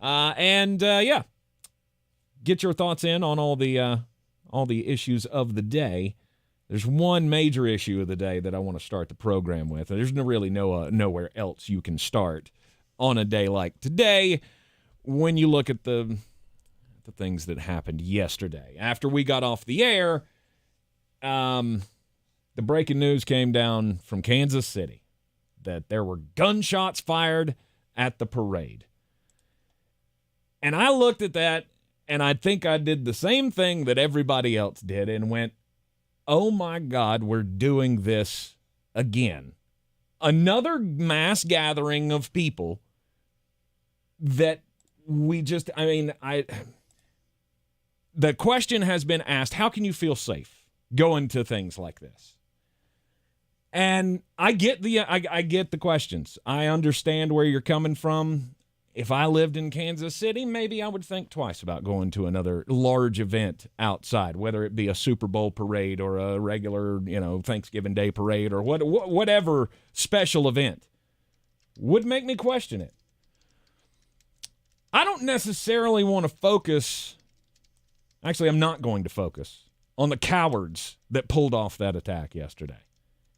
Yeah, get your thoughts in on all the issues of the day. There's one major issue of the day that I want to start the program with. There's really nowhere else you can start on a day like today when you look at the things that happened yesterday. After we got off the air, the breaking news came down from Kansas City that there were gunshots fired at the parade. And I looked at that, and I think I did the same thing that everybody else did and went, oh my God, we're doing this again. Another mass gathering of people that we just, the question has been asked, how can you feel safe going to things like this? And I get the questions. I understand where you're coming from. If I lived in Kansas City, maybe I would think twice about going to another large event outside, whether it be a Super Bowl parade or a regular, Thanksgiving Day parade or whatever special event. Would make me question it. I don't necessarily want to focus. Actually, I'm not going to focus on the cowards that pulled off that attack yesterday.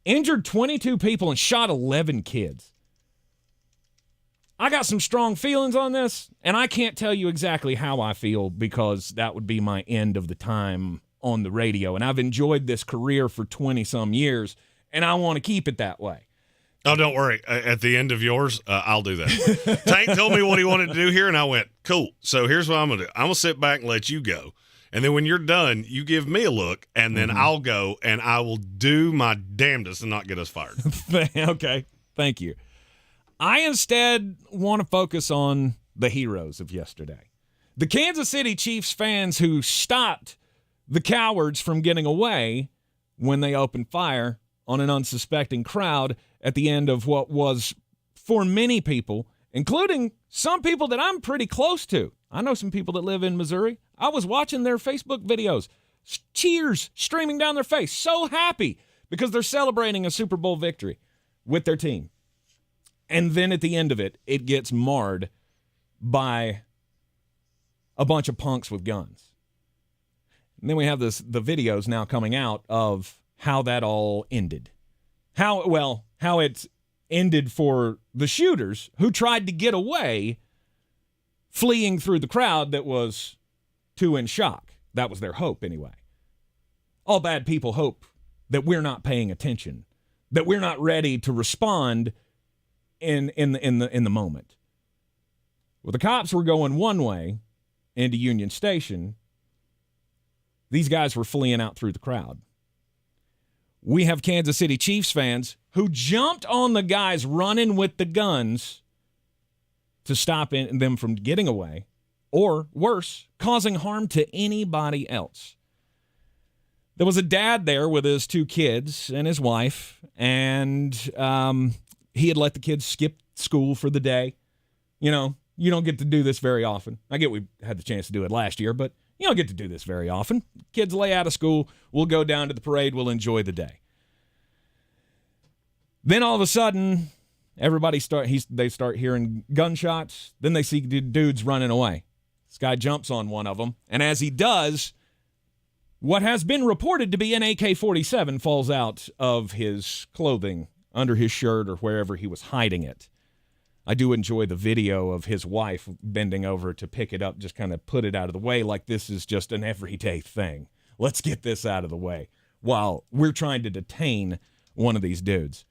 Injured 22 people and shot 11 kids. I got some strong feelings on this, and I can't tell you exactly how I feel because that would be my end of the time on the radio. And I've enjoyed this career for 20-some years, and I want to keep it that way. Oh, don't worry. At the end of yours, I'll do that. Tank told me what he wanted to do here, and I went, cool. So here's what I'm going to do. I'm going to sit back and let you go. And then when you're done, you give me a look, and then I'll go, and I will do my damnedest to not get us fired. Okay. Thank you. I instead want to focus on the heroes of yesterday. The Kansas City Chiefs fans who stopped the cowards from getting away when they opened fire on an unsuspecting crowd at the end of what was, for many people, including some people that I'm pretty close to. I know some people that live in Missouri. I was watching their Facebook videos. Cheers streaming down their face. So happy because they're celebrating a Super Bowl victory with their team. And then at the end of it, it gets marred by a bunch of punks with guns. And then we have the videos now coming out of how that all ended. How it ended for the shooters who tried to get away, fleeing through the crowd that was too in shock. That was their hope anyway. All bad people hope that we're not paying attention, that we're not ready to respond in the moment. Well, the cops were going one way into Union Station. These guys were fleeing out through the crowd. We have Kansas City Chiefs fans who jumped on the guys running with the guns to stop them from getting away, or worse, causing harm to anybody else. There was a dad there with his 2 kids and his wife, and he had let the kids skip school for the day. You don't get to do this very often. I get we had the chance to do it last year, but you don't get to do this very often. Kids lay out of school. We'll go down to the parade. We'll enjoy the day. Then all of a sudden, they start hearing gunshots. Then they see dudes running away. This guy jumps on one of them, and as he does, what has been reported to be an AK-47 falls out of his clothing, under his shirt or wherever he was hiding it. I do enjoy the video of his wife bending over to pick it up, just kind of put it out of the way like this is just an everyday thing. Let's get this out of the way while we're trying to detain one of these dudes.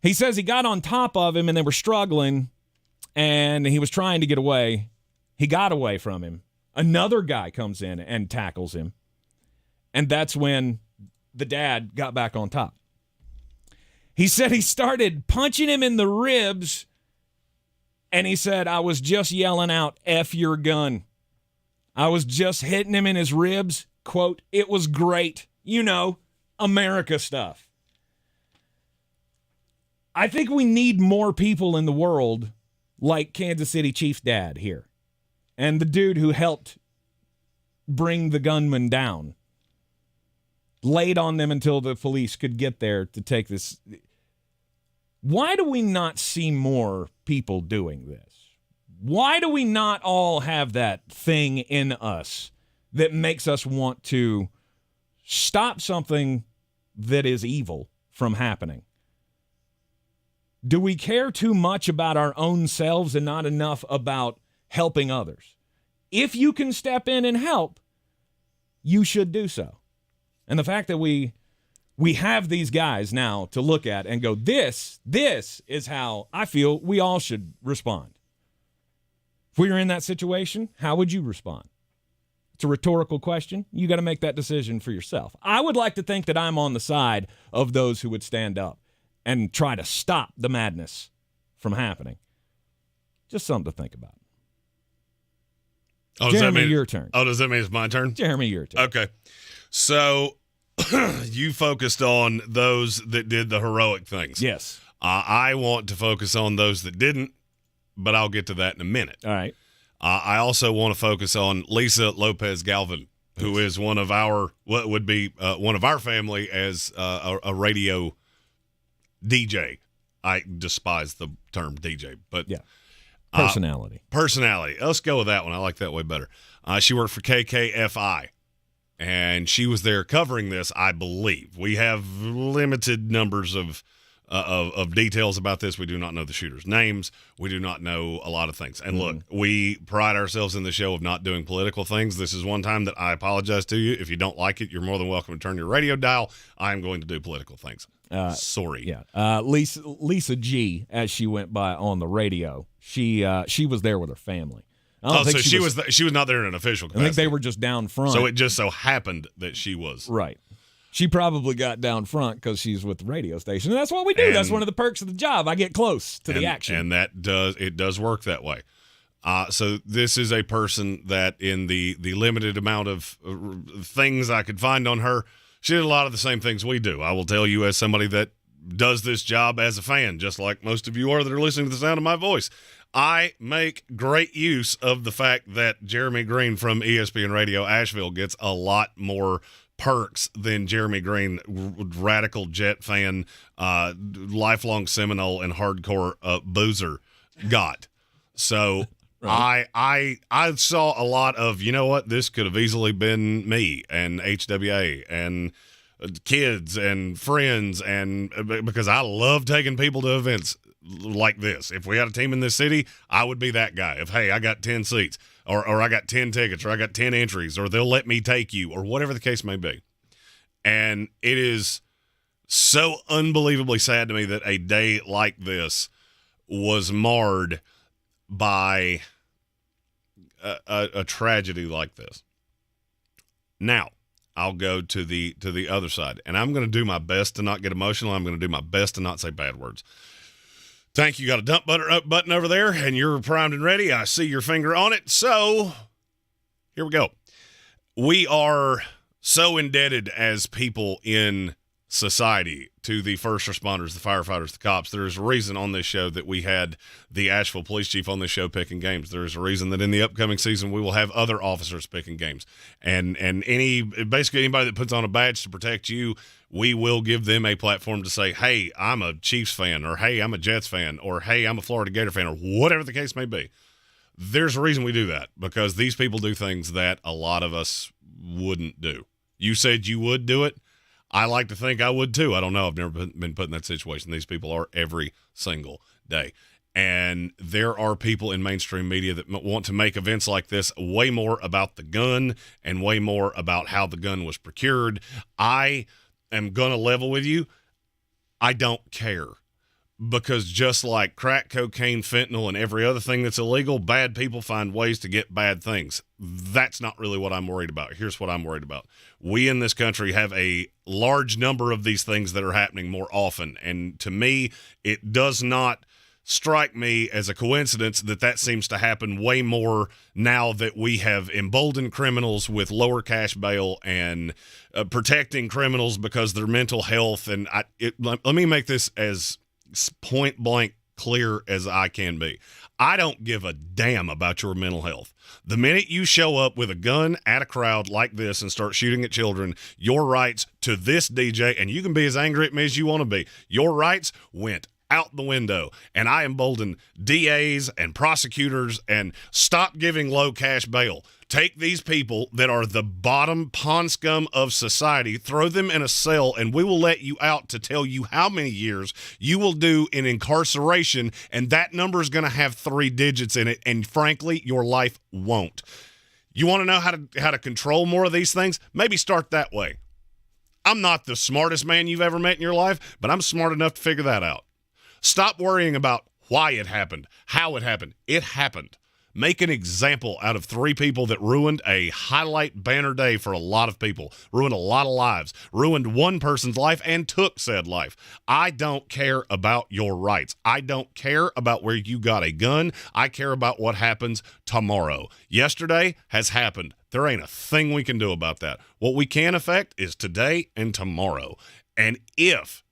He says he got on top of him and they were struggling and he was trying to get away. He got away from him. Another guy comes in and tackles him. And that's when the dad got back on top. He said he started punching him in the ribs, and he said, I was just yelling out, F your gun. I was just hitting him in his ribs. Quote, it was great. America stuff. I think we need more people in the world like Kansas City Chiefs dad here. And the dude who helped bring the gunman down. Laid on them until the police could get there to take this. Why do we not see more people doing this? Why do we not all have that thing in us that makes us want to stop something that is evil from happening? Do we care too much about our own selves and not enough about helping others? If you can step in and help, you should do so. And the fact that we have these guys now to look at and go, this is how I feel we all should respond. If we were in that situation, how would you respond? It's a rhetorical question. You got to make that decision for yourself. I would like to think that I'm on the side of those who would stand up and try to stop the madness from happening. Just something to think about. Oh, Jeremy, your turn. Oh, does that mean it's my turn? Jeremy, your turn. Okay. So you focused on those that did the heroic things. Yes. I want to focus on those that didn't, but I'll get to that in a minute. All right. I also want to focus on Lisa Lopez Galvin, who is one of our, what would be one of our family as a radio DJ. I despise the term DJ, but yeah, personality. Let's go with that one. I like that way better. She worked for KKFI, and she was there covering this, I believe. We have limited numbers of details about this. We do not know the shooters' names. We do not know a lot of things. And look, we pride ourselves in the show of not doing political things. This is one time that I apologize to you. If you don't like it, you're more than welcome to turn your radio dial. I am going to do political things. Sorry. Yeah. Lisa G, as she went by on the radio, she was there with her family. She was not there in an official capacity. I think they were just down front. So it just so happened that she was. Right. She probably got down front because she's with the radio station. And that's what we do. That's one of the perks of the job. I get close to the action. And it does work that way. So this is a person that in the limited amount of things I could find on her, she did a lot of the same things we do. I will tell you, as somebody that does this job as a fan, just like most of you are that are listening to the sound of my voice, I make great use of the fact that Jeremy Greene from ESPN Radio Asheville gets a lot more perks than Jeremy Greene, radical Jet fan, lifelong Seminole, and hardcore boozer got. So right. I saw a lot of, you know what, this could have easily been me and HWA and kids and friends, and because I love taking people to events like this. If we had a team in this city, I would be that guy. If, hey, I got 10 seats or I got 10 tickets or I got 10 entries or they'll let me take you or whatever the case may be. And it is so unbelievably sad to me that a day like this was marred by a tragedy like this. Now, I'll go to the other side, and I'm going to do my best to not get emotional. I'm going to do my best to not say bad words. Tank, you got a dump button over there, and you're primed and ready. I see your finger on it. So here we go. We are so indebted as people in society to the first responders, the firefighters, the cops. There is a reason on this show that we had the Asheville police chief on this show picking games. There is a reason that in the upcoming season we will have other officers picking games. And basically anybody that puts on a badge to protect you, we will give them a platform to say, hey, I'm a Chiefs fan, or hey, I'm a Jets fan, or hey, I'm a Florida Gator fan, or whatever the case may be. There's a reason we do that, because these people do things that a lot of us wouldn't do. You said you would do it. I like to think I would too. I don't know. I've never been put in that situation. These people are every single day. And there are people in mainstream media that want to make events like this way more about the gun and way more about how the gun was procured. I am going to level with you. I don't care. Because just like crack, cocaine, fentanyl, and every other thing that's illegal, bad people find ways to get bad things. That's not really what I'm worried about. Here's what I'm worried about. We in this country have a large number of these things that are happening more often. And to me, it does not strike me as a coincidence that seems to happen way more now that we have emboldened criminals with lower cash bail and protecting criminals because their mental health. And let me make this as point blank clear as I can be. I don't give a damn about your mental health. The minute you show up with a gun at a crowd like this and start shooting at children, your rights to this DJ, and you can be as angry at me as you want to be, your rights went out the window, and I embolden DAs and prosecutors and stop giving low cash bail. Take these people that are the bottom pond scum of society, throw them in a cell, and we will let you out to tell you how many years you will do in incarceration, and that number is going to have 3 digits in it, and frankly, your life won't. You want to know how to control more of these things? Maybe start that way. I'm not the smartest man you've ever met in your life, but I'm smart enough to figure that out. Stop worrying about why it happened, how it happened. It happened. Make an example out of 3 people that ruined a highlight banner day for a lot of people, ruined a lot of lives, ruined one person's life and took said life. I don't care about your rights. I don't care about where you got a gun. I care about what happens tomorrow. Yesterday has happened. There ain't a thing we can do about that. What we can affect is today and tomorrow. And if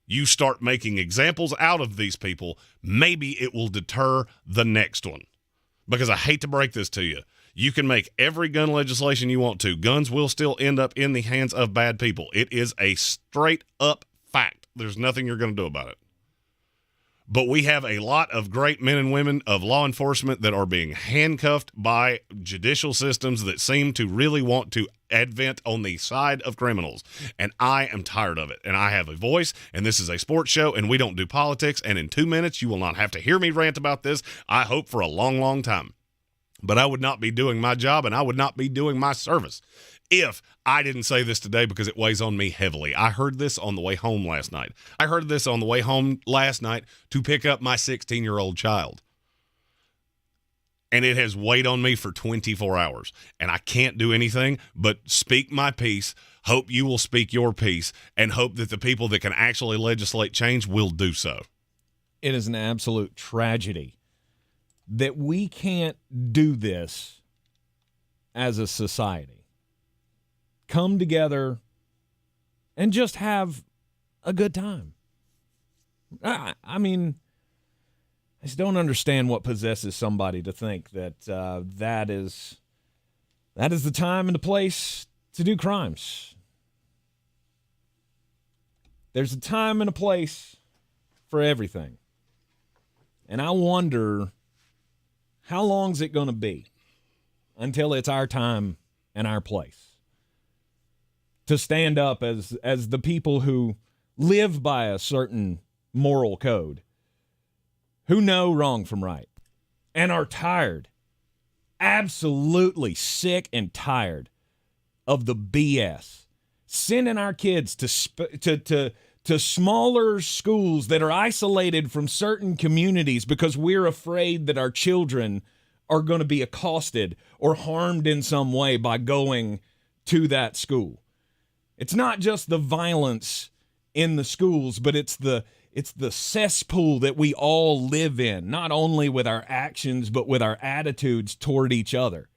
you start making examples out of these people, maybe it will deter the next one. Because I hate to break this to you. You can make every gun legislation you want to. Guns will still end up in the hands of bad people. It is a straight up fact. There's nothing you're going to do about it. But we have a lot of great men and women of law enforcement that are being handcuffed by judicial systems that seem to really want to advent on the side of criminals. And I am tired of it. And I have a voice, and this is a sports show, and we don't do politics. And in 2 minutes, you will not have to hear me rant about this, I hope, for a long, long time. But I would not be doing my job, and I would not be doing my service if I didn't say this today, because it weighs on me heavily. I heard this on the way home last night. I heard this on the way home last night to pick up my 16-year-old child. And it has weighed on me for 24 hours. And I can't do anything but speak my piece, hope you will speak your piece, and hope that the people that can actually legislate change will do so. It is an absolute tragedy that we can't do this as a society. Come together and just have a good time. I mean, I just don't understand what possesses somebody to think that that is the time and the place to do crimes. There's a time and a place for everything. And I wonder, how long is it going to be until it's our time and our place to stand up as the people who live by a certain moral code, who know wrong from right, and are tired, absolutely sick and tired of the BS, sending our kids to smaller schools that are isolated from certain communities because we're afraid that our children are going to be accosted or harmed in some way by going to that school. It's not just the violence in the schools, but it's the cesspool that we all live in, not only with our actions, but with our attitudes toward each other.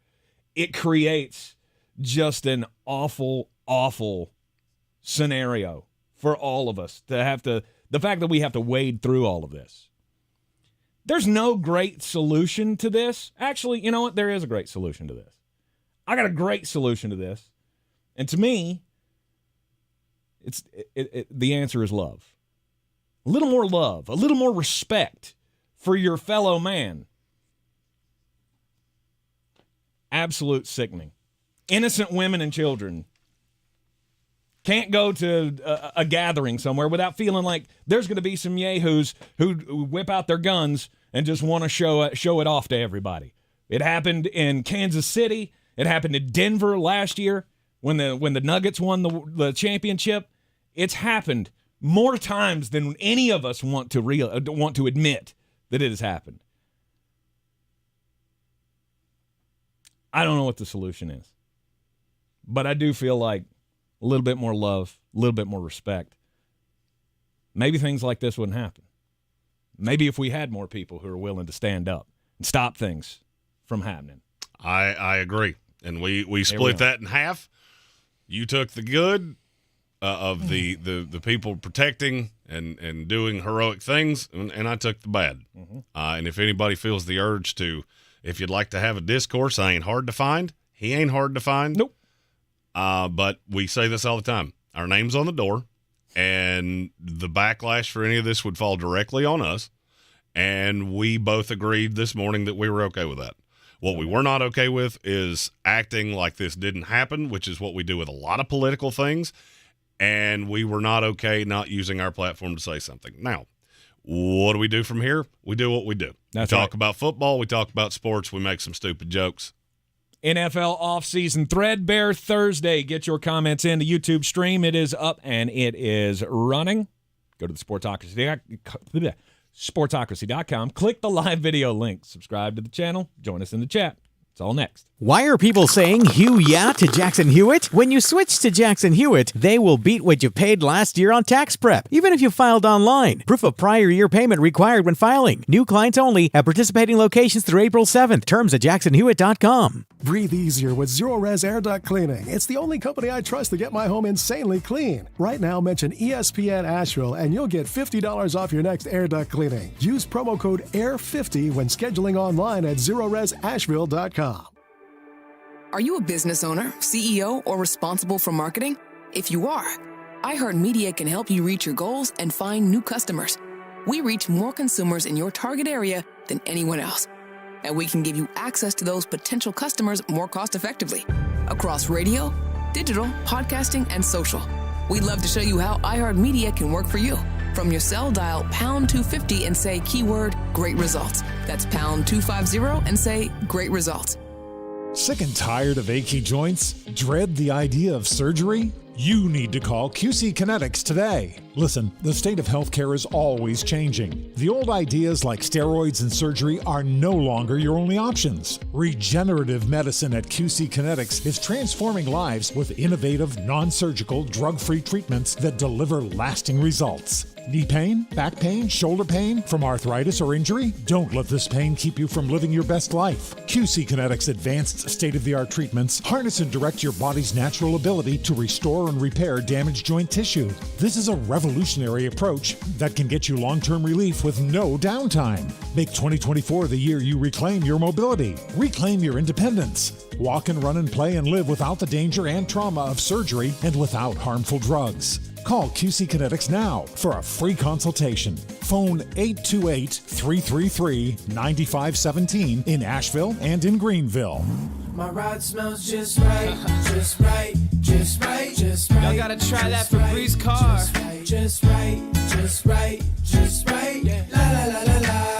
It creates just an awful, awful scenario for all of us to have to, the fact that we have to wade through all of this. There's no great solution to this. Actually, you know what? There is a great solution to this. I got a great solution to this. And to me, the answer is love. A little more love, a little more respect for your fellow man. Absolute sickening. Innocent women and children can't go to a gathering somewhere without feeling like there's going to be some yahoos who whip out their guns and just want to show it off to everybody. It happened in Kansas City. It happened in Denver last year when the Nuggets won the championship. It's happened more times than any of us want to admit that it has happened. I don't know what the solution is, but I do feel like a little bit more love, a little bit more respect. Maybe things like this wouldn't happen. Maybe if we had more people who are willing to stand up and stop things from happening. I agree. And we split that in half. You took the good of the people protecting and doing heroic things, and I took the bad. Mm-hmm. And if anybody feels the urge to, if you'd like to have a discourse, I ain't hard to find. He ain't hard to find. Nope. But we say this all the time. Our name's on the door. and the backlash for any of this would fall directly on us. And we both agreed this morning that we were okay with that. What we were not okay with is acting like this didn't happen, which is what we do with a lot of political things. And we were not okay not using our platform to say something. Now, what do we do from here? We do what we do. We talk about football. We talk about sports. We make some stupid jokes. NFL Offseason Threadbare Thursday. Get your comments in the YouTube stream. It is up and it is running. Go to the Sportsocracy.com. Click the live video link. Subscribe to the channel. Join us in the chat. It's all next. Why are people saying "Hugh yeah" to Jackson Hewitt? When you switch to Jackson Hewitt, they will beat what you paid last year on tax prep, even if you filed online. Proof of prior year payment required when filing. New clients only at participating locations through April 7th. Terms at jacksonhewitt.com. Breathe easier with Zero-Res Air Duct Cleaning. It's the only company I trust to get my home insanely clean. Right now, mention ESPN Asheville and you'll get $50 off your next air duct cleaning. Use promo code AIR50 when scheduling online at ZeroResAsheville.com. Are you a business owner, CEO, or responsible for marketing? If you are, iHeartMedia can help you reach your goals and find new customers. We reach more consumers in your target area than anyone else. And we can give you access to those potential customers more cost-effectively across radio, digital, podcasting, and social. We'd love to show you how iHeartMedia can work for you. From your cell, dial pound 250 and say keyword great results. That's pound 250 and say great results. Sick and tired of achy joints? Dread the idea of surgery? You need to call QC Kinetics today. Listen, the state of healthcare is always changing. The old ideas like steroids and surgery are no longer your only options. Regenerative medicine at QC Kinetics is transforming lives with innovative, non-surgical, drug-free treatments that deliver lasting results. Knee pain, back pain, shoulder pain from arthritis or injury? Don't let this pain keep you from living your best life. QC Kinetics advanced state-of-the-art treatments harness and direct your body's natural ability to restore and repair damaged joint tissue. This is a revolutionary approach that can get you long-term relief with no downtime. Make 2024 the year you reclaim your mobility, reclaim your independence. Walk and run and play and live without the danger and trauma of surgery and without harmful drugs. Call QC Kinetics now for a free consultation. Phone 828-333-9517 in Asheville and in Greenville. My ride smells just right, just right, just right, just right. Y'all gotta try that Febreze car. Just right, just right, just right. Yeah. La la la la la.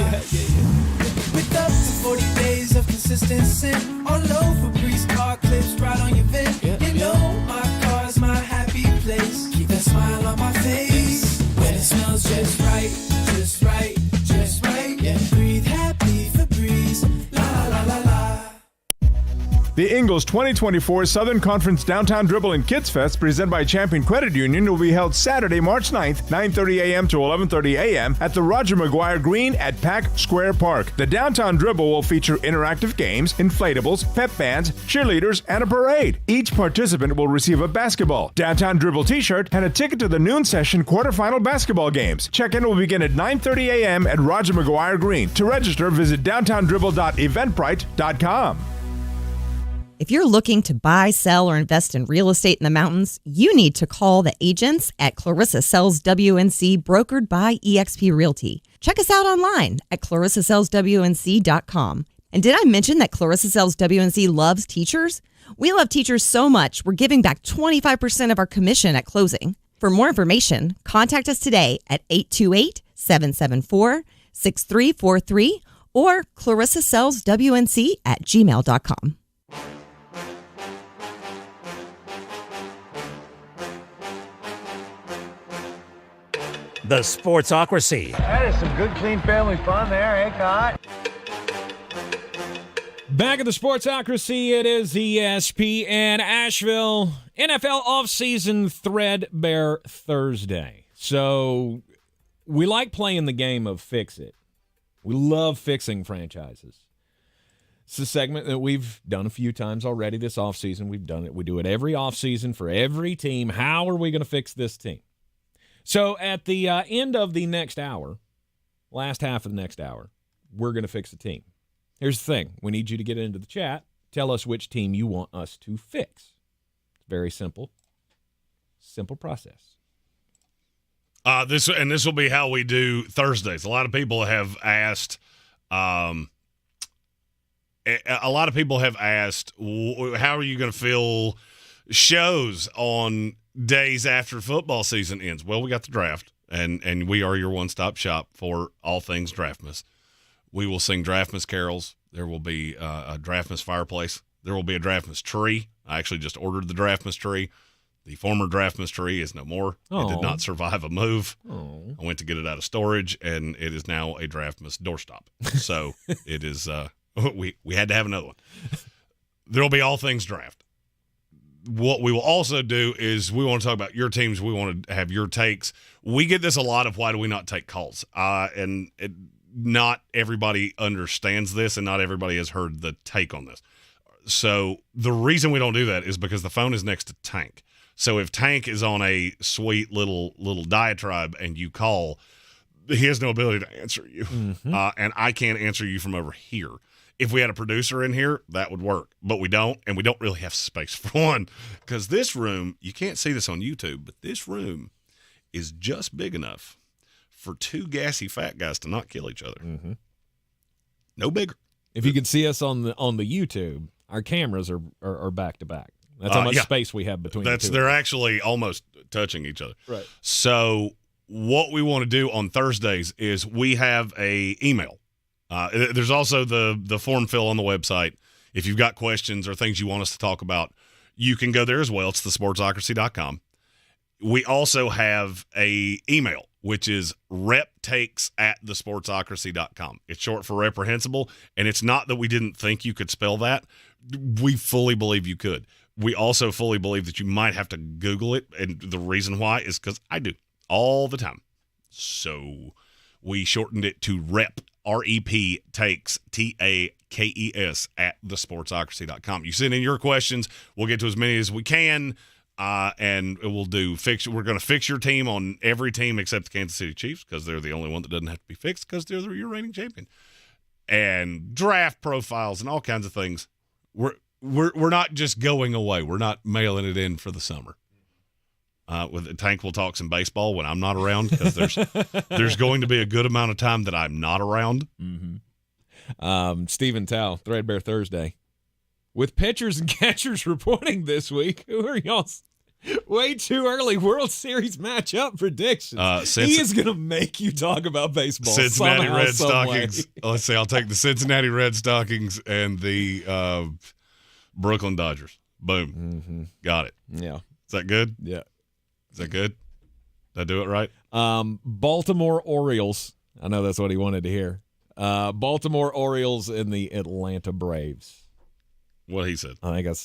With up to 40 days of consistency on low Febreze car clips right on your vent. You know my car's my happy place. Keep that smile on my face when it smells just right, just right, just right. Yeah. Breathe happy Febreze. La la la la la. The Ingles 2024 Southern Conference Downtown Dribble and Kids Fest presented by Champion Credit Union will be held Saturday, March 9th, 9:30 a.m. to 11:30 a.m. at the Roger McGuire Green at Pack Square Park. The Downtown Dribble will feature interactive games, inflatables, pep bands, cheerleaders, and a parade. Each participant will receive a basketball, Downtown Dribble t-shirt, and a ticket to the noon session quarterfinal basketball games. Check-in will begin at 9:30 a.m. at Roger McGuire Green. To register, visit downtowndribble.eventbrite.com. If you're looking to buy, sell, or invest in real estate in the mountains, you need to call the agents at Clarissa Sells WNC, brokered by eXp Realty. Check us out online at clarissasellswnc.com. And did I mention that Clarissa Sells WNC loves teachers? We love teachers so much, we're giving back 25% of our commission at closing. For more information, contact us today at 828-774-6343 or clarissasellswnc@gmail.com. The Sportsocracy. That is some good, clean family fun there, eh, Cot? Back at the Sportsocracy, it is ESPN Asheville NFL Offseason Threadbare Thursday. So we like playing the game of Fix It. We love fixing franchises. It's a segment that we've done a few times already this offseason. We've done it. We do it every offseason for every team. How are we going to fix this team? So at the end of the next hour, last half of the next hour, we're going to fix the team. Here's the thing. We need you to get into the chat. Tell us which team you want us to fix. It's very simple. Simple process. This will be how we do Thursdays. A lot of people have asked. How are you going to fill shows on days after football season ends? Well, we got the draft, and we are your one-stop shop for all things Draftmas. We will sing Draftmas carols. There will be a Draftmas fireplace. There will be a Draftmas tree. I actually just ordered the Draftmas tree. The former Draftmas tree is no more. It did not survive a move. I went to get it out of storage, and it is now a Draftmas doorstop. So it is we had to have another one. There will be all things draft. What we will also do is we want to talk about your teams. We want to have your takes. We get this a lot of why do we not take calls? Not everybody understands this, and not everybody has heard the take on this. So the reason we don't do that is because the phone is next to Tank. So if Tank is on a sweet little diatribe and you call, he has no ability to answer you. And I can't answer you from over here. If we had a producer in here, that would work. But we don't, and we don't really have space for one. Because this room, you can't see this on YouTube, but this room is just big enough for two gassy fat guys to not kill each other. No bigger. If you could see us on the YouTube, our cameras are back to back. That's how much space we have between the two. They're actually almost touching each other. Right. So what we want to do on Thursdays is we have a email. There's also the form fill on the website. If you've got questions or things you want us to talk about, you can go there as well. It's thesportsocracy.com. We also have a email, which is reptakes@thesportsocracy.com. It's short for reprehensible, and it's not that we didn't think you could spell that. We fully believe you could. We also fully believe that you might have to Google it, and the reason why is because I do all the time. So we shortened it to R-E-P takes, T-A-K-E-S @thesportsocracy.com. You send in your questions. We'll get to as many as we can. And we'll do we're going to fix your team on every team except the Kansas City Chiefs because they're the only one that doesn't have to be fixed because they're your reigning champion. And draft profiles and all kinds of things. We're not just going away. We're not mailing it in for the summer. With Tank, we'll talk some baseball when I'm not around because there's going to be a good amount of time that I'm not around. Stephen Tao, Threadbare Thursday. With pitchers and catchers reporting this week, who are y'all's way too early World Series matchup predictions? He is going to make you talk about baseball. Cincinnati Red Stockings. Let's see. I'll take the Cincinnati Red Stockings and the Brooklyn Dodgers. Boom. Got it. Yeah. Is that good? Yeah. Is that good? Did I do it right? Baltimore Orioles. I know that's what he wanted to hear. Baltimore Orioles and the Atlanta Braves. What he said. I think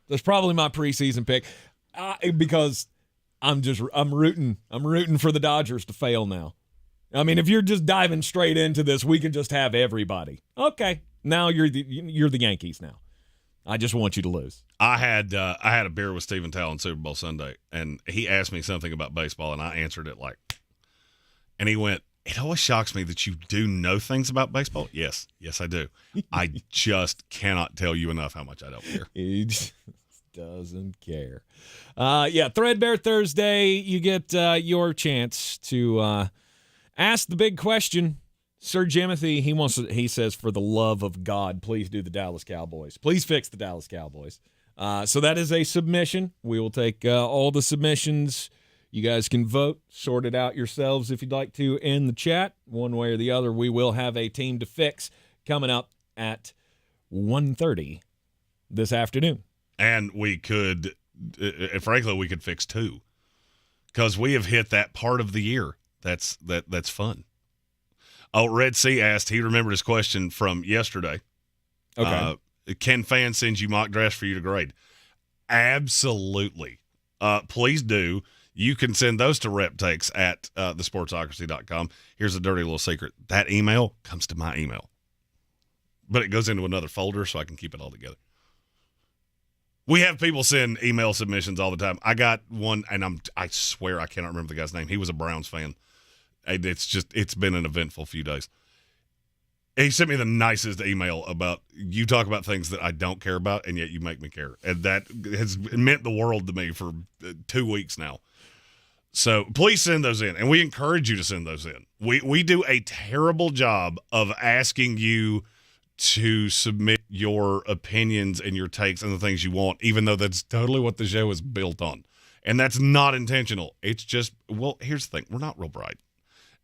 that's probably my preseason pick because I'm rooting for the Dodgers to fail now. I mean, if you're just diving straight into this, we can just have everybody. Okay, now you're the Yankees now. I just want you to lose. I had a beer with Stephen Tao on Super Bowl Sunday, and he asked me something about baseball, and I answered it and he went, "It always shocks me that you do know things about baseball." Yes, I do. I just cannot tell you enough how much I don't care. He just doesn't care. Threadbare Thursday, you get your chance to ask the big question. Sir Jimothy, he says, for the love of God, please do the Dallas Cowboys. Please fix the Dallas Cowboys. So that is a submission. We will take all the submissions. You guys can vote, sort it out yourselves if you'd like to in the chat. One way or the other, we will have a team to fix coming up at 1:30 this afternoon. And we could, frankly, we could fix two because we have hit that part of the year. That's fun. Oh, Red Sea asked, he remembered his question from yesterday. Okay. Can fans send you mock drafts for you to grade? Absolutely. Please do. You can send those to reptakes@thesportsocracy.com. Here's a dirty little secret. That email comes to my email. But it goes into another folder so I can keep it all together. We have people send email submissions all the time. I got one, and I swear I cannot remember the guy's name. He was a Browns fan. It's been an eventful few days. He sent me the nicest email about you talk about things that I don't care about, and yet you make me care. And that has meant the world to me for 2 weeks now. So please send those in, and we encourage you to send those in. We do a terrible job of asking you to submit your opinions and your takes and the things you want, even though that's totally what the show is built on. And that's not intentional. It's just, well, here's the thing. We're not real bright.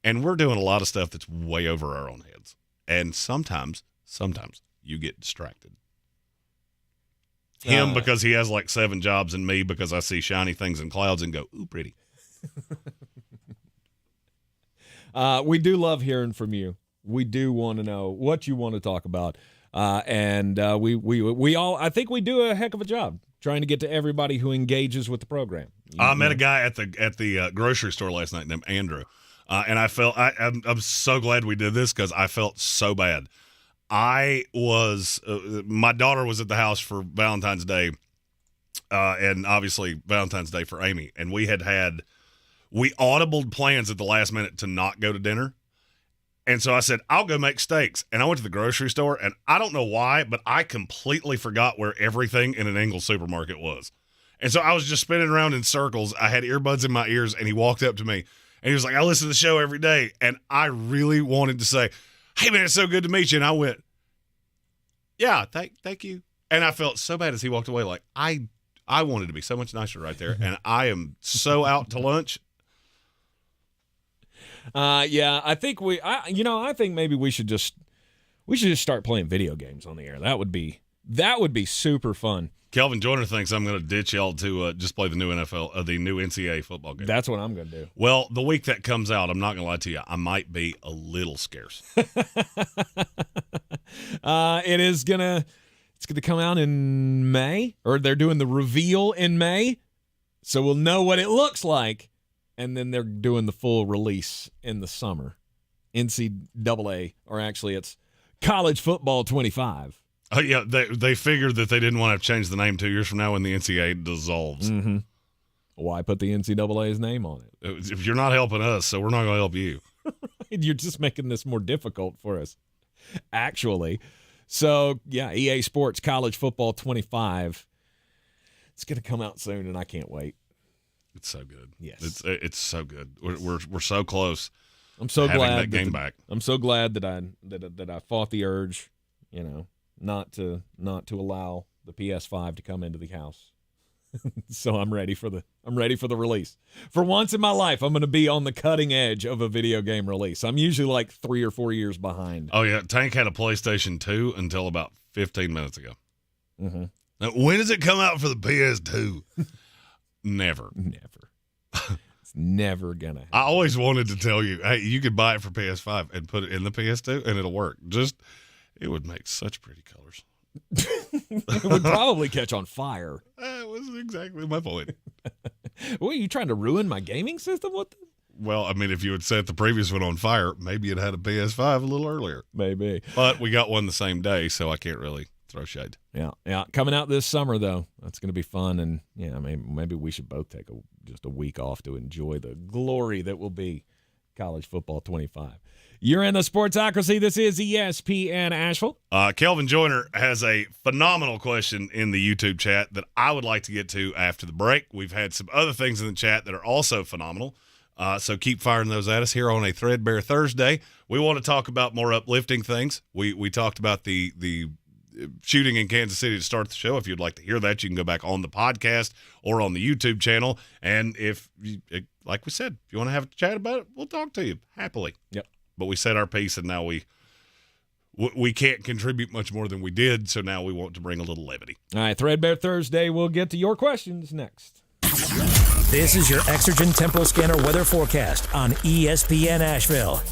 And we're doing a lot of stuff that's way over our own heads. And sometimes you get distracted. Him because he has like 7 jobs, and me because I see shiny things in clouds and go, ooh, pretty. We do love hearing from you. We do want to know what you want to talk about. And we all, I think we do a heck of a job trying to get to everybody who engages with the program. I met a guy at the grocery store last night named Andrew. And I felt, I'm so glad we did this because I felt so bad. My daughter was at the house for Valentine's Day, and obviously Valentine's Day for Amy. And we audibled plans at the last minute to not go to dinner. And so I said, I'll go make steaks. And I went to the grocery store, and I don't know why, but I completely forgot where everything in an Angell supermarket was. And so I was just spinning around in circles. I had earbuds in my ears, and he walked up to me, and he was like, I listen to the show every day. And I really wanted to say, hey, man, it's so good to meet you. And I went, yeah, thank you. And I felt so bad as he walked away. Like, I wanted to be so much nicer right there. And I am so out to lunch. Yeah, I think I think maybe we should just start playing video games on the air. That would be super fun. Kelvin Joyner thinks I'm going to ditch y'all to just play the new the new NCAA football game. That's what I'm going to do. Well, the week that comes out, I'm not going to lie to you, I might be a little scarce. It's gonna come out in May, or they're doing the reveal in May, so we'll know what it looks like, and then they're doing the full release in the summer. NCAA, or actually it's College Football 25. Oh, yeah, they figured that they didn't want to change the name 2 years from now when the NCAA dissolves. Mm-hmm. Why put the NCAA's name on it? If you're not helping us, so we're not going to help you. You're just making this more difficult for us, actually. So, yeah, EA Sports College Football 25. It's going to come out soon, and I can't wait. It's so good. Yes. It's so good. We're so close. I'm so glad that game back. I'm so glad that I fought the urge, not to allow the PS5 to come into the house. So I'm ready for the release. For once in my life, I'm going to be on the cutting edge of a video game release. I'm usually like 3 or 4 years behind. Oh yeah, Tank had a PlayStation 2 until about 15 minutes ago. Mm-hmm. Now, when does it come out for the PS2? Never. It's never gonna happen. I always wanted to tell you, hey, you could buy it for PS5 and put it in the PS2, and it'll work. It would make such pretty colors. It would probably catch on fire. That was exactly my point. What, are you trying to ruin my gaming system? Well, I mean, if you had set the previous one on fire, maybe it had a PS5 a little earlier. Maybe. But we got one the same day, so I can't really throw shade. Yeah. Coming out this summer, though. That's going to be fun. And, yeah, maybe we should both take just a week off to enjoy the glory that will be College Football 25. You're in the Sportsocracy. This is ESPN Asheville. Kelvin Joyner has a phenomenal question in the YouTube chat that I would like to get to after the break. We've had some other things in the chat that are also phenomenal. So keep firing those at us here on a Threadbare Thursday. We want to talk about more uplifting things. We talked about the shooting in Kansas City to start the show. If you'd like to hear that, you can go back on the podcast or on the YouTube channel. And if, like we said, if you want to have a chat about it, we'll talk to you happily. Yep. But we said our piece, and now we can't contribute much more than we did, so now we want to bring a little levity. All right, Threadbare Thursday. We'll get to your questions next. This is your Exergen Tempo Scanner weather forecast on ESPN Asheville.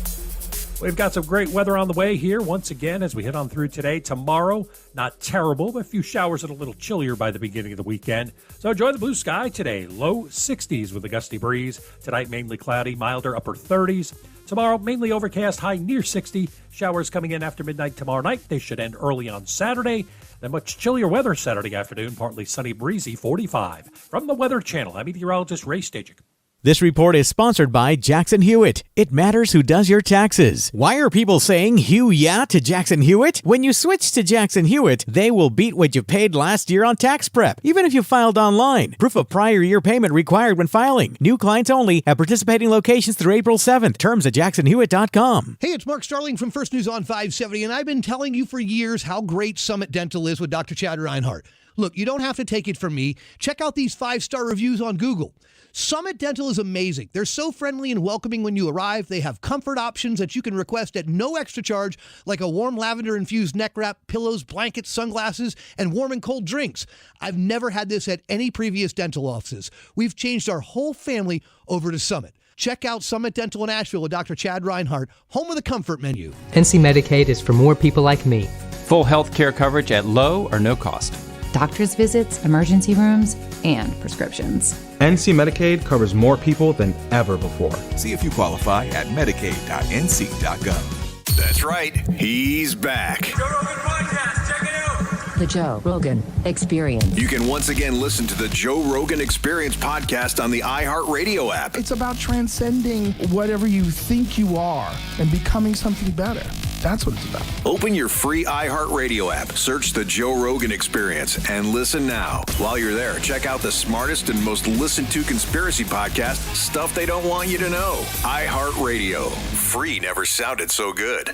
We've got some great weather on the way here once again as we head on through today. Tomorrow, not terrible, but a few showers and a little chillier by the beginning of the weekend. So enjoy the blue sky today. Low 60s with a gusty breeze. Tonight, mainly cloudy, milder upper 30s. Tomorrow, mainly overcast, high near 60. Showers coming in after midnight tomorrow night. They should end early on Saturday. Then much chillier weather Saturday afternoon, partly sunny, breezy, 45. From the Weather Channel, I'm meteorologist Ray Stajic. This report is sponsored by Jackson Hewitt. It matters who does your taxes. Why are people saying "Hew yeah" to Jackson Hewitt? When you switch to Jackson Hewitt, they will beat what you paid last year on tax prep, even if you filed online. Proof of prior year payment required when filing. New clients only at participating locations through April 7th. Terms at jacksonhewitt.com. Hey, it's Mark Starling from First News on 570, and I've been telling you for years how great Summit Dental is with Dr. Chad Reinhardt. Look, you don't have to take it from me. Check out these 5-star reviews on Google. Summit Dental is amazing. They're so friendly and welcoming when you arrive. They have comfort options that you can request at no extra charge, like a warm lavender-infused neck wrap, pillows, blankets, sunglasses, and warm and cold drinks. I've never had this at any previous dental offices. We've changed our whole family over to Summit. Check out Summit Dental in Asheville with Dr. Chad Reinhardt, home of the comfort menu. NC Medicaid is for more people like me. Full health care coverage at low or no cost. Doctor's visits, emergency rooms, and prescriptions. NC Medicaid covers more people than ever before. See if you qualify at medicaid.nc.gov. That's right. He's back. Joe Rogan Podcast. Check it out. The Joe Rogan Experience. You can once again listen to the Joe Rogan Experience podcast on the iHeartRadio app. It's about transcending whatever you think you are and becoming something better. That's what it's about. Open your free iHeartRadio app, search the Joe Rogan Experience, and listen now. While you're there, check out the smartest and most listened to conspiracy podcast, Stuff They Don't Want You to Know. iHeartRadio. Free never sounded so good.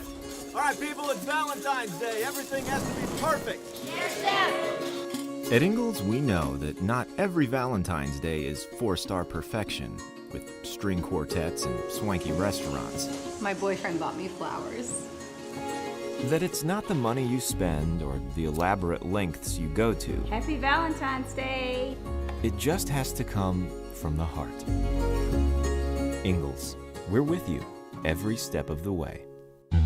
All right, people, it's Valentine's Day. Everything has to be perfect. Here's Steph. At Ingalls, we know that not every Valentine's Day is 4-star perfection, with string quartets and swanky restaurants. My boyfriend bought me flowers. That it's not the money you spend or the elaborate lengths you go to. Happy Valentine's Day. It just has to come from the heart. Ingalls, we're with you every step of the way.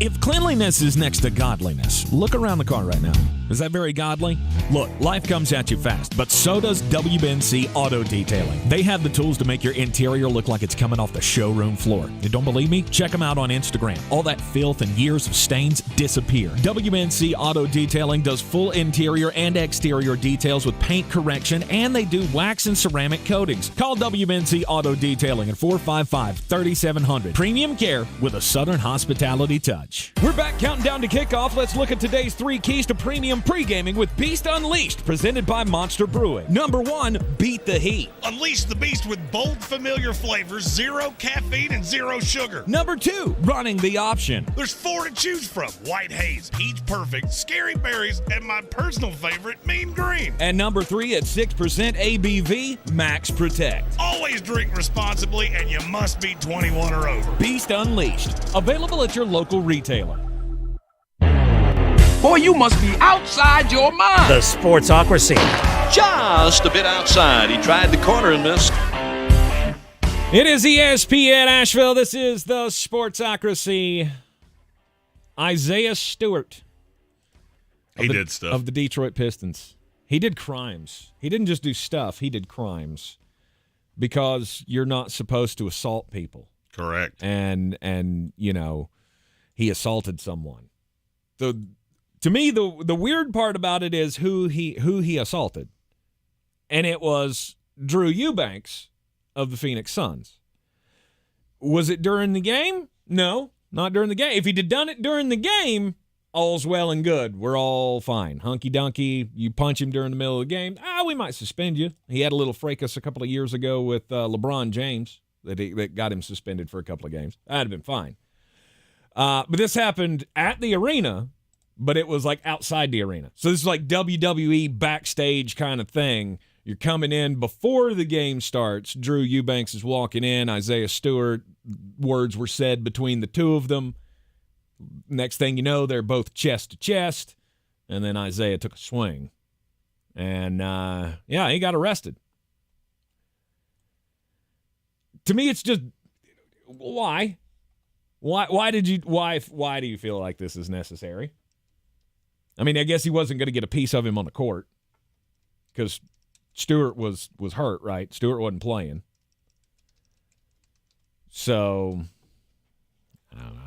If cleanliness is next to godliness, look around the car right now. Is that very godly? Look, life comes at you fast, but so does WNC Auto Detailing. They have the tools to make your interior look like it's coming off the showroom floor. You don't believe me? Check them out on Instagram. All that filth and years of stains disappear. WNC Auto Detailing does full interior and exterior details with paint correction, and they do wax and ceramic coatings. Call WNC Auto Detailing at 455-3700. Premium care with a Southern hospitality touch. We're back counting down to kickoff. Let's look at today's 3 keys to premium pre-gaming with Beast Unleashed, presented by Monster Brewing. Number 1, beat the heat. Unleash the beast with bold, familiar flavors, 0 caffeine, and 0 sugar. Number 2, running the option. There's 4 to choose from: White Haze, Peach Perfect, Scary Berries, and my personal favorite, Mean Green. And number 3, at 6% ABV, Max Protect. Always drink responsibly, and you must be 21 or over. Beast Unleashed, available at your local retailer. Boy, you must be outside your mind. The Sportsocracy. Just a bit outside. He tried the corner and missed. It is ESPN Asheville. This is the Sportsocracy. Isaiah Stewart. He did stuff. Of the Detroit Pistons. He did crimes. He didn't just do stuff. He did crimes. Because you're not supposed to assault people. Correct. And you know, he assaulted someone. So to me, the weird part about it is who he assaulted. And it was Drew Eubanks of the Phoenix Suns. Was it during the game? No, not during the game. If he'd done it during the game, all's well and good. We're all fine. Hunky-dunky. You punch him during the middle of the game, we might suspend you. He had a little fracas a couple of years ago with LeBron James that got him suspended for a couple of games. That'd have been fine. But this happened at the arena, but it was like outside the arena. So this is like WWE backstage kind of thing. You're coming in before the game starts. Drew Eubanks is walking in. Isaiah Stewart, words were said between the two of them. Next thing you know, they're both chest to chest. And then Isaiah took a swing. And, he got arrested. To me, it's just, why? Why do you feel like this is necessary? I mean, I guess he wasn't going to get a piece of him on the court because Stewart was hurt, right? Stewart wasn't playing. So, I don't know.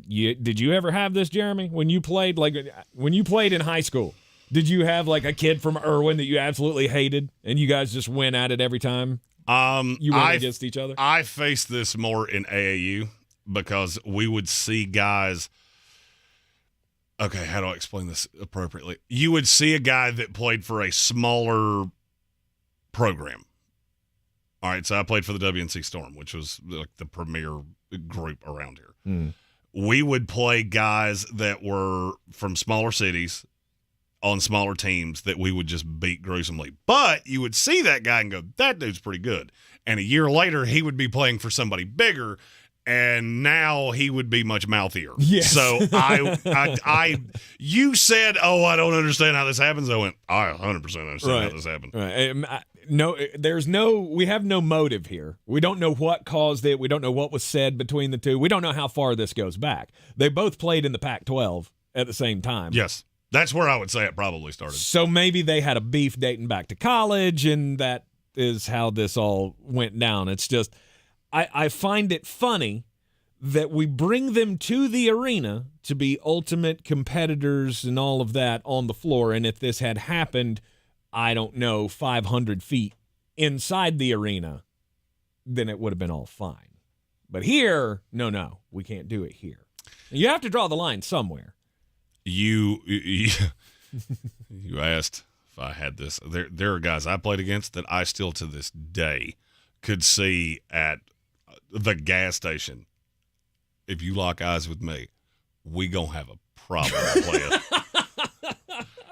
Did you ever have this, Jeremy? When you played in high school, did you have like a kid from Irwin that you absolutely hated and you guys just went at it every time? You went against each other? I faced this more in AAU because we would see guys. Okay, how do I explain this appropriately? You would see a guy that played for a smaller program. All right, so I played for the WNC Storm, which was like the premier group around here. Mm. We would play guys that were from smaller cities on smaller teams that we would just beat gruesomely. But you would see that guy and go, that dude's pretty good. And a year later, he would be playing for somebody bigger, and now he would be much mouthier. Yes. So you said, oh, I don't understand how this happens. I went, I 100% understand how this happened. Right. We have no motive here. We don't know what caused it. We don't know what was said between the two. We don't know how far this goes back. They both played in the Pac-12 at the same time. Yes. That's where I would say it probably started. So maybe they had a beef dating back to college, and that is how this all went down. It's just, I find it funny that we bring them to the arena to be ultimate competitors and all of that on the floor. And if this had happened, I don't know, 500 feet inside the arena, then it would have been all fine. But here, no, we can't do it here. You have to draw the line somewhere. You asked if I had this. There are guys I played against that I still to this day could see at the gas station. If you lock eyes with me, we gonna have a problem, player.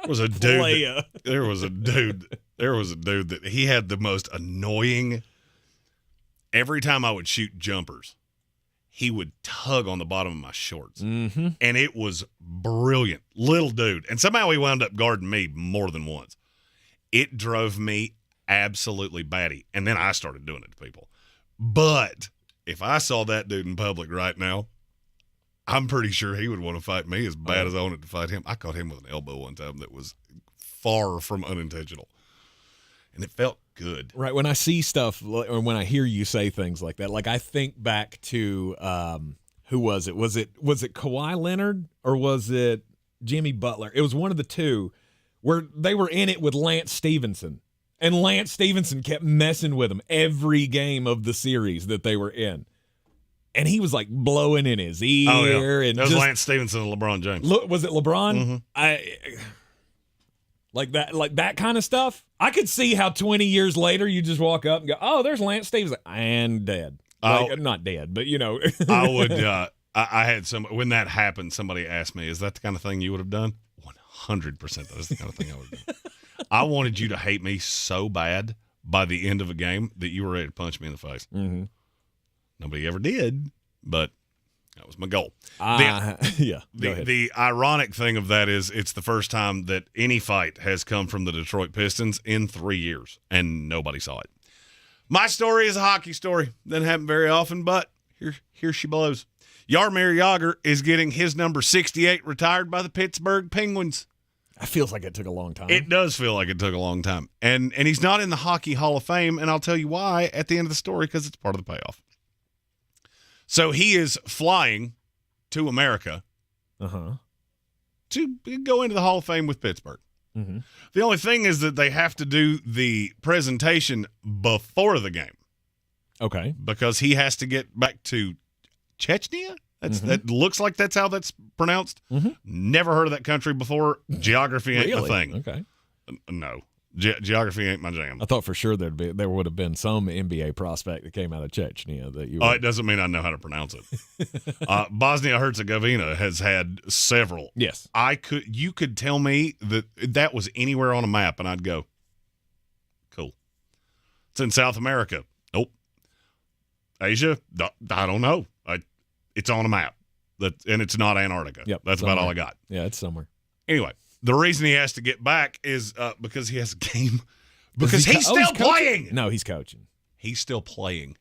There was a dude that he had the most annoying. Every time I would shoot jumpers, he would tug on the bottom of my shorts. Mm-hmm. And it was brilliant. Little dude. And somehow he wound up guarding me more than once. It drove me absolutely batty. And then I started doing it to people. But if I saw that dude in public right now, I'm pretty sure he would want to fight me as bad as I wanted to fight him. I caught him with an elbow one time that was far from unintentional. And it felt good. Right. When I see stuff, or when I hear you say things like that, like I think back to, who was it? Was it Kawhi Leonard or was it Jimmy Butler? It was one of the two where they were in it with Lance Stevenson. And Lance Stevenson kept messing with him every game of the series that they were in. And he was like blowing in his ear. Oh, yeah. And that was Lance Stevenson and LeBron James. Was it LeBron? Mm-hmm. Like that kind of stuff. I could see how 20 years later you just walk up and go, "Oh, there's Lance Stevenson," and dead. Not dead, but you know. I would. I had when that happened. Somebody asked me, "Is that the kind of thing you would have done?" 100%. That is the kind of thing I would have done. I wanted you to hate me so bad by the end of a game that you were ready to punch me in the face. Mm-hmm. Nobody ever did, but that was my goal. The ironic thing of that is it's the first time that any fight has come from the Detroit Pistons in 3 years, and nobody saw it. My story is a hockey story. Doesn't happen very often, but here she blows. Jaromir Jagr is getting his number 68 retired by the Pittsburgh Penguins. It feels like it took a long time. It does feel like it took a long time. And he's not in the Hockey Hall of Fame, and I'll tell you why at the end of the story, because it's part of the payoff. So he is flying to America to go into the Hall of Fame with Pittsburgh. Mm-hmm. The only thing is that they have to do the presentation before the game. Okay. Because he has to get back to Chechnya? That looks like that's how that's pronounced. Mm-hmm. Never heard of that country before. Geography ain't Really? my thing. Okay. No. Geography ain't my jam. I thought for sure there would have been some NBA prospect that came out of Chechnya that you. It doesn't mean I know how to pronounce it. Bosnia-Herzegovina has had several. Yes. You could tell me that was anywhere on a map, and I'd go, cool. It's in South America. Nope. Asia? I don't know. It's on a map, and it's not Antarctica. Yep, That's about all I got. Yeah, it's somewhere. Anyway, the reason he has to get back is because he has a game. Because he's still playing. No, he's coaching. He's still playing.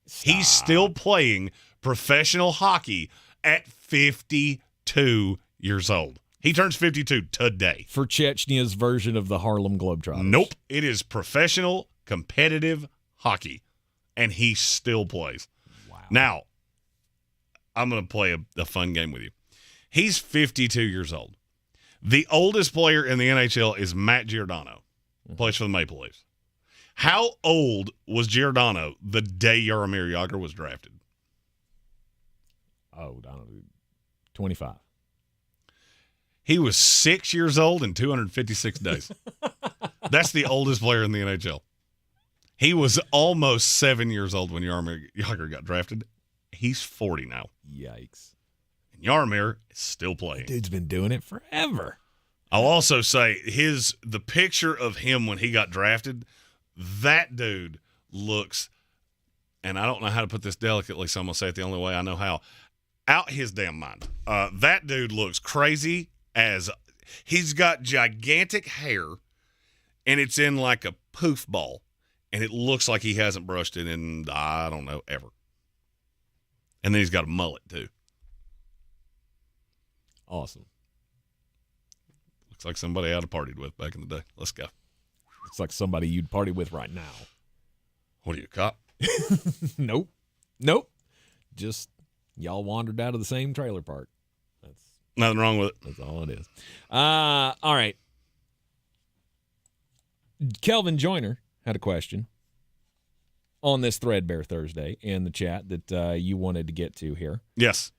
Stop. He's still playing professional hockey at 52 years old. He turns 52 today. For Chechnya's version of the Harlem Globetrotters. Nope. It is professional, competitive hockey, and he still plays. Wow. Now, I'm going to play a fun game with you. He's 52 years old. The oldest player in the NHL is Matt Giordano, plays for the Maple Leafs. How old was Giordano the day Jaromir Jagr was drafted? Oh, I don't know, 25. He was 6 years old and 256 days. That's the oldest player in the NHL. He was almost 7 years old when Jaromir Jagr got drafted. He's 40 now. Yikes. And Jaromir is still playing. Dude's been doing it forever. I'll also say the picture of him when he got drafted, that dude looks, and I don't know how to put this delicately, so I'm going to say it the only way I know how, out his damn mind. That dude looks crazy as he's got gigantic hair, and it's in like a poof ball, and it looks like he hasn't brushed it in, I don't know, ever. And then he's got a mullet, too. Awesome. Looks like somebody I'd have partied with back in the day. Let's go. Looks like somebody you'd party with right now. What are you, a cop? Nope. Just y'all wandered out of the same trailer park. That's nothing wrong with it. That's all it is. All right. Kelvin Joyner had a question on this Threadbare Thursday in the chat that you wanted to get to here. Yes.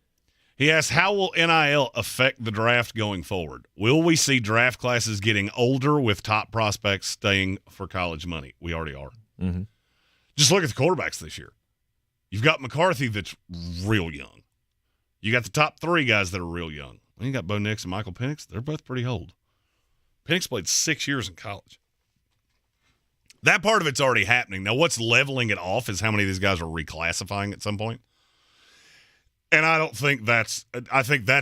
He asked, how will NIL affect the draft going forward? Will we see draft classes getting older with top prospects staying for college money? We already are. Mm-hmm. Just look at the quarterbacks this year. You've got McCarthy that's real young. You got the top three guys that are real young. Well, you got Bo Nix and Michael Penix. They're both pretty old. Penix played 6 years in college. That part of it's already happening. Now, what's leveling it off is how many of these guys are reclassifying at some point. And I think that's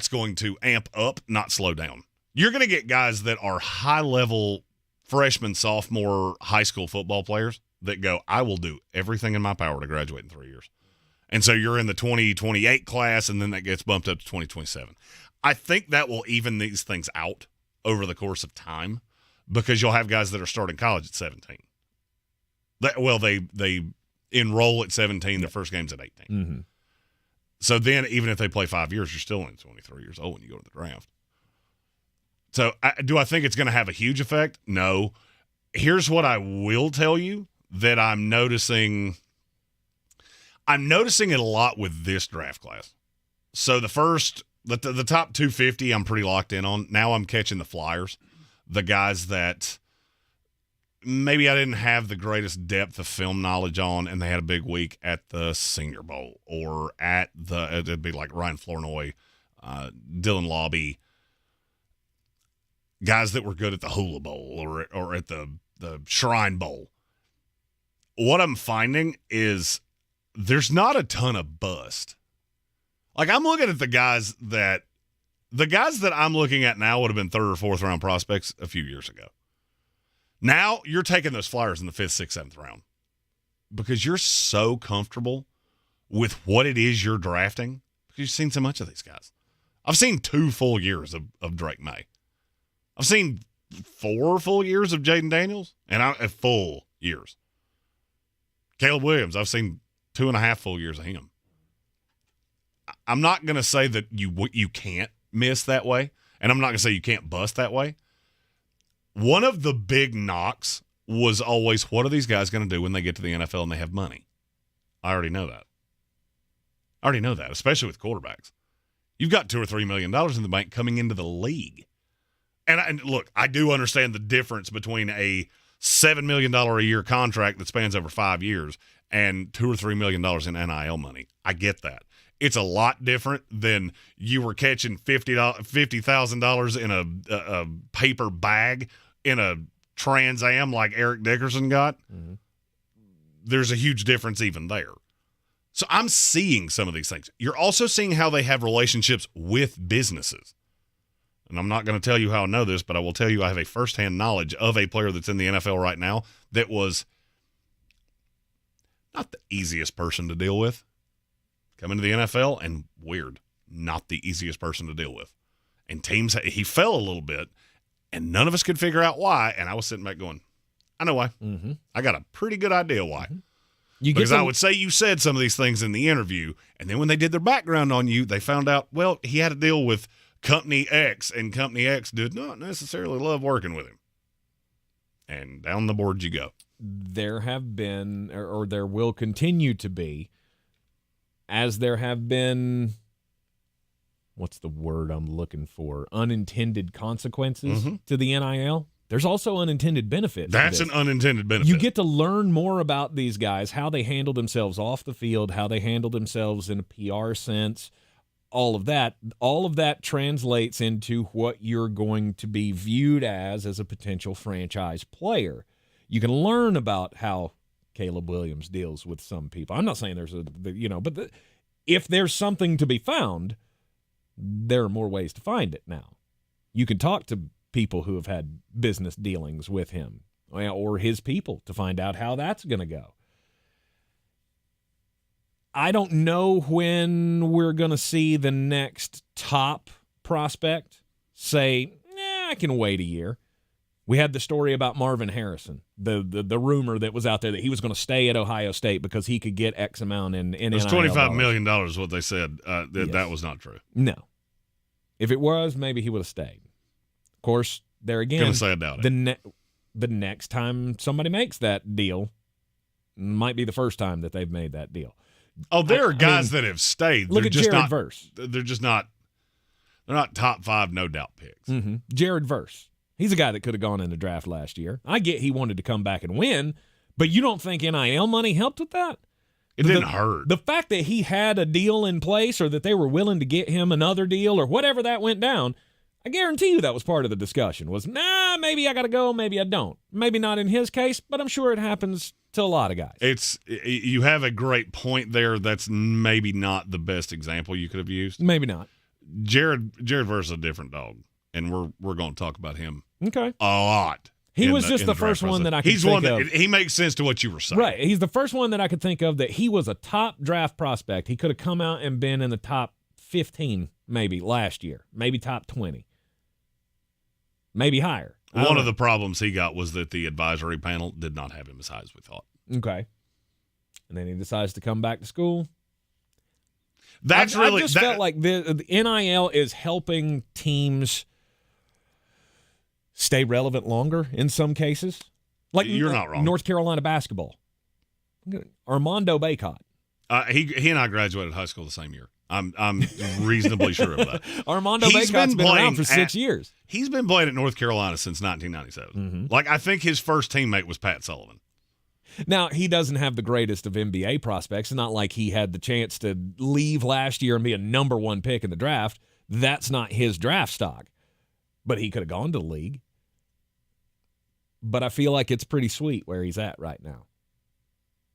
going to amp up, not slow down. You're going to get guys that are high-level freshman, sophomore, high school football players that go, I will do everything in my power to graduate in 3 years. And so you're in the 2028 class, and then that gets bumped up to 2027. I think that will even these things out over the course of time because you'll have guys that are starting college at 17. They enroll at 17, their first game's at 18. Mm-hmm. So then, even if they play 5 years, you're still only 23 years old when you go to the draft. So do I think it's going to have a huge effect? No. Here's what I will tell you that I'm noticing. I'm noticing it a lot with this draft class. So the top 250, I'm pretty locked in on. Now I'm catching the flyers, the guys that maybe I didn't have the greatest depth of film knowledge on, and they had a big week at the Senior Bowl or it'd be like Ryan Flournoy, Dylan Lobby, guys that were good at the Hula Bowl or at the Shrine Bowl. What I'm finding is there's not a ton of bust. Like I'm looking at the guys that I'm looking at now would have been third or fourth round prospects a few years ago. Now you're taking those flyers in the 5th, 6th, 7th round because you're so comfortable with what it is you're drafting because you've seen so much of these guys. I've seen 2 full years of Drake May. I've seen 4 full years of Jaden Daniels, and full years. Caleb Williams, I've seen 2.5 full years of him. I'm not going to say that you can't miss that way, and I'm not going to say you can't bust that way. One of the big knocks was always, what are these guys going to do when they get to the NFL and they have money? I already know that. Especially with quarterbacks. You've got $2 or $3 million in the bank coming into the league. And look, I do understand the difference between a $7 million a year contract that spans over 5 years and $2 or $3 million in NIL money. I get that. It's a lot different than you were catching $50,000 in a paper bag in a Trans Am like Eric Dickerson got. Mm-hmm. There's a huge difference even there. So I'm seeing some of these things. You're also seeing how they have relationships with businesses. And I'm not going to tell you how I know this, but I will tell you I have a firsthand knowledge of a player that's in the NFL right now that was not the easiest person to deal with. Coming to the NFL, and weird, not the easiest person to deal with. And teams, he fell a little bit, and none of us could figure out why. And I was sitting back going, I know why. Mm-hmm. I got a pretty good idea why. Mm-hmm. Because I would say you said some of these things in the interview, and then when they did their background on you, they found out, well, he had to deal with Company X, and Company X did not necessarily love working with him. and down the board you go. There have been, or there will continue to be, as there have been, what's the word I'm looking for? Unintended consequences to the NIL. There's also unintended benefits. That's an unintended benefit. You get to learn more about these guys, how they handle themselves off the field, how they handle themselves in a PR sense, all of that. All of that translates into what you're going to be viewed as a potential franchise player. You can learn about how Caleb Williams deals with some people. I'm not saying there's but if there's something to be found, there are more ways to find it now. You can talk to people who have had business dealings with him or his people to find out how that's going to go. I don't know when we're going to see the next top prospect say, I can wait a year. We had the story about Marvin Harrison, the rumor that was out there that he was going to stay at Ohio State because he could get X amount in it was $25 million is what they said. That was not true. No. If it was, maybe he would have stayed. Of course, there again, gonna say I doubt it. The next time somebody makes that deal might be the first time that they've made that deal. Oh, there are guys that have stayed. Look at Jared Verse. They're just not. They're not top 5 no doubt picks. Jared Verse. He's a guy that could have gone in the draft last year. I get he wanted to come back and win, but you don't think NIL money helped with that? It didn't hurt. The fact that he had a deal in place or that they were willing to get him another deal or whatever that went down, I guarantee you that was part of the discussion was, maybe I got to go, maybe I don't. Maybe not in his case, but I'm sure it happens to a lot of guys. You have a great point there. That's maybe not the best example you could have used. Maybe not. Jared Verse is a different dog, and we're going to talk about him a lot. He was just the first one that I could think of. He's one that he makes sense to what you were saying. Right. He's the first one that I could think of that he was a top draft prospect. He could have come out and been in the top 15 maybe last year, maybe top 20, maybe higher. One of the problems he got was that the advisory panel did not have him as high as we thought. Okay. And then he decides to come back to school. I just felt like the NIL is helping teams stay relevant longer in some cases. Like you're not wrong. North Carolina basketball. Armando Bacot. He and I graduated high school the same year. I'm reasonably sure of that. Armando Bacot's been around for 6 years. He's been playing at North Carolina since 1997. Like, I think his first teammate was Pat Sullivan. Now, he doesn't have the greatest of NBA prospects. It's not like he had the chance to leave last year and be a number 1 pick in the draft. That's not his draft stock. But he could have gone to the league. But I feel like it's pretty sweet where he's at right now.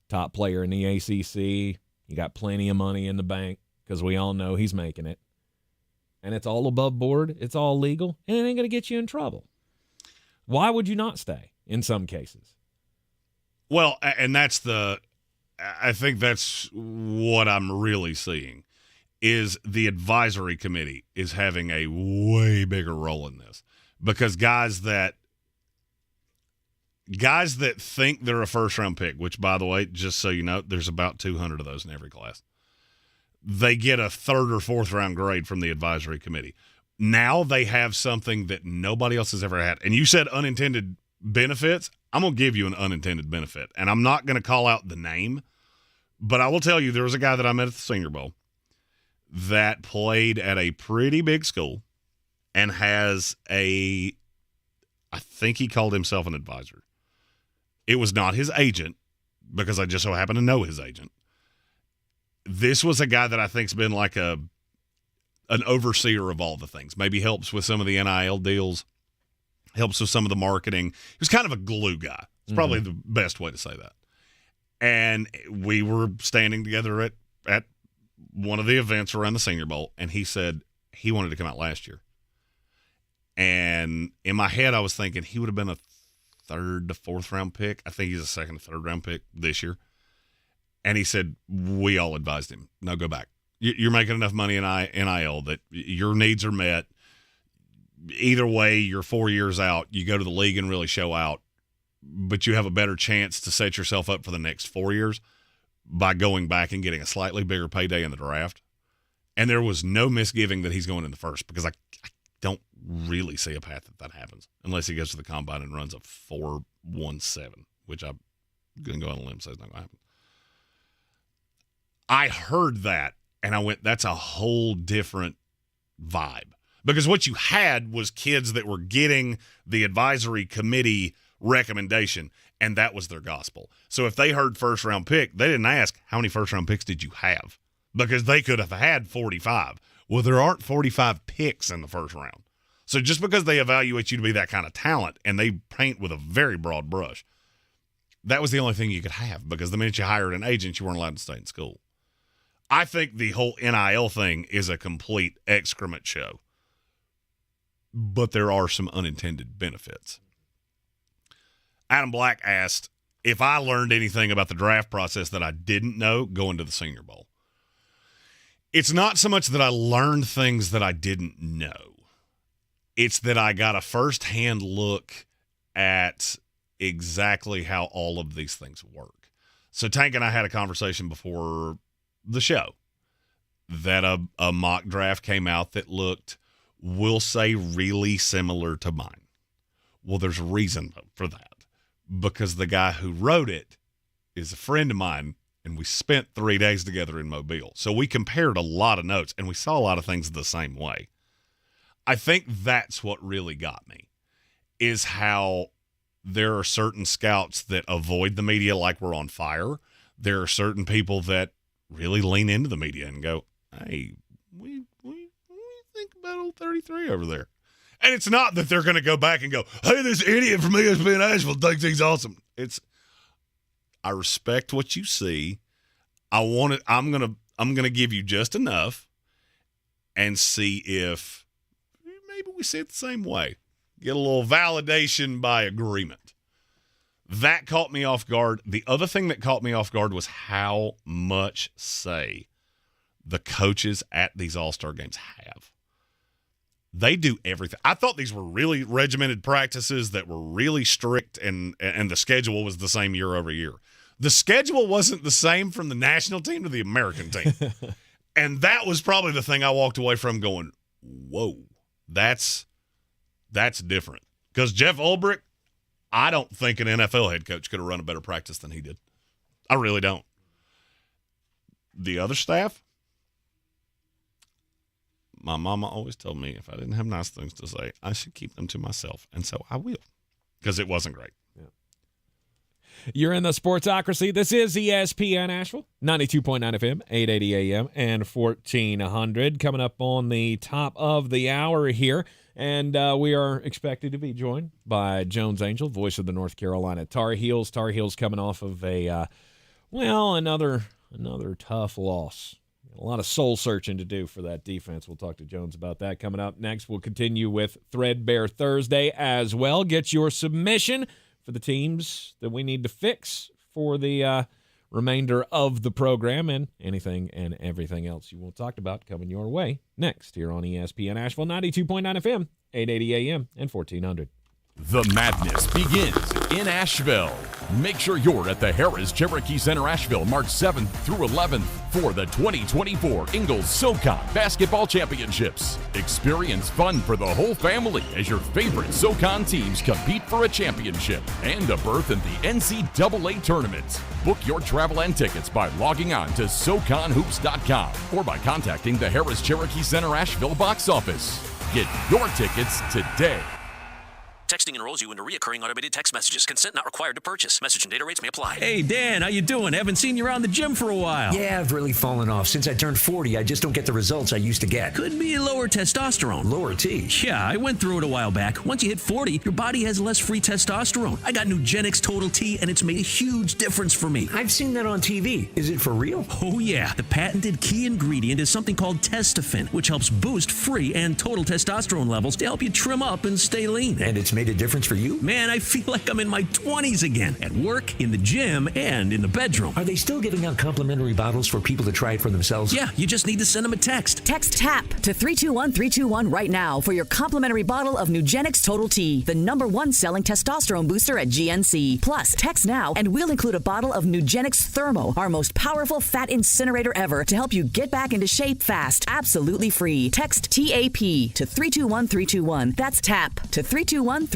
Top player in the ACC. You got plenty of money in the bank because we all know he's making it. And it's all above board. It's all legal. And it ain't going to get you in trouble. Why would you not stay in some cases? Well, and I think that's what I'm really seeing is the advisory committee is having a way bigger role in this because guys that think they're a first-round pick, which, by the way, just so you know, there's about 200 of those in every class. They get a third or fourth-round grade from the advisory committee. Now they have something that nobody else has ever had. And you said unintended benefits. I'm going to give you an unintended benefit. And I'm not going to call out the name, but I will tell you there was a guy that I met at the Senior Bowl that played at a pretty big school and has I think he called himself an advisor. It was not his agent because I just so happen to know his agent. This was a guy that I think's been like an overseer of all the things. Maybe helps with some of the NIL deals, helps with some of the marketing. He was kind of a glue guy. It's probably the best way to say that. And we were standing together at one of the events around the Senior Bowl, and he said he wanted to come out last year. And in my head, I was thinking he would have been a third to fourth round pick. I think he's a second to third round pick this year. And he said, we all advised him, no, go back. You're making enough money in NIL that your needs are met. Either way, you're 4 years out. You go to the league and really show out, but you have a better chance to set yourself up for the next 4 years by going back and getting a slightly bigger payday in the draft. And there was no misgiving that he's going in the first because I don't really see a path that happens unless he goes to the combine and runs a 4.17, which I'm going to go on a limb and say is not going to happen. I heard that, and I went, that's a whole different vibe. Because what you had was kids that were getting the advisory committee recommendation, and that was their gospel. So if they heard first-round pick, they didn't ask, how many first-round picks did you have? Because they could have had 45. Well, there aren't 45 picks in the first round. So just because they evaluate you to be that kind of talent, and they paint with a very broad brush, that was the only thing you could have, because the minute you hired an agent, you weren't allowed to stay in school. I think the whole NIL thing is a complete excrement show. But there are some unintended benefits. Adam Black asked if I learned anything about the draft process that I didn't know going to the Senior Bowl. It's not so much that I learned things that I didn't know. It's that I got a firsthand look at exactly how all of these things work. So Tank and I had a conversation before the show that a mock draft came out that looked, we'll say, really similar to mine. Well, there's a reason for that, because the guy who wrote it is a friend of mine, and we spent 3 days together in Mobile. So we compared a lot of notes, and we saw a lot of things the same way. I think that's what really got me, is how there are certain scouts that avoid the media like we're on fire. There are certain people that really lean into the media and go, hey, we think about old 33 over there. And it's not that they're going to go back and go, hey, this idiot from ESPN Asheville thinks he's awesome. It's, I respect what you see. I'm going to give you just enough and see if maybe we see it the same way. Get a little validation by agreement. That caught me off guard. The other thing that caught me off guard was how much say the coaches at these All-Star games have. They do everything. I thought these were really regimented practices that were really strict, and the schedule was the same year over year. The schedule wasn't the same from the national team to the American team. And that was probably the thing I walked away from going, whoa, that's different. Because Jeff Ulbrich, I don't think an NFL head coach could have run a better practice than he did. I really don't. The other staff, my mama always told me if I didn't have nice things to say, I should keep them to myself. And so I will, because it wasn't great. Yeah. You're in the Sportsocracy. This is ESPN Asheville, 92.9 FM, 880 AM, and 1400. Coming up on the top of the hour here. And we are expected to be joined by Jones Angell, voice of the North Carolina Tar Heels. Tar Heels coming off of another tough loss. A lot of soul searching to do for that defense. We'll talk to Jones about that coming up next. We'll continue with Threadbare Thursday as well. Get your submission for the teams that we need to fix for the remainder of the program, and anything and everything else you want talked about coming your way next here on ESPN Asheville, 92.9 FM, 880 AM, and 1400. The madness begins in Asheville. Make sure you're at the Harris Cherokee Center Asheville March 7th through 11th for the 2024 Angell SoCon Basketball Championships. Experience fun for the whole family as your favorite SoCon teams compete for a championship and a berth in the NCAA tournament. Book your travel and tickets by logging on to SoConHoops.com or by contacting the Harris Cherokee Center Asheville box office. Get your tickets today. Texting enrolls you into recurring automated text messages. Consent not required to purchase. Message and data rates may apply. Hey, Dan, how you doing? Haven't seen you around the gym for a while. Yeah, I've really fallen off. Since I turned 40, I just don't get the results I used to get. Could be lower testosterone. Lower T? Yeah, I went through it a while back. Once you hit 40, your body has less free testosterone. I got Nugenix Total T, and it's made a huge difference for me. I've seen that on TV. Is it for real? Oh, yeah. The patented key ingredient is something called Testofen, which helps boost free and total testosterone levels to help you trim up and stay lean. And it's made a difference for you? Man, I feel like I'm in my 20s again. At work, in the gym, and in the bedroom. Are they still giving out complimentary bottles for people to try it for themselves? Yeah, you just need to send them a text. Text TAP to 321-321 right now for your complimentary bottle of Nugenix Total T, the #1 selling testosterone booster at GNC. Plus, text now and we'll include a bottle of Nugenix Thermo, our most powerful fat incinerator ever, to help you get back into shape fast. Absolutely free. Text TAP to 321-321. That's TAP to 321-321.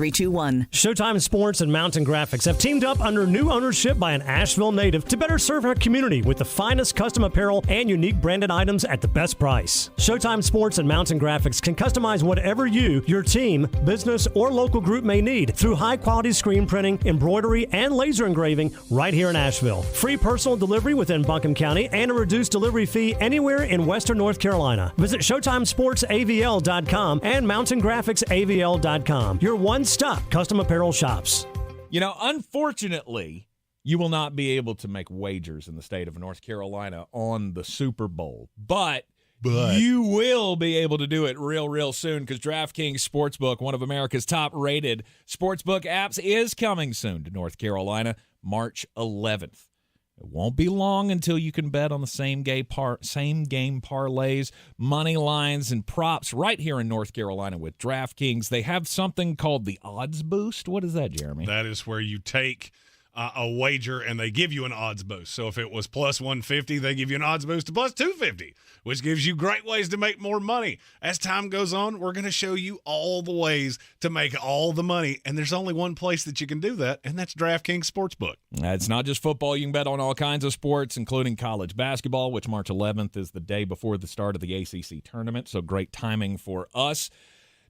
Showtime Sports and Mountain Graphics have teamed up under new ownership by an Asheville native to better serve our community with the finest custom apparel and unique branded items at the best price. Showtime Sports and Mountain Graphics can customize whatever you, your team, business, or local group may need through high-quality screen printing, embroidery, and laser engraving right here in Asheville. Free personal delivery within Buncombe County and a reduced delivery fee anywhere in Western North Carolina. Visit ShowtimeSportsAVL.com and MountainGraphicsAVL.com. Your one-stop custom apparel shops. You know, unfortunately, you will not be able to make wagers in the state of North Carolina on the Super Bowl, but you will be able to do it real soon because DraftKings Sportsbook, one of America's top-rated sportsbook apps, is coming soon to North Carolina, March 11th. It won't be long until you can bet on the same game parlays, money lines, and props right here in North Carolina with DraftKings. They have something called the Odds Boost. What is that, Jeremy? That is where you take a wager and they give you an odds boost. So if it was plus 150, they give you an odds boost to plus 250, which gives you great ways to make more money. As time goes on, we're going to show you all the ways to make all the money, and there's only one place that you can do that, and that's DraftKings Sportsbook. It's not just football. You can bet on all kinds of sports, including college basketball, which March 11th is the day before the start of the ACC tournament, so great timing for us.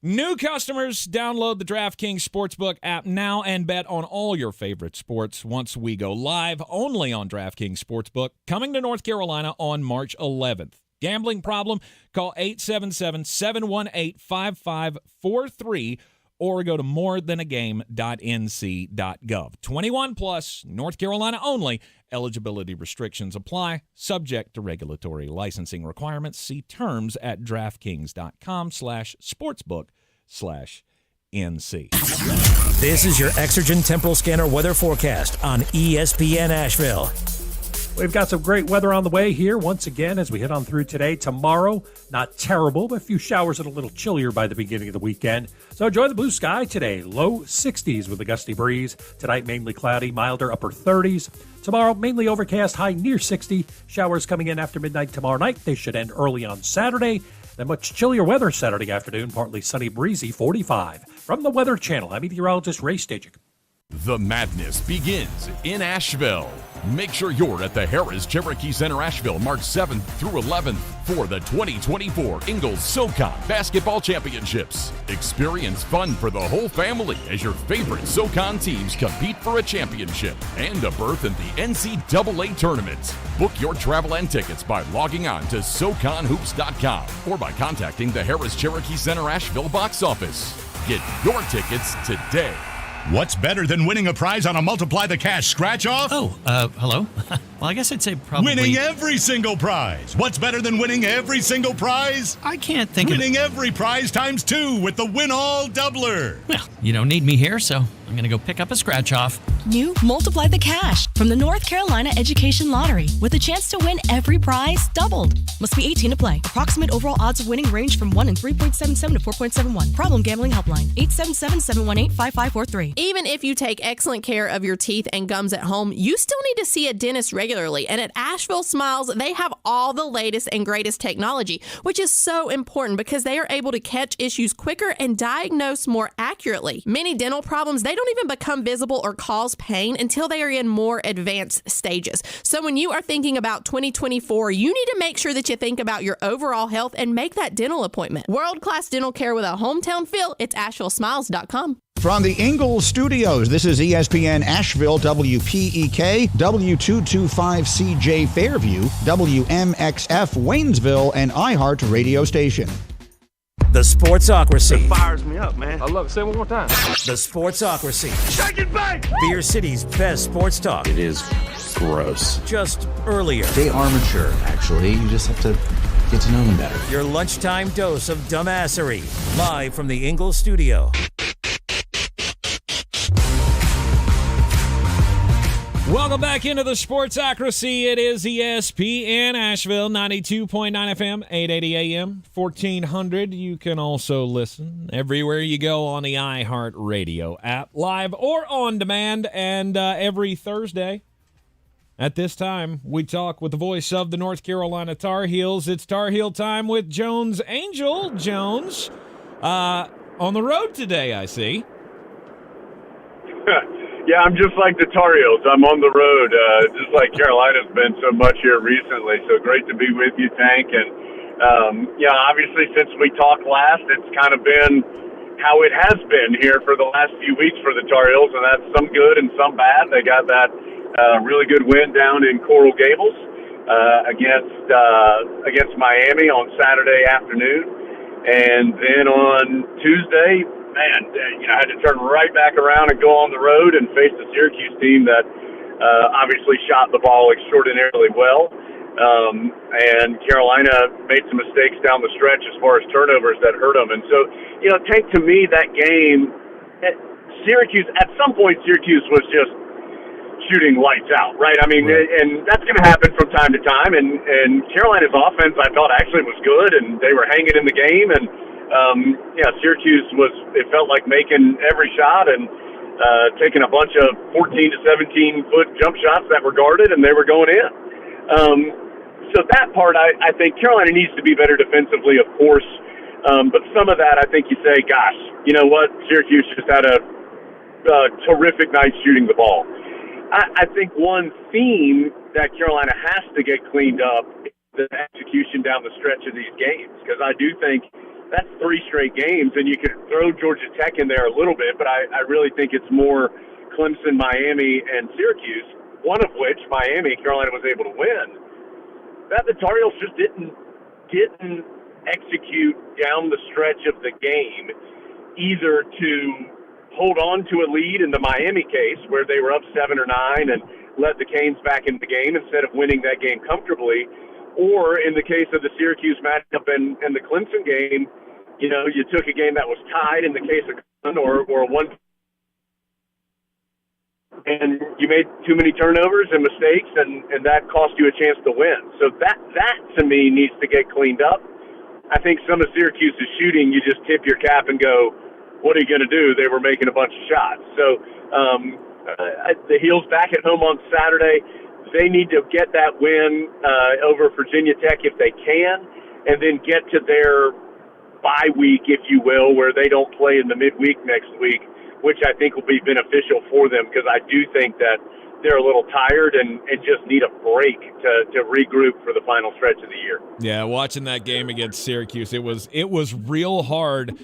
New customers, download the DraftKings Sportsbook app now and bet on all your favorite sports once we go live, only on DraftKings Sportsbook, coming to North Carolina on March 11th. Gambling problem? Call 877-718-5543 or go to morethanagame.nc.gov. 21 plus, North Carolina only. Eligibility restrictions apply, subject to regulatory licensing requirements. See terms at DraftKings.com/sportsbook/NC. This is your Exergen Temporal Scanner weather forecast on ESPN Asheville. We've got some great weather on the way here once again as we head on through today. Tomorrow, not terrible, but a few showers and a little chillier by the beginning of the weekend. So enjoy the blue sky today. Low 60s with a gusty breeze. Tonight, mainly cloudy, milder upper 30s. Tomorrow, mainly overcast, high near 60. Showers coming in after midnight tomorrow night. They should end early on Saturday. Then much chillier weather Saturday afternoon, partly sunny, breezy, 45. From the Weather Channel, I'm meteorologist Ray Stajic. The madness begins in Asheville. Make sure you're at the Harris Cherokee Center Asheville March 7th through 11th for the 2024 Angell SoCon Basketball Championships. Experience fun for the whole family as your favorite SoCon teams compete for a championship and a berth in the NCAA tournament. Book your travel and tickets by logging on to SoConHoops.com or by contacting the Harris Cherokee Center Asheville box office. Get your tickets today. What's better than winning a prize on a Multiply the Cash scratch-off? Hello? Well, I guess I'd say probably... Winning every single prize. What's better than winning every single prize? I can't think Winning every prize times 2 with the Win-All Doubler. Well, you don't need me here, so I'm going to go pick up a scratch-off. New Multiply the Cash from the North Carolina Education Lottery with a chance to win every prize doubled. Must be 18 to play. Approximate overall odds of winning range from 1 in 3.77 to 4.71. Problem gambling helpline. 877-718-5543. Even if you take excellent care of your teeth and gums at home, you still need to see a dentist regularly. And at Asheville Smiles, they have all the latest and greatest technology, which is so important because they are able to catch issues quicker and diagnose more accurately. Many dental problems, they don't even become visible or cause pain until they are in more advanced stages. So when you are thinking about 2024, you need to make sure that you think about your overall health and make that dental appointment. World-class dental care with a hometown feel. It's AshevilleSmiles.com. From the Angell Studios, this is ESPN Asheville, WPEK, W225CJ Fairview, WMXF Waynesville, and iHeart radio station. The Sportsocracy. It fires me up, man. I love it. Say it one more time. The Sportsocracy. Shake it back! Beer City's best sports talk. It is gross. Just earlier. They are mature, actually. You just have to get to know them better. Your lunchtime dose of dumbassery. Live from the Angell Studio. Welcome back into the Sportsocracy. It is ESPN Asheville, 92.9 FM, 880 AM, 1400. You can also listen everywhere you go on the iHeartRadio app, live or on demand. And every Thursday at this time, we talk with the voice of the North Carolina Tar Heels. It's Tar Heel time with Jones Angell. Jones, on the road today, I see. Yeah, I'm just like the Tar Heels. I'm on the road, just like Carolina's been so much here recently. So great to be with you, Tank. And, obviously since we talked last, it's kind of been how it has been here for the last few weeks for the Tar Heels, and that's some good and some bad. They got that really good win down in Coral Gables against Miami on Saturday afternoon. And then on Tuesday, I had to turn right back around and go on the road and face the Syracuse team that obviously shot the ball extraordinarily well. And Carolina made some mistakes down the stretch as far as turnovers that hurt them. And so, Tank, to me, that game, Syracuse, at some point, Syracuse was just shooting lights out, right? I mean, and that's going to happen from time to time. And Carolina's offense, I thought, actually was good, and they were hanging in the game. And Syracuse it felt like making every shot and taking a bunch of 14 to 17 foot jump shots that were guarded, and they were going in. So that part, I think Carolina needs to be better defensively, of course. But some of that, I think you say, gosh, you know what? Syracuse just had a terrific night shooting the ball. I think one theme that Carolina has to get cleaned up is the execution down the stretch of these games, because I do think that's 3 straight games, and you could throw Georgia Tech in there a little bit, but I really think it's more Clemson, Miami, and Syracuse, one of which, Miami, Carolina was able to win. That the Tar Heels just didn't execute down the stretch of the game, either to hold on to a lead in the Miami case where they were up 7 or 9 and let the Canes back in the game instead of winning that game comfortably, or in the case of the Syracuse matchup and the Clemson game, you took a game that was tied in the case of Clemson or one, and you made too many turnovers and mistakes, and that cost you a chance to win. So that to me needs to get cleaned up. I think some of Syracuse's shooting, you just tip your cap and go, what are you going to do? They were making a bunch of shots. So the Heels back at home on Saturday. They need to get that win over Virginia Tech if they can, and then get to their bye week, if you will, where they don't play in the midweek next week, which I think will be beneficial for them, because I do think that they're a little tired and just need a break to regroup for the final stretch of the year. Yeah, watching that game against Syracuse, it was real hard.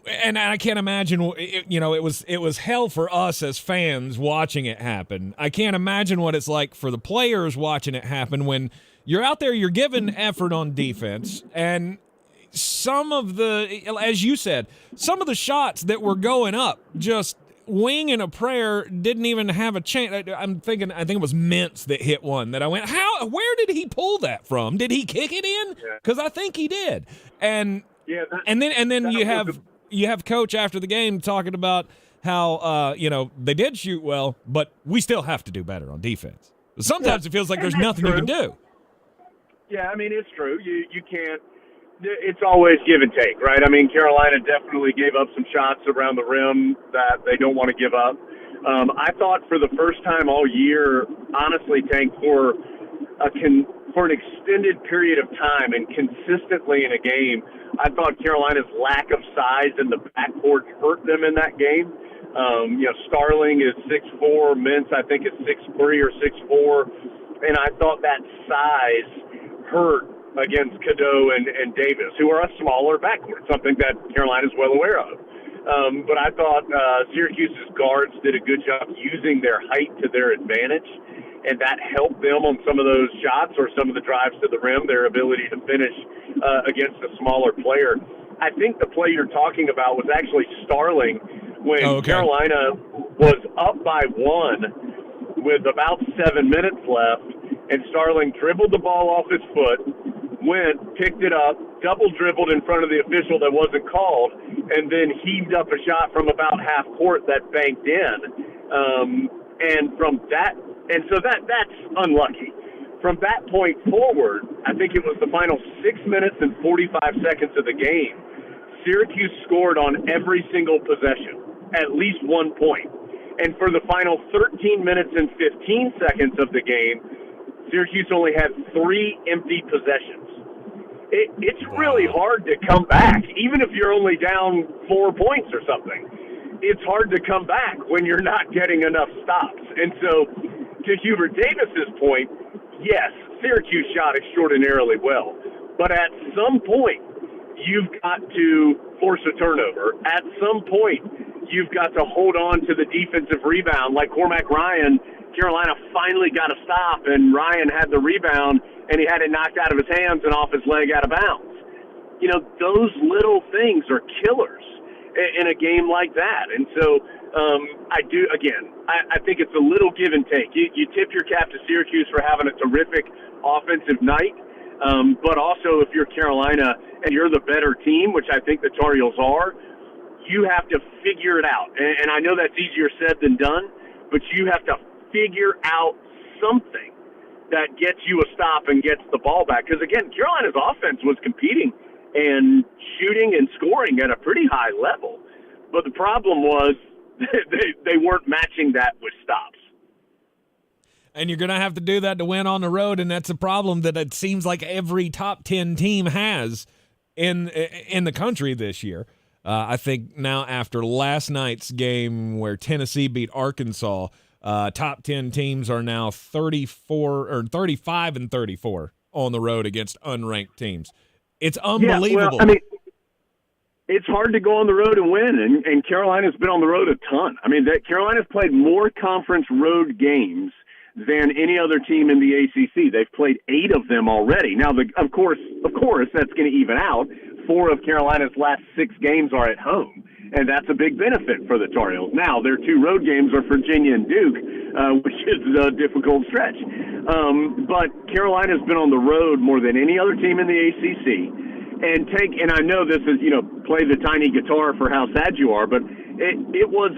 And I can't imagine, it was hell for us as fans watching it happen. I can't imagine what it's like for the players watching it happen when you're out there, you're giving effort on defense, and some of the, as you said, some of the shots that were going up, just wing and a prayer, didn't even have a chance. I think it was Mintz that hit one that I went, where did he pull that from? Did he kick it in? Because I think he did. And then you have Coach after the game talking about how they did shoot well, but we still have to do better on defense. Sometimes it feels like there's nothing you can do. Yeah, I mean, it's true. You can't. It's always give and take, right? I mean, Carolina definitely gave up some shots around the rim that they don't want to give up. I thought for the first time all year, honestly, Tank, for an extended period of time and consistently in a game, I thought Carolina's lack of size in the backcourt hurt them in that game. Starling is 6'4", Mintz I think is 6'3" or 6'4", and I thought that size hurt against Cadeau and Davis, who are a smaller backcourt, something that Carolina's well aware of. But I thought Syracuse's guards did a good job using their height to their advantage, and that helped them on some of those shots or some of the drives to the rim, their ability to finish against a smaller player. I think the play you're talking about was actually Starling when Carolina was up by 1 with about 7 minutes left, and Starling dribbled the ball off his foot, picked it up, double dribbled in front of the official that wasn't called, and then heaved up a shot from about half court that banked in. And from that And so that's unlucky. From that point forward, I think it was the final 6 minutes and 45 seconds of the game, Syracuse scored on every single possession, at least 1 point. And for the final 13 minutes and 15 seconds of the game, Syracuse only had 3 empty possessions. It's really hard to come back, even if you're only down 4 points or something. It's hard to come back when you're not getting enough stops. And so, to Hubert Davis's point, yes, Syracuse shot extraordinarily well. But at some point, you've got to force a turnover. At some point, you've got to hold on to the defensive rebound. Like Cormac Ryan, Carolina finally got a stop, and Ryan had the rebound, and he had it knocked out of his hands and off his leg out of bounds. You know, those little things are killers in a game like that. And so I think it's a little give and take. You tip your cap to Syracuse for having a terrific offensive night, but also if you're Carolina and you're the better team, which I think the Tar Heels are, you have to figure it out. And I know that's easier said than done, but you have to figure out something that gets you a stop and gets the ball back. Because, again, Carolina's offense was competing and shooting and scoring at a pretty high level. But the problem was they weren't matching that with stops. And you're going to have to do that to win on the road, and that's a problem that it seems like every top 10 team has in the country this year. I think now after last night's game where Tennessee beat Arkansas, top 10 teams are now 35 and 34 on the road against unranked teams. It's unbelievable. Yeah, well, I mean, it's hard to go on the road and win, and Carolina's been on the road a ton. I mean, Carolina's played more conference road games than any other team in the ACC. They've played 8 of them already. Now, of course, that's going to even out. 4 of Carolina's last 6 games are at home, and that's a big benefit for the Tar Heels. Now, their 2 road games are Virginia and Duke, which is a difficult stretch. But Carolina's been on the road more than any other team in the ACC. And I know this is, play the tiny guitar for how sad you are, but it was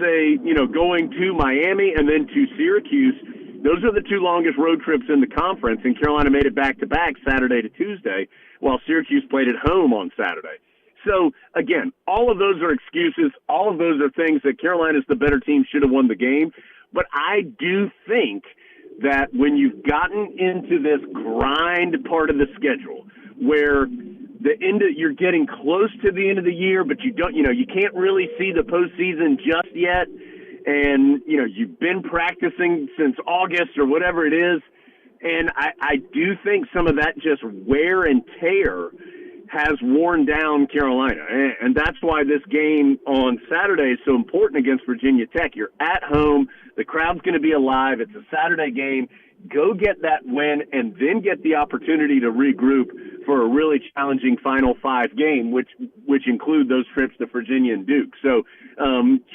going to Miami and then to Syracuse. Those are the 2 longest road trips in the conference, and Carolina made it back-to-back Saturday to Tuesday, while Syracuse played at home on Saturday. So, again, all of those are excuses. All of those are things that Carolina's the better team, should have won the game. But I do think that when you've gotten into this grind part of the schedule where you're getting close to the end of the year, but you can't really see the postseason just yet, and, you've been practicing since August or whatever it is, and I do think some of that just wear and tear has worn down Carolina. And that's why this game on Saturday is so important against Virginia Tech. You're at home. The crowd's going to be alive. It's a Saturday game. Go get that win and then get the opportunity to regroup for a really challenging Final 5 game, which include those trips to Virginia and Duke. So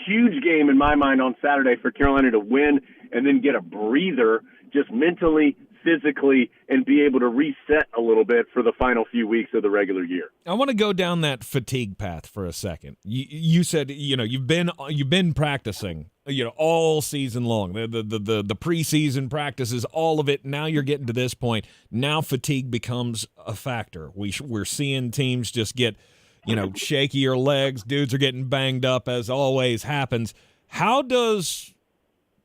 huge game in my mind on Saturday for Carolina to win and then get a breather just mentally, physically, and be able to reset a little bit for the final few weeks of the regular year. I want to go down that fatigue path for a second. You said you've been practicing all season long. The preseason practices, all of it. Now you're getting to this point. Now fatigue becomes a factor. We're seeing teams just get shakier legs. Dudes are getting banged up, as always happens. How does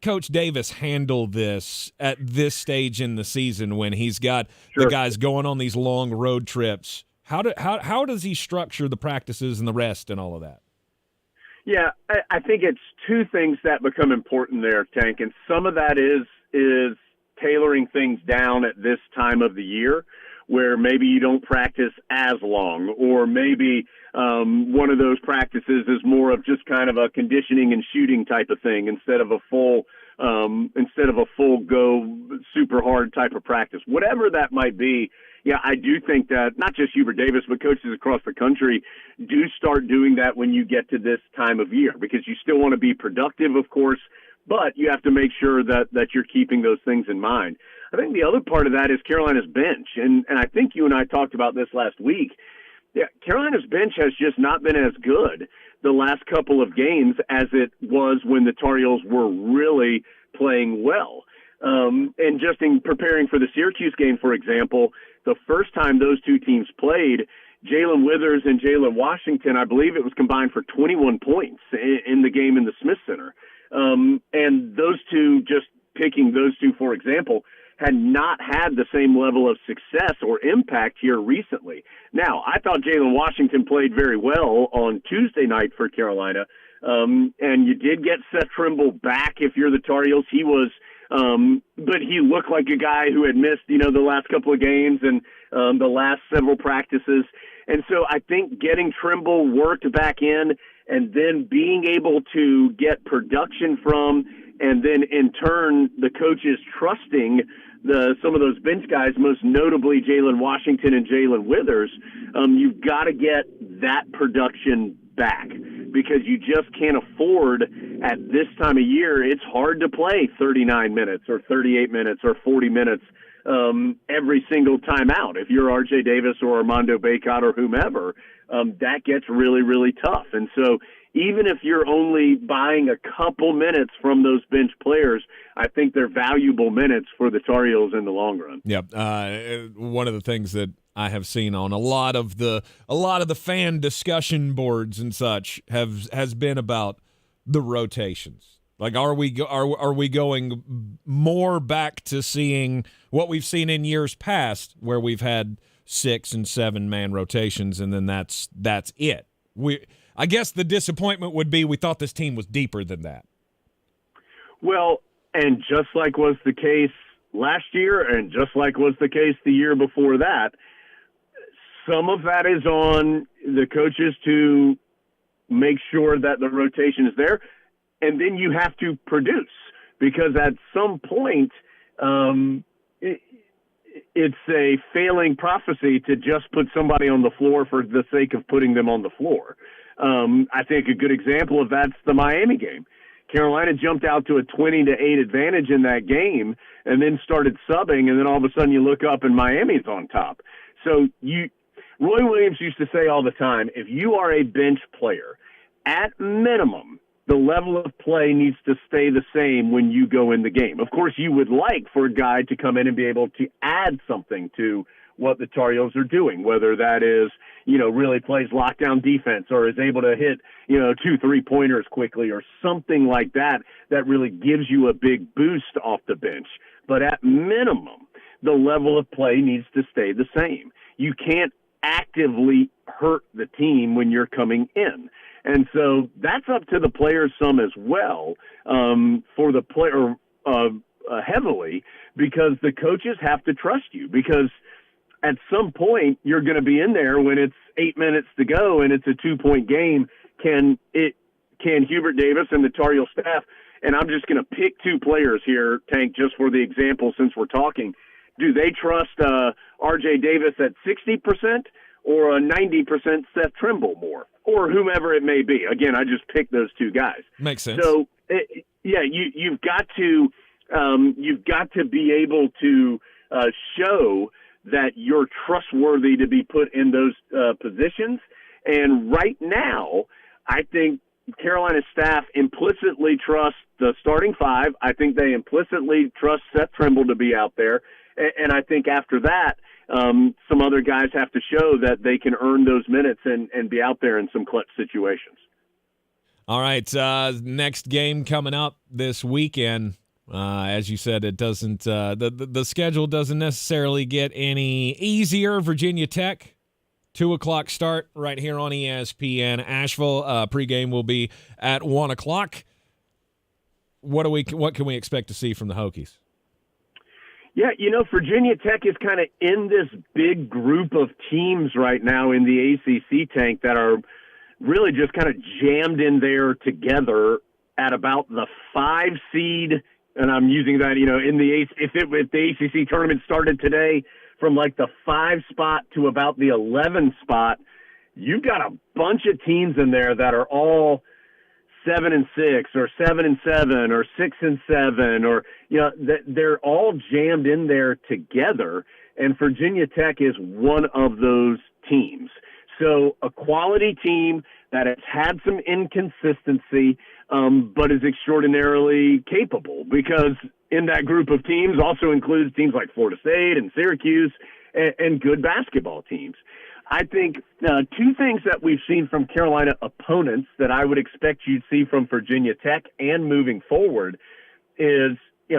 Coach Davis handle this at this stage in the season when he's got the guys going on these long road trips? How does he structure the practices and the rest and all of that? Yeah, I think it's 2 things that become important there, Tank, and some of that is tailoring things down at this time of the year where maybe you don't practice as long, or maybe one of those practices is more of just kind of a conditioning and shooting type of thing instead of a full go super hard type of practice. Whatever that might be, yeah, I do think that not just Hubert Davis, but coaches across the country do start doing that when you get to this time of year, because you still want to be productive, of course, but you have to make sure that you're keeping those things in mind. I think the other part of that is Carolina's bench, and I think you and I talked about this last week. Yeah, Carolina's bench has just not been as good the last couple of games as it was when the Tar Heels were really playing well. And just in preparing for the Syracuse game, for example, the first time those two teams played, Jalen Withers and Jalen Washington, I believe it was combined for 21 points in the game in the Smith Center. And those two, just picking those two, for example, had not had the same level of success or impact here recently. Now, I thought Jalen Washington played very well on Tuesday night for Carolina, and you did get Seth Trimble back if you're the Tar Heels. He was but he looked like a guy who had missed, the last couple of games and the last several practices. And so I think getting Trimble worked back in and then being able to get production from, and then in turn the coaches trusting some of those bench guys, most notably Jalen Washington and Jalen Withers, you've got to get that production back, because you just can't afford at this time of year. It's hard to play 39 minutes or 38 minutes or 40 minutes every single time out. If you're RJ Davis or Armando Bacot or whomever, that gets really, really tough. And so even if you're only buying a couple minutes from those bench players, I think they're valuable minutes for the Tar Heels in the long run. Yep. One of the things that I have seen on a lot of the fan discussion boards and such has been about the rotations. Like, are we going more back to seeing what we've seen in years past, where we've had 6 and 7 man rotations, and then that's it? I guess the disappointment would be we thought this team was deeper than that. Well, and just like was the case last year, and just like was the case the year before that, some of that is on the coaches to make sure that the rotation is there, and then you have to produce, because at some point it's a failing prophecy to just put somebody on the floor for the sake of putting them on the floor. I think a good example of that's the Miami game. Carolina jumped out to a 20-8 advantage in that game and then started subbing, and then all of a sudden you look up and Miami's on top. So Roy Williams used to say all the time, if you are a bench player, at minimum, the level of play needs to stay the same when you go in the game. Of course, you would like for a guy to come in and be able to add something to what the Tar Heels are doing, whether that is, really plays lockdown defense or is able to hit, 2 3-pointers quickly or something like that really gives you a big boost off the bench. But at minimum, the level of play needs to stay the same. You can't actively hurt the team when you're coming in. And so that's up to the players some as well, for the player heavily, because the coaches have to trust you, because at some point you're going to be in there when it's 8 minutes to go and it's a 2-point game. Can Hubert Davis and the Tar Heel staff, and I'm just going to pick 2 players here, Tank, just for the example since we're talking, do they trust RJ Davis at 60% or a 90% Seth Trimble more, or whomever it may be? Again, I just picked those 2 guys. Makes sense. So, you've got to be able to show that you're trustworthy to be put in those positions. And right now, I think Carolina staff implicitly trusts the starting 5. I think they implicitly trust Seth Trimble to be out there. And I think after that, some other guys have to show that they can earn those minutes and be out there in some clutch situations. All right, next game coming up this weekend. As you said, it doesn't. The schedule doesn't necessarily get any easier. Virginia Tech, 2:00 start right here on ESPN Asheville. Pregame will be at 1:00. What can we expect to see from the Hokies? Yeah, Virginia Tech is kind of in this big group of teams right now in the ACC, Tank, that are really just kind of jammed in there together at about the 5 seed. And I'm using that, in the if the ACC tournament started today from like the 5 spot to about the 11 spot, you've got a bunch of teams in there that are all 7-6 or 7-7 or 6-7, or they're all jammed in there together, and Virginia Tech is one of those teams. So a quality team that has had some inconsistency, but is extraordinarily capable, because in that group of teams also includes teams like Florida State and Syracuse and good basketball teams. I think two things that we've seen from Carolina opponents that I would expect you'd see from Virginia Tech and moving forward is,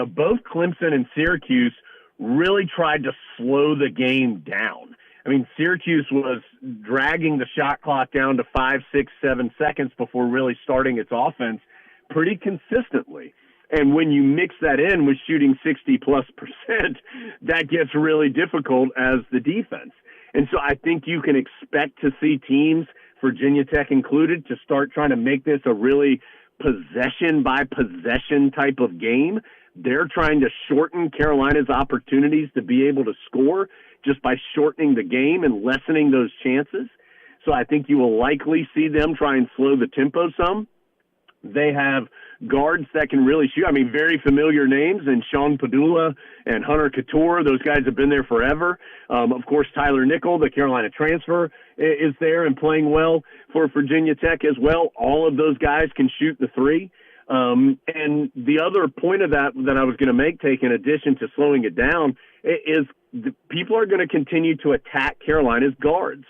both Clemson and Syracuse really tried to slow the game down. I mean, Syracuse was dragging the shot clock down to 5, 6, 7 seconds before really starting its offense pretty consistently. And when you mix that in with shooting 60+%, that gets really difficult as the defense. And so I think you can expect to see teams, Virginia Tech included, to start trying to make this a really possession-by-possession type of game. They're trying to shorten Carolina's opportunities to be able to score just by shortening the game and lessening those chances. So I think you will likely see them try and slow the tempo some. They have guards that can really shoot. I mean, very familiar names, and Sean Padula and Hunter Couture. Those guys have been there forever. Of course, Tyler Nickel, the Carolina transfer, is there and playing well for Virginia Tech as well. All of those guys can shoot the three. And the other point of that I was going to make, in addition to slowing it down, is people are going to continue to attack Carolina's guards.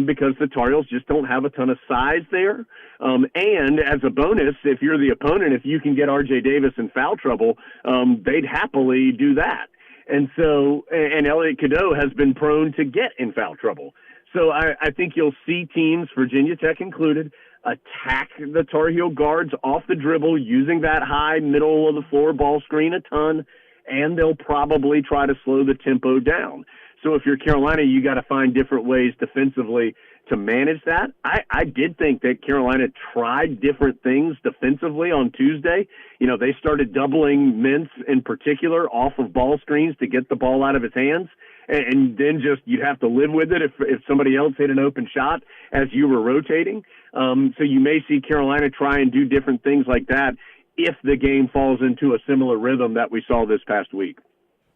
Because the Tar Heels just don't have a ton of size there. And as a bonus, if you're the opponent, if you can get R.J. Davis in foul trouble, they'd happily do that. And so, and Elliot Cadeau has been prone to get in foul trouble. So I think you'll see teams, Virginia Tech included, attack the Tar Heel guards off the dribble using that high middle of the floor ball screen a ton, and they'll probably try to slow the tempo down. So if you're Carolina, you got to find different ways defensively to manage that. I did think that Carolina tried different things defensively on Tuesday. They started doubling Mintz in particular off of ball screens to get the ball out of his hands. And then just you'd have to live with it if somebody else hit an open shot as you were rotating. So you may see Carolina try and do different things like that if the game falls into a similar rhythm that we saw this past week.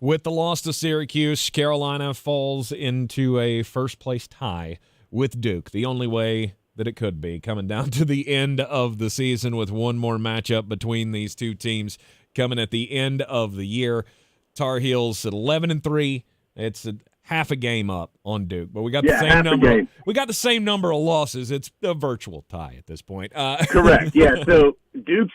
With the loss to Syracuse, Carolina falls into a first-place tie with Duke, the only way that it could be, coming down to the end of the season with one more matchup between these two teams coming at the end of the year. Tar Heels at 11-3. It's half a game up on Duke, but we got the same number. We got the same number of losses. It's a virtual tie at this point. Correct. Yeah. So Duke's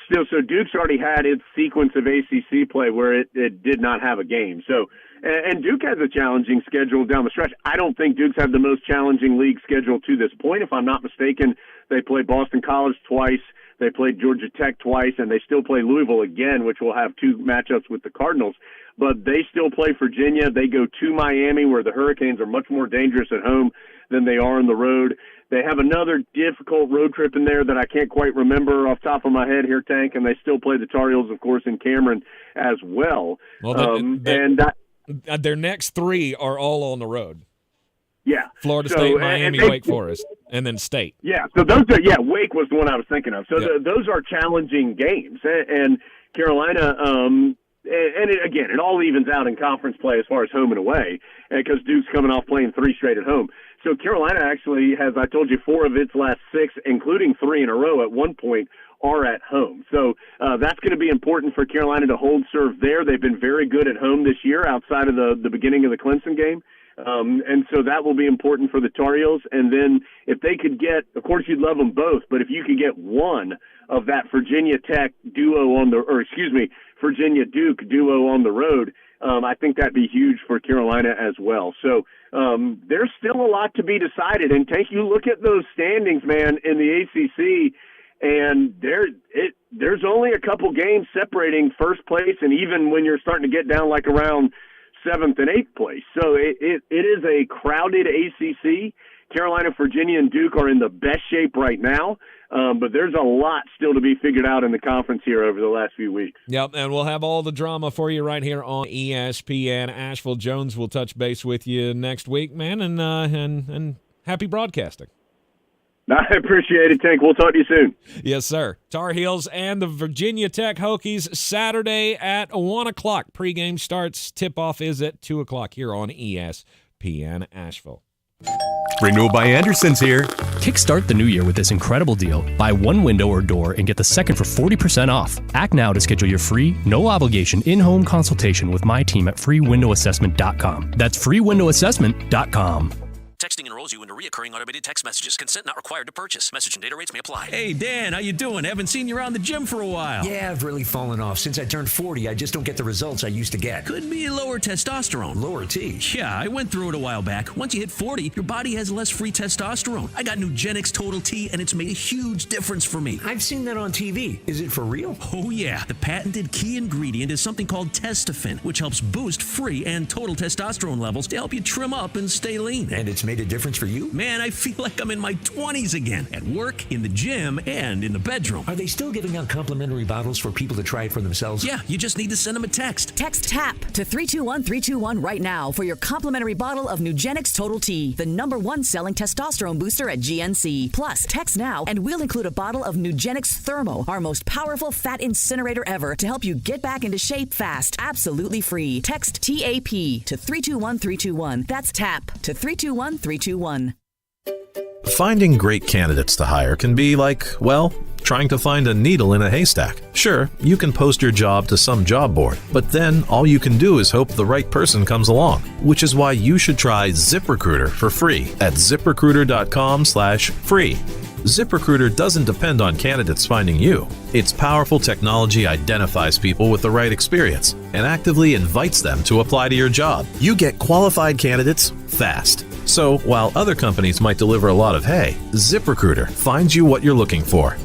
already had its sequence of ACC play where it did not have a game. So, and Duke has a challenging schedule down the stretch. I don't think Duke's had the most challenging league schedule to this point. If I'm not mistaken, they played Boston College twice. They played Georgia Tech twice, and they still play Louisville again, which will have two matchups with the Cardinals. But they still play Virginia. They go to Miami, where the Hurricanes are much more dangerous at home than they are on the road. They have another difficult road trip in there that I can't quite remember off the top of my head here, Tank, and they still play the Tar Heels, of course, in Cameron as well. Their next three are all on the road. Yeah. Florida State, Miami, Wake Forest, and then State. Yeah, so those are, Wake was the one I was thinking of. So those are challenging games. And Carolina, it all evens out in conference play as far as home and away, because Duke's coming off playing 3 straight at home. So Carolina actually has, I told you, 4 of its last 6, including 3 in a row at one point, are at home. So that's going to be important for Carolina to hold serve there. They've been very good at home this year outside of the beginning of the Clemson game. And so that will be important for the Tar Heels. And then if they could get, of course you'd love them both, but if you could get one of that Virginia Tech duo Virginia Duke duo on the road, I think that'd be huge for Carolina as well. So there's still a lot to be decided. And take you look at those standings, man, in the ACC, and there's only a couple games separating first place, and even when you're starting to get down like around 7th and 8th place. So it is a crowded ACC. Carolina, Virginia, and Duke are in the best shape right now, but there's a lot still to be figured out in the conference here over the last few weeks. Yep, and we'll have all the drama for you right here on ESPN Asheville. Jones will touch base with you next week, man, and happy broadcasting. I appreciate it, Tank. We'll talk to you soon. Yes, sir. Tar Heels and the Virginia Tech Hokies Saturday at 1 o'clock. Pre-game starts. Tip-off is at 2 o'clock here on ESPN Asheville. Renewal by Anderson's here. Kickstart the new year with this incredible deal. Buy one window or door and get the second for 40% off. Act now to schedule your free, no-obligation in-home consultation with my team at freewindowassessment.com. That's freewindowassessment.com. Texting enrolls you into recurring automated text messages. Consent not required to purchase. Message and data rates may apply. Hey, Dan, how you doing? Haven't seen you around the gym for a while. Yeah, I've really fallen off. Since I turned 40, I just don't get the results I used to get. Could be lower testosterone. Lower T? Yeah, I went through it a while back. Once you hit 40, your body has less free testosterone. I got Nugenix Total T, and it's made a huge difference for me. I've seen that on TV. Is it for real? Oh, yeah. The patented key ingredient is something called Testofen, which helps boost free and total testosterone levels to help you trim up and stay lean. And it's made a difference for you? Man, I feel like I'm in my 20s again. At work, in the gym, and in the bedroom. Are they still giving out complimentary bottles for people to try it for themselves? Yeah, you just need to send them a text. Text TAP to 321-321 right now for your complimentary bottle of Nugenix Total T, the #1 selling testosterone booster at GNC. Plus, text now and we'll include a bottle of Nugenix Thermo, our most powerful fat incinerator ever, to help you get back into shape fast. Absolutely free. Text TAP to 321-321. That's TAP to 321-321. Finding great candidates to hire can be like, well, trying to find a needle in a haystack. Sure, you can post your job to some job board, but then all you can do is hope the right person comes along, which is why you should try ZipRecruiter for free at ZipRecruiter.com/free. ZipRecruiter doesn't depend on candidates finding you. Its powerful technology identifies people with the right experience and actively invites them to apply to your job. You get qualified candidates fast. So while other companies might deliver a lot of hay, ZipRecruiter finds you what you're looking for.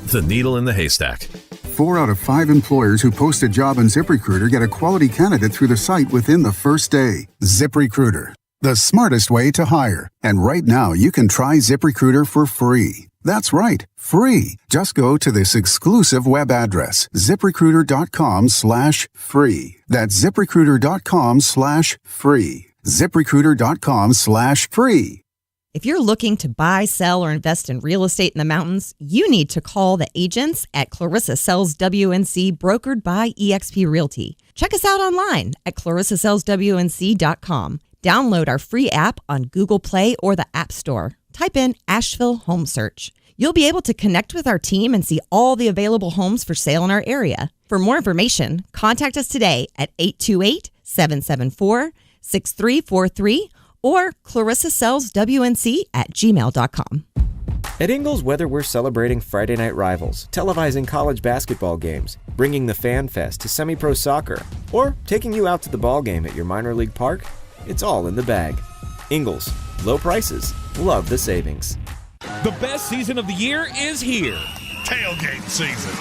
The needle in the haystack. 4 out of 5 employers who post a job on ZipRecruiter get a quality candidate through the site within the first day. ZipRecruiter, the smartest way to hire. And right now, you can try ZipRecruiter for free. That's right, free. Just go to this exclusive web address, ZipRecruiter.com/free. That's ZipRecruiter.com/free. ZipRecruiter.com/free. If you're looking to buy, sell, or invest in real estate in the mountains, you need to call the agents at Clarissa Sells WNC, brokered by eXp Realty. Check us out online at ClarissaSellsWNC.com. Download our free app on Google Play or the App Store. Type in Asheville Home Search. You'll be able to connect with our team and see all the available homes for sale in our area. For more information, contact us today at 828-774-6343 or ClarissaSellsWNC@gmail.com. At Angell's, whether we're celebrating Friday night rivals, televising college basketball games, bringing the Fan Fest to semi-pro soccer, or taking you out to the ball game at your minor league park, it's all in the bag. Angell's, low prices, love the savings. The best season of the year is here. Tailgate season.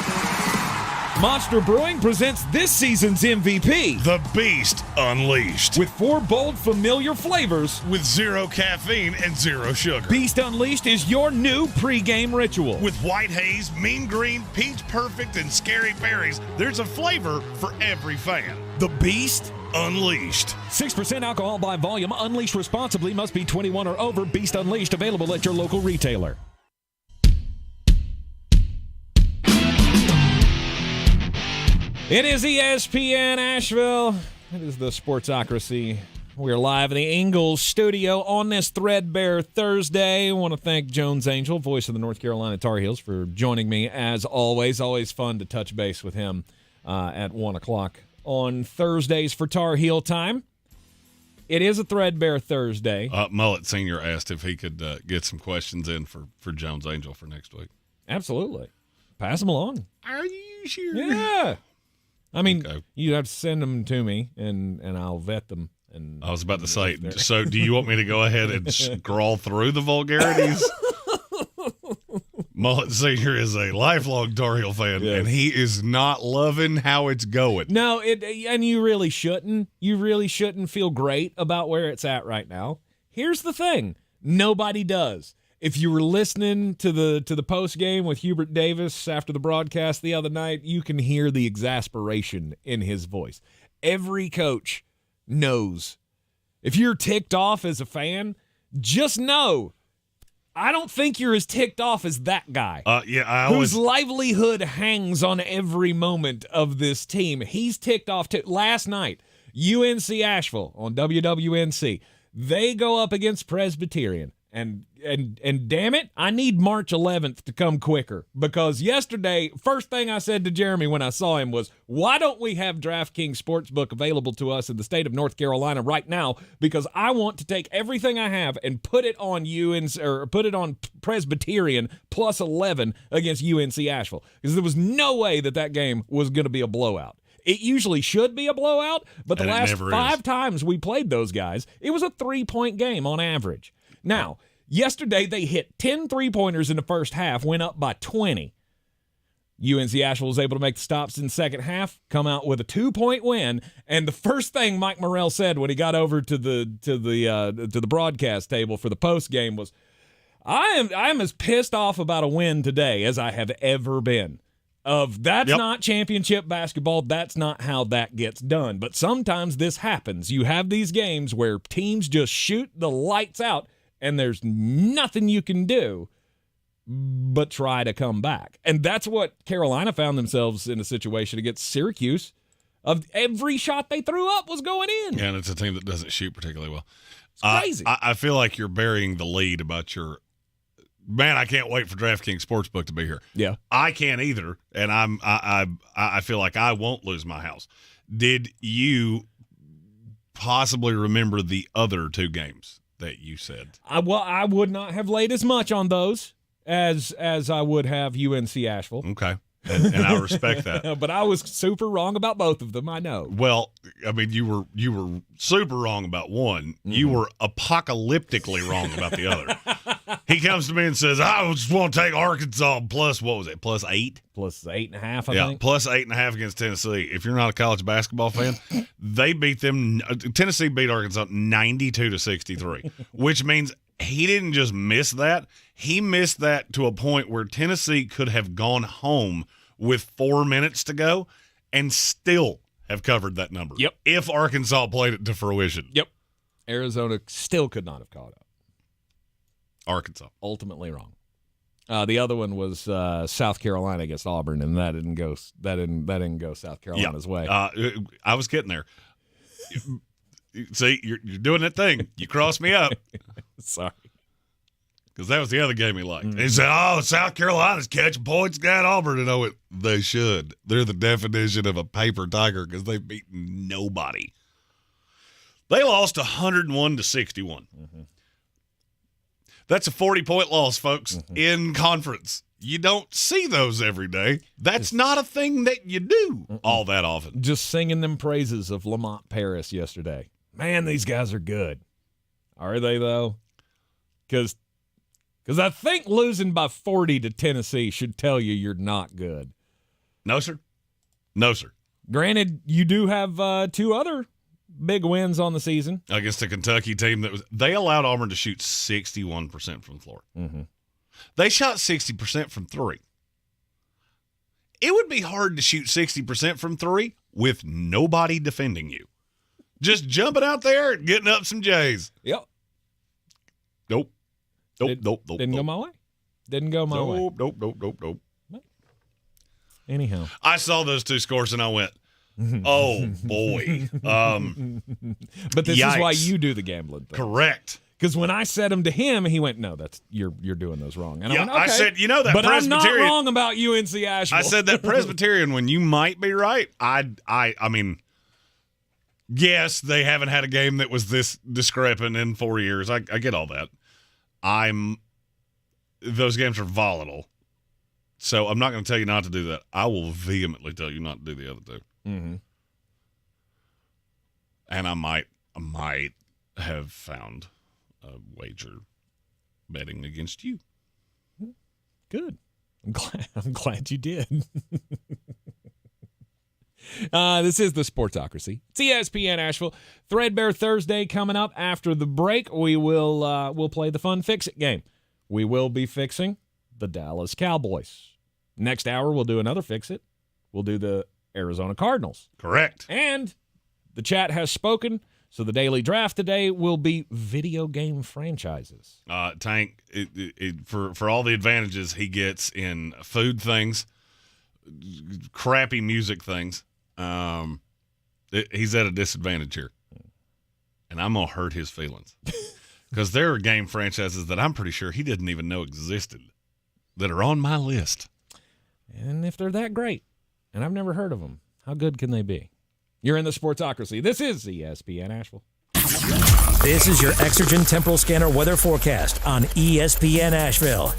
Monster Brewing presents this season's MVP. The Beast Unleashed. With 4 bold, familiar flavors. With 0 caffeine and 0 sugar. Beast Unleashed is your new pregame ritual. With white haze, mean green, peach perfect, and scary berries, there's a flavor for every fan. The Beast Unleashed. 6% alcohol by volume. Unleashed responsibly. Must be 21 or over. Beast Unleashed available at your local retailer. It is ESPN Asheville. It is the Sportsocracy. We're live in the Angell studio on this Threadbare Thursday. I want to thank Jones Angell, voice of the North Carolina Tar Heels, for joining me as always. Always fun to touch base with him at 1 o'clock on Thursdays for Tar Heel time. It is a Threadbare Thursday. Mullet Sr. asked if he could get some questions in for Jones Angell for next week. Absolutely. Pass them along. Are you sure? Yeah. I mean, okay. You have to send them to me, and I'll vet them. And I was about to say, so do you want me to go ahead and scroll through the vulgarities? Mullet Sr. is a lifelong Tar Heel fan, yes. And he is not loving how it's going. No, and you really shouldn't. You really shouldn't feel great about where it's at right now. Here's the thing. Nobody does. If you were listening to the post game with Hubert Davis after the broadcast the other night, you can hear the exasperation in his voice. Every coach knows. If you're ticked off as a fan, just know I don't think you're as ticked off as that guy. Whose livelihood hangs on every moment of this team. He's ticked off too. Last night, UNC Asheville on WWNC. They go up against Presbyterian. And damn it, I need March 11th to come quicker, because yesterday, first thing I said to Jeremy when I saw him was, why don't we have DraftKings Sportsbook available to us in the state of North Carolina right now? Because I want to take everything I have and put it on put it on Presbyterian plus 11 against UNC Asheville, because there was no way that game was going to be a blowout. It usually should be a blowout, but the last 5 times we played those guys, it was a 3-point game on average. Now, yesterday they hit 10 3-pointers in the first half, went up by 20. UNC Asheville was able to make the stops in the second half, come out with a 2-point win, and the first thing Mike Morrell said when he got over to the broadcast table for the post game was, "I am as pissed off about a win today as I have ever been." That's not championship basketball. That's not how that gets done. But sometimes this happens. You have these games where teams just shoot the lights out, and there's nothing you can do but try to come back. And that's what Carolina found themselves in a situation against Syracuse. Of every shot they threw up was going in. Yeah, and it's a team that doesn't shoot particularly well. It's crazy. I feel like you're burying the lead about your – man, I can't wait for DraftKings Sportsbook to be here. Yeah. I can't either, and I feel like I won't lose my house. Did you possibly remember the other 2 games that you said? I would not have laid as much on those as I would have UNC Asheville. Okay, and I respect that. But I was super wrong about both of them, I know. Well, I mean, you were super wrong about one. Mm-hmm. You were apocalyptically wrong about the other. He comes to me and says, I just want to take Arkansas plus, what was it, plus 8? Plus 8.5, I think. Yeah, plus 8.5 against Tennessee. If you're not a college basketball fan, they beat them. Tennessee beat Arkansas 92-63, which means he didn't just miss that. He missed that to a point where Tennessee could have gone home with 4 minutes to go and still have covered that number. Yep. If Arkansas played it to fruition. Yep. Arizona still could not have caught up. Arkansas. Ultimately wrong. The other one was South Carolina against Auburn, and that didn't go South Carolina's way. I was getting there. See, you're doing that thing. You crossed me up. Sorry. Because that was the other game he liked. Mm-hmm. He said, South Carolina's catching points at Auburn. And I went, they should. They're the definition of a paper tiger because they've beaten nobody. They lost 101-61. Mm-hmm. That's a 40-point loss, folks, in conference. You don't see those every day. That's not a thing that you do all that often. Just singing them praises of Lamont Paris yesterday. Man, these guys are good. Are they, though? Because I think losing by 40 to Tennessee should tell you you're not good. No, sir. No, sir. Granted, you do have 2 other big wins on the season against a Kentucky team they allowed Auburn to shoot 61% from the floor. Mm-hmm. They shot 60% from 3. It would be hard to shoot 60% from 3 with nobody defending you. Just jumping out there and getting up some J's. Yep. Nope. Didn't go my way. Didn't go my way. Nope. Anyhow, I saw those 2 scores and I went, oh boy. But this is why you do the gambling thing. Correct. Because when I said them to him, he went, "No, you're doing those wrong." And I went, okay. I said, that but Presbyterian. I'm not wrong about UNC Asheville. I said that Presbyterian when you might be right. I mean, yes, they haven't had a game that was this discrepant in 4 years. I get all that. Those games are volatile. So I'm not going to tell you not to do that. I will vehemently tell you not to do the other 2. Mm-hmm. And I might have found a wager betting against you. Good. I'm glad you did. This is the Sportsocracy. It's ESPN Asheville. Threadbare Thursday coming up after the break. We'll play the fun fix-it game. We will be fixing the Dallas Cowboys. Next hour, we'll do another fix-it. We'll do the Arizona Cardinals. Correct. And the chat has spoken, so the daily draft today will be video game franchises. Tank, for all the advantages he gets in food things, crappy music things, he's at a disadvantage here. and I'm going to hurt his feelings. Because there are game franchises that I'm pretty sure he didn't even know existed that are on my list. And if they're that great, and I've never heard of them, how good can they be? You're in the Sportsocracy. This is ESPN Asheville. This is your Exergen Temporal Scanner weather forecast on ESPN Asheville.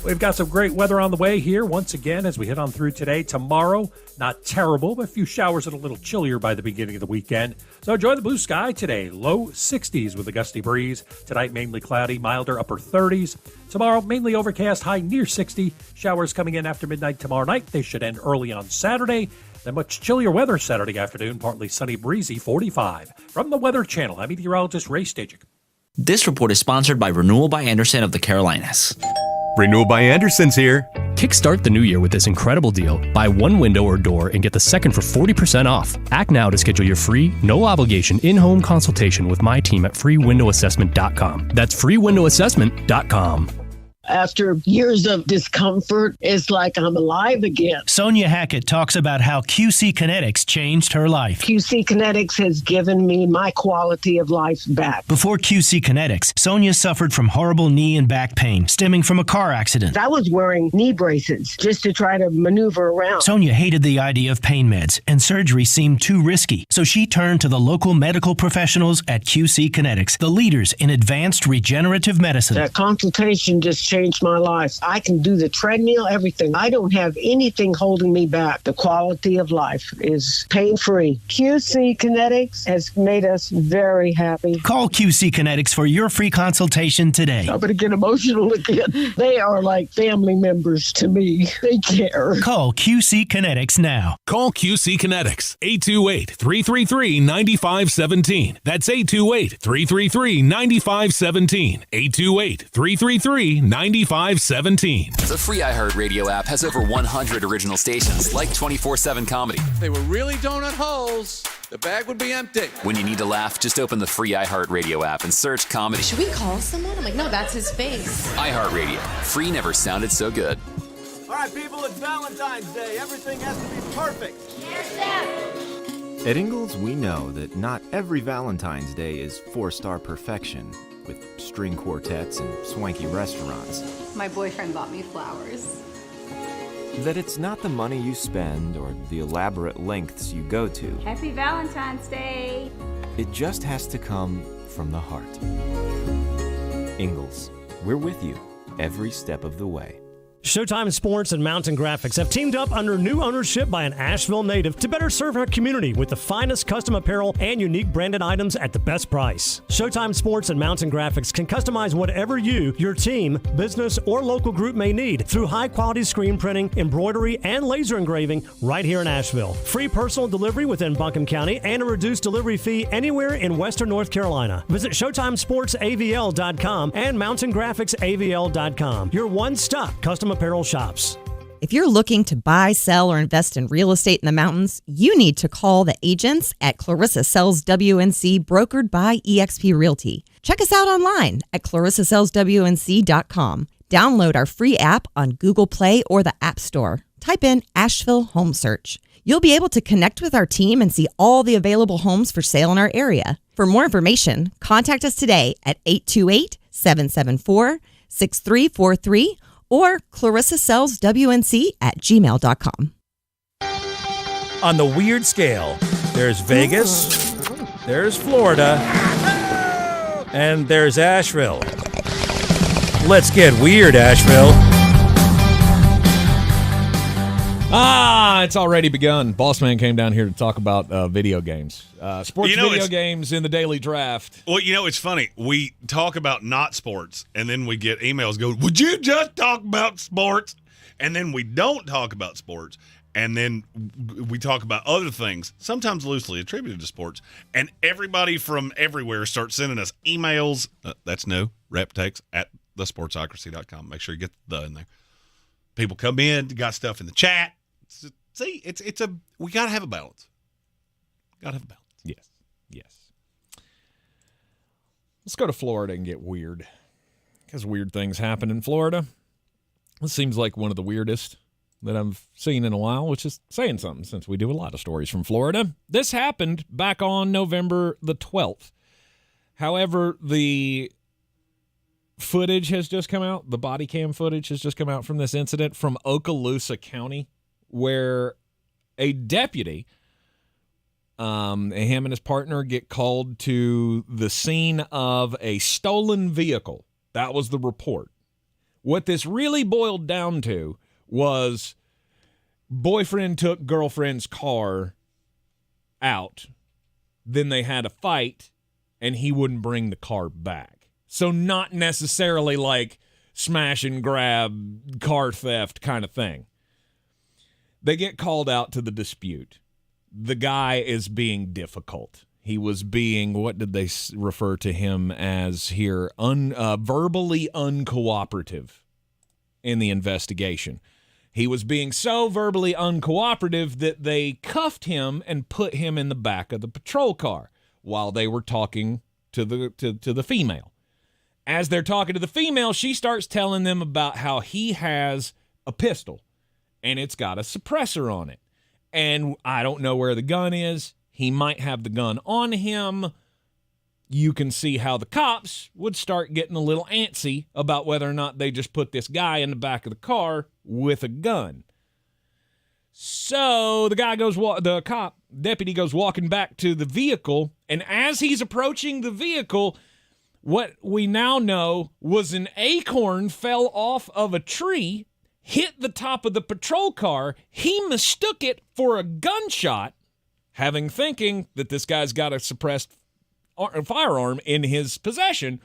We've got some great weather on the way here once again as we head on through today. Tomorrow, not terrible, but a few showers and a little chillier by the beginning of the weekend. So enjoy the blue sky today. Low 60s with a gusty breeze. Tonight, mainly cloudy, milder upper 30s. Tomorrow, mainly overcast, high near 60. Showers coming in after midnight tomorrow night. They should end early on Saturday. Then much chillier weather Saturday afternoon, partly sunny, breezy, 45. From the Weather Channel, I'm meteorologist Ray Stajic. This report is sponsored by Renewal by Anderson of the Carolinas. Renewal by Anderson's here. Kickstart the new year with this incredible deal. Buy one window or door and get the second for 40% off. Act now to schedule your free, no-obligation in-home consultation with my team at freewindowassessment.com. That's freewindowassessment.com. After years of discomfort, it's like I'm alive again. Sonia Hackett talks about how QC Kinetics changed her life. QC Kinetics has given me my quality of life back. Before QC Kinetics, Sonia suffered from horrible knee and back pain stemming from a car accident. I was wearing knee braces just to try to maneuver around. Sonia hated the idea of pain meds, and surgery seemed too risky. So she turned to the local medical professionals at QC Kinetics, the leaders in advanced regenerative medicine. That consultation just changed my life. I can do the treadmill, everything. I don't have anything holding me back. The quality of life is pain-free. QC Kinetics has made us very happy. Call QC Kinetics for your free consultation today. I'm going to get emotional again. They are like family members to me. They care. Call QC Kinetics now. Call QC Kinetics, 828-333-9517. That's 828-333-9517. 828-333-9517. The free iHeartRadio app has over 100 original stations like 24/7 Comedy. If they were really donut holes, the bag would be empty. When you need to laugh, just open the free iHeartRadio app and search Comedy. Should we call someone? I'm like, no, that's his face. iHeartRadio. Free never sounded so good. All right, people, it's Valentine's Day. Everything has to be perfect. At Angell's, we know that not every Valentine's Day is 4-star perfection, with string quartets and swanky restaurants. My boyfriend bought me flowers. That it's not the money you spend or the elaborate lengths you go to. Happy Valentine's Day. It just has to come from the heart. Angell's, we're with you every step of the way. Showtime Sports and Mountain Graphics have teamed up under new ownership by an Asheville native to better serve our community with the finest custom apparel and unique branded items at the best price. Showtime Sports and Mountain Graphics can customize whatever you, your team, business, or local group may need through high-quality screen printing, embroidery, and laser engraving right here in Asheville. Free personal delivery within Buncombe County and a reduced delivery fee anywhere in Western North Carolina. Visit ShowtimeSportsAVL.com and MountainGraphicsAVL.com. Your one-stop custom apparel shops. If you're looking to buy, sell, or invest in real estate in the mountains, you need to call the agents at Clarissa Sells WNC, brokered by eXp Realty. Check us out online at ClarissaSellsWNC.com. Download our free app on Google Play or the App Store. Type in Asheville Home Search. You'll be able to connect with our team and see all the available homes for sale in our area. For more information, contact us today at 828-774-6343 or ClarissaSellsWNC@gmail.com. On the weird scale, there's Vegas, there's Florida, and there's Asheville. Let's get weird, Asheville. It's already begun. Bossman came down here to talk about video games. Sports video games in the daily draft. Well, it's funny. We talk about not sports, and then we get emails go, would you just talk about sports? And then we don't talk about sports, and then we talk about other things, sometimes loosely attributed to sports, and everybody from everywhere starts sending us emails. That's new. Rep takes at thesportsocracy.com. Make sure you get the in there. People come in, got stuff in the chat. See, we got to have a balance. Yes. Let's go to Florida and get weird. Because weird things happen in Florida. This seems like one of the weirdest that I've seen in a while, which is saying something since we do a lot of stories from Florida. This happened back on November the 12th. However, the footage has just come out. The body cam footage has just come out from this incident from Okaloosa County, where a deputy, him and his partner, get called to the scene of a stolen vehicle. That was the report. What this really boiled down to was boyfriend took girlfriend's car out. Then they had a fight, and he wouldn't bring the car back. So not necessarily like smash and grab, car theft kind of thing. They get called out to the dispute. The guy is being difficult. He was being, what did they refer to him as here? Verbally uncooperative in the investigation. He was being so verbally uncooperative that they cuffed him and put him in the back of the patrol car while they were talking to the female. As they're talking to the female, she starts telling them about how he has a pistol and it's got a suppressor on it. And I don't know where the gun is. He might have the gun on him. You can see how the cops would start getting a little antsy about whether or not they just put this guy in the back of the car with a gun. So the deputy goes walking back to the vehicle, and as he's approaching the vehicle, what we now know was an acorn fell off of a tree, hit the top of the patrol car. He mistook it for a gunshot, thinking that this guy's got a suppressed firearm in his possession.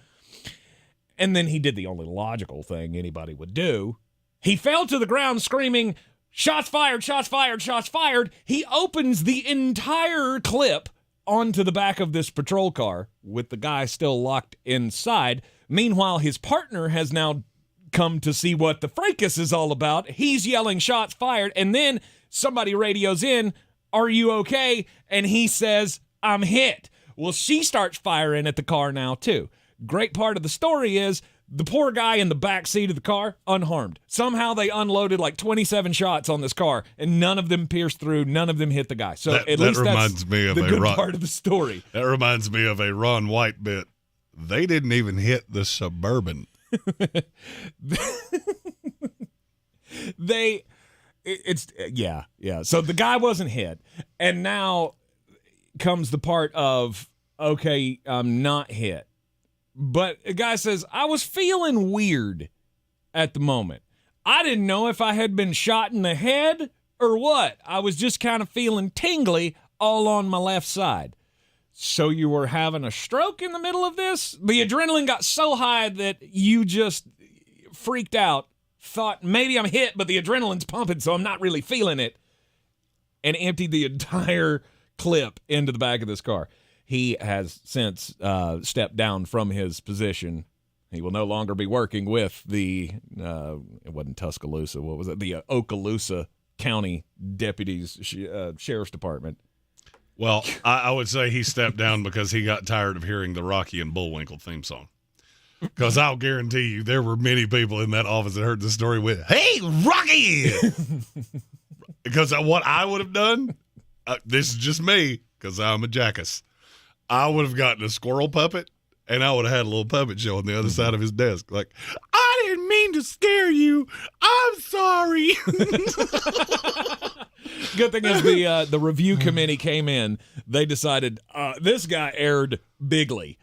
And then he did the only logical thing anybody would do. He fell to the ground screaming, "Shots fired, shots fired, shots fired." He opens the entire clip onto the back of this patrol car with the guy still locked inside. Meanwhile, his partner has now come to see what the fracas is all about. He's yelling shots fired, and then somebody radios in, "Are you okay?" And he says, "I'm hit." Well, she starts firing at the car now, too. Great part of the story is the poor guy in the back seat of the car, unharmed. Somehow they unloaded like 27 shots on this car, and none of them pierced through, none of them hit the guy. So at least that's the good part of the story. That reminds me of a Ron White bit. They didn't even hit the Suburban. Yeah. So the guy wasn't hit, and now comes the part of, okay, I'm not hit. But a guy says, I was feeling weird at the moment. I didn't know if I had been shot in the head or what. I was just kind of feeling tingly all on my left side. So you were having a stroke in the middle of this? The adrenaline got so high that you just freaked out, thought maybe I'm hit, but the adrenaline's pumping, so I'm not really feeling it, and emptied the entire clip into the back of this car. He has since stepped down from his position. He will no longer be working with the, it wasn't Tuscaloosa, what was it? The Okaloosa County Deputies Sheriff's Department. Well, I would say he stepped down because he got tired of hearing the Rocky and Bullwinkle theme song. Because I'll guarantee you there were many people in that office that heard the story with, "Hey, Rocky!" Because what I would have done, this is just me, because I'm a jackass. I would have gotten a squirrel puppet, and I would have had a little puppet show on the other side of his desk. Like, "I didn't mean to scare you. I'm sorry." Good thing is the review committee came in. They decided this guy erred bigly.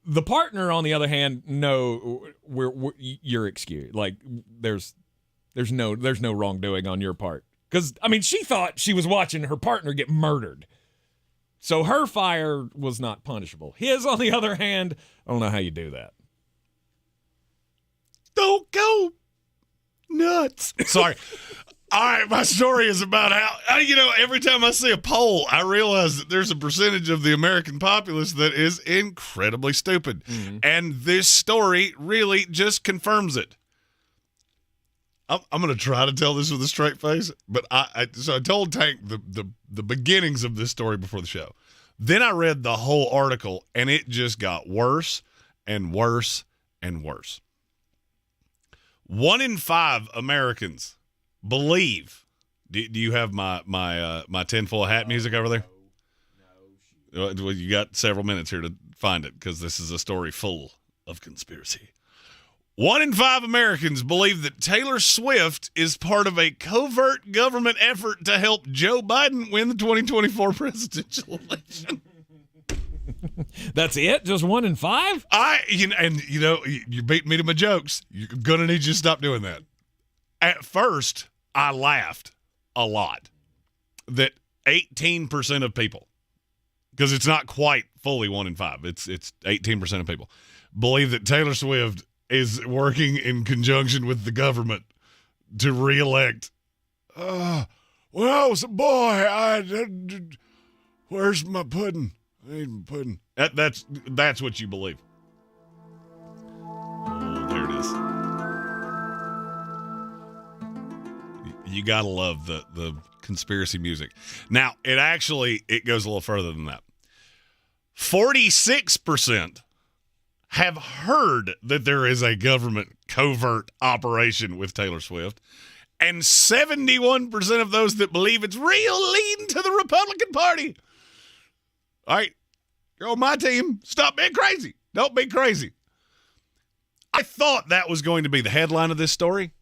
The partner, on the other hand, no, you're excused. Like there's no wrongdoing on your part. Because I mean, she thought she was watching her partner get murdered. So her fire was not punishable. His, on the other hand, I don't know how you do that. Don't go nuts. Sorry. All right, my story is about how, every time I see a poll, I realize that there's a percentage of the American populace that is incredibly stupid. Mm-hmm. And this story really just confirms it. I'm going to try to tell this with a straight face, but I told Tank the beginnings of this story before the show. Then I read the whole article, and it just got worse and worse and worse. 1 in 5 Americans believe. Do you have my tinfoil hat music over there? Well, you got several minutes here to find it because this is a story full of conspiracy. 1 in 5 Americans believe that Taylor Swift is part of a covert government effort to help Joe Biden win the 2024 presidential election. That's it? Just 1 in 5? You beat me to my jokes. You're going to need you to stop doing that. At first, I laughed a lot that 18% of people, because it's not quite fully 1 in 5, it's 18% of people, believe that Taylor Swift is working in conjunction with the government to reelect. Boy, where's my pudding? I need my pudding. That's what you believe. Oh, there it is. You gotta love the conspiracy music. Now, it goes a little further than that. 46% have heard that there is a government covert operation with Taylor Swift, and 71% of those that believe it's real lean to the Republican Party. All right, you're on my team. Stop being crazy. Don't be crazy. I thought that was going to be the headline of this story,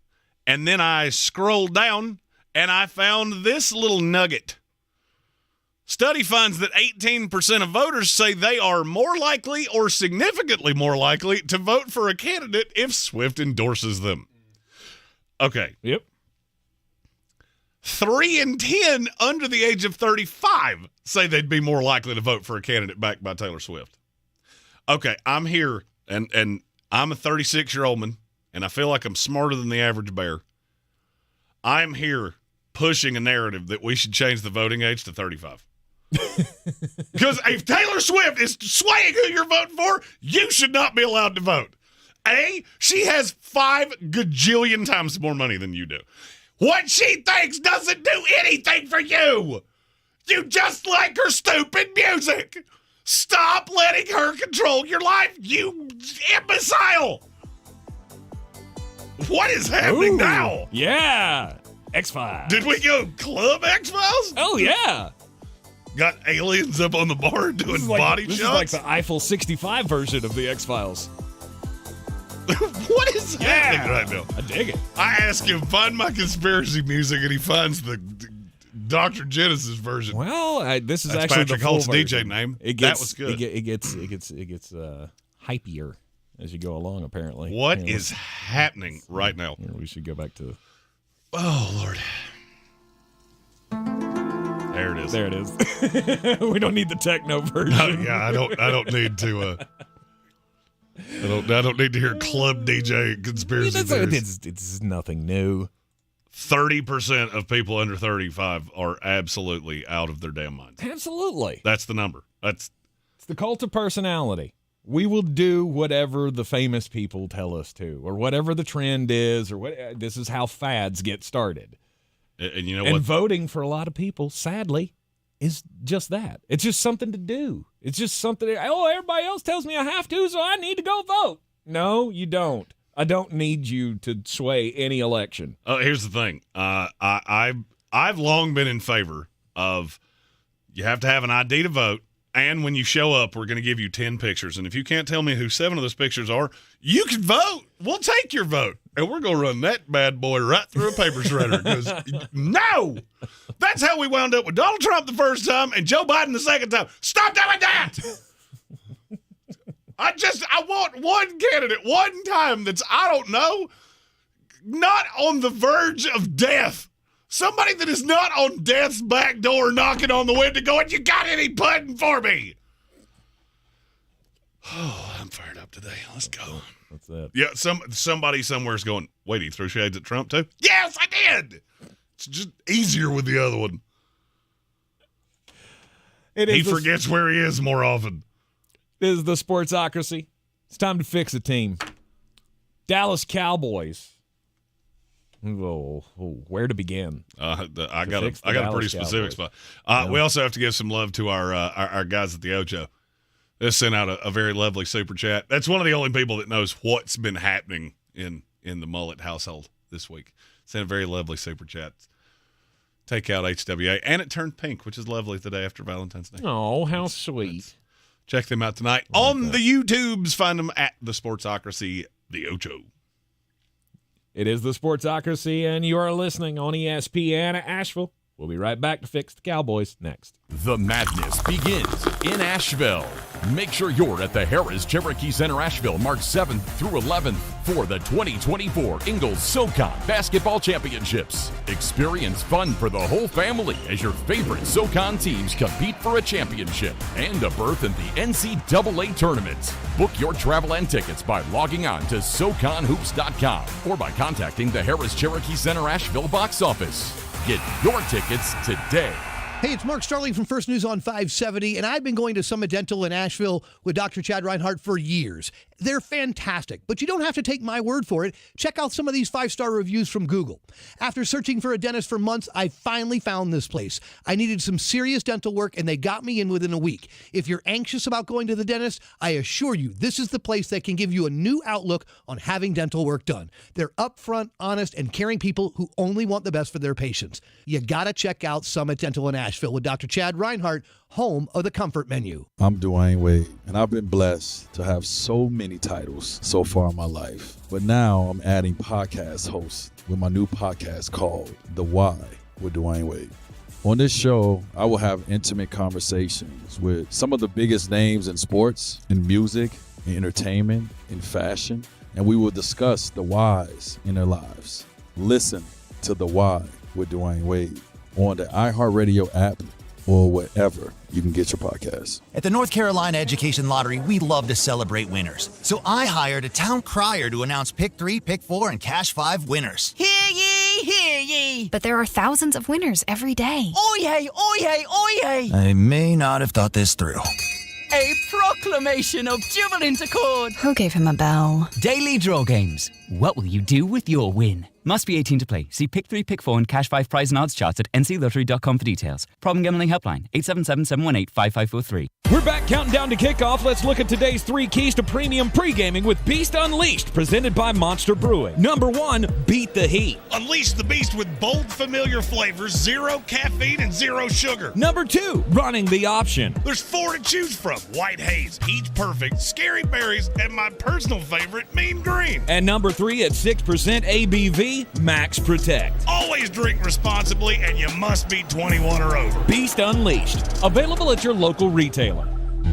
and then I scrolled down, and I found this little nugget. Study finds that 18% of voters say they are more likely or significantly more likely to vote for a candidate if Swift endorses them. Okay. Yep. 3 in 10 under the age of 35 say they'd be more likely to vote for a candidate backed by Taylor Swift. Okay, I'm here, and I'm a 36-year-old man, and I feel like I'm smarter than the average bear. I'm here pushing a narrative that we should change the voting age to 35. Because if Taylor Swift is swaying who you're voting for, you should not be allowed to vote. She has 5 gajillion times more money than you do. What she thinks doesn't do anything for you. You just like her stupid music. Stop letting her control your life, you imbecile. What is happening now? Yeah. X-Files. Did we go Club X-Files? Oh, yeah. Got aliens up on the bar doing body shots? This is like the Eiffel 65 version of the X-Files. What is happening right now? I dig it. I ask him, find my conspiracy music, and he finds the Dr. Genesis version. Well, this is That's actually Patrick the full Holt's version. DJ name. That was good. It gets hypier as you go along, apparently. What is happening right now? We should go back to... Oh, Lord. There it is. There it is. We don't need the techno version. Yeah, I don't need to. I don't need to hear club DJ conspiracy theories. It's nothing new. 30% of people under 35 are absolutely out of their damn minds. Absolutely. That's the number. It's the cult of personality. We will do whatever the famous people tell us to, or whatever the trend is, or what. This is how fads get started. And you know what? what? Voting for a lot of people, sadly, is just that. It's just something to do. It's just something. Everybody else tells me I have to, so I need to go vote. No, you don't. I don't need you to sway any election. Here's the thing. I've long been in favor of you have to have an ID to vote, and when you show up, we're going to give you 10 pictures. And if you can't tell me who 7 of those pictures are, you can vote. We'll take your vote. And we're going to run that bad boy right through a paper shredder. Because, no! That's how we wound up with Donald Trump the first time and Joe Biden the second time. Stop doing that! I want one candidate, one time that's, I don't know, not on the verge of death. Somebody that is not on death's back door knocking on the window going, you got any pudding for me? Oh, I'm fired up today. Let's go. That's it. Yeah, somebody somewhere's going, wait, he threw shades at Trump too? Yes, I did. It's just easier with the other one. He forgets where he is more often. This is the Sportsocracy. It's time to fix a team. Dallas Cowboys. Where to begin? I got a pretty specific spot. We also have to give some love to our guys at the Ocho. They sent out a very lovely super chat. That's one of the only people that knows what's been happening in the Mullet household this week. Sent a very lovely super chat. take out HWA. And it turned pink, which is lovely the day after Valentine's Day. Oh, how sweet. Check them out tonight on the YouTubes. Find them at the Sportsocracy, the Ocho. It is the Sportsocracy, and you are listening on ESPN Asheville. We'll be right back to Fix the Cowboys next. The madness begins in Asheville. Make sure you're at the Harris Cherokee Center Asheville March 7th through 11th for the 2024 Angell SoCon Basketball Championships. Experience fun for the whole family as your favorite SoCon teams compete for a championship and a berth in the NCAA tournament. Book your travel and tickets by logging on to SoConHoops.com or by contacting the Harris Cherokee Center Asheville box office. Get your tickets today. Hey, it's Mark Starling from First News on 570, and I've been going to Summit Dental in Asheville with Dr. Chad Reinhardt for years. They're fantastic, but you don't have to take my word for it. Check out some of these 5-star reviews from Google. After searching for a dentist for months, I finally found this place. I needed some serious dental work, and they got me in within a week. If you're anxious about going to the dentist, I assure you this is the place that can give you a new outlook on having dental work done. They're upfront, honest, and caring people who only want the best for their patients. You gotta check out Summit Dental in Asheville with Dr. Chad Reinhardt, home of the Comfort Menu. I'm Dwayne Wade, and I've been blessed to have so many titles so far in my life. But now I'm adding podcast hosts with my new podcast called The Why with Dwayne Wade. On this show, I will have intimate conversations with some of the biggest names in sports, in music, in entertainment, in fashion, and we will discuss the whys in their lives. Listen to The Why with Dwayne Wade on the iHeartRadio app or wherever you can get your podcasts. At the North Carolina Education Lottery, we love to celebrate winners. So I hired a town crier to announce Pick 3, Pick 4, and Cash 5 winners. Hear ye, hear ye. But there are thousands of winners every day. Oyez, oyez, oyez. I may not have thought this through. A proclamation of jubilant accord. Who gave him a bell? Daily draw games. What will you do with your win? Must be 18 to play. See Pick 3, Pick 4, and Cash 5 prize and odds charts at nclottery.com for details. Problem gambling helpline, 877-718-5543. We're back counting down to kickoff. Let's look at today's 3 keys to premium pre-gaming with Beast Unleashed, presented by Monster Brewing. Number 1, beat the heat. Unleash the beast with bold, familiar flavors, 0 caffeine, and 0 sugar. Number 2, running the option. There's 4 to choose from: White Haze, Peach Perfect, Scary Berries, and my personal favorite, Mean Green. And number 3, at 6% ABV, Max Protect. Always drink responsibly, and you must be 21 or over. Beast Unleashed, available at your local retailer.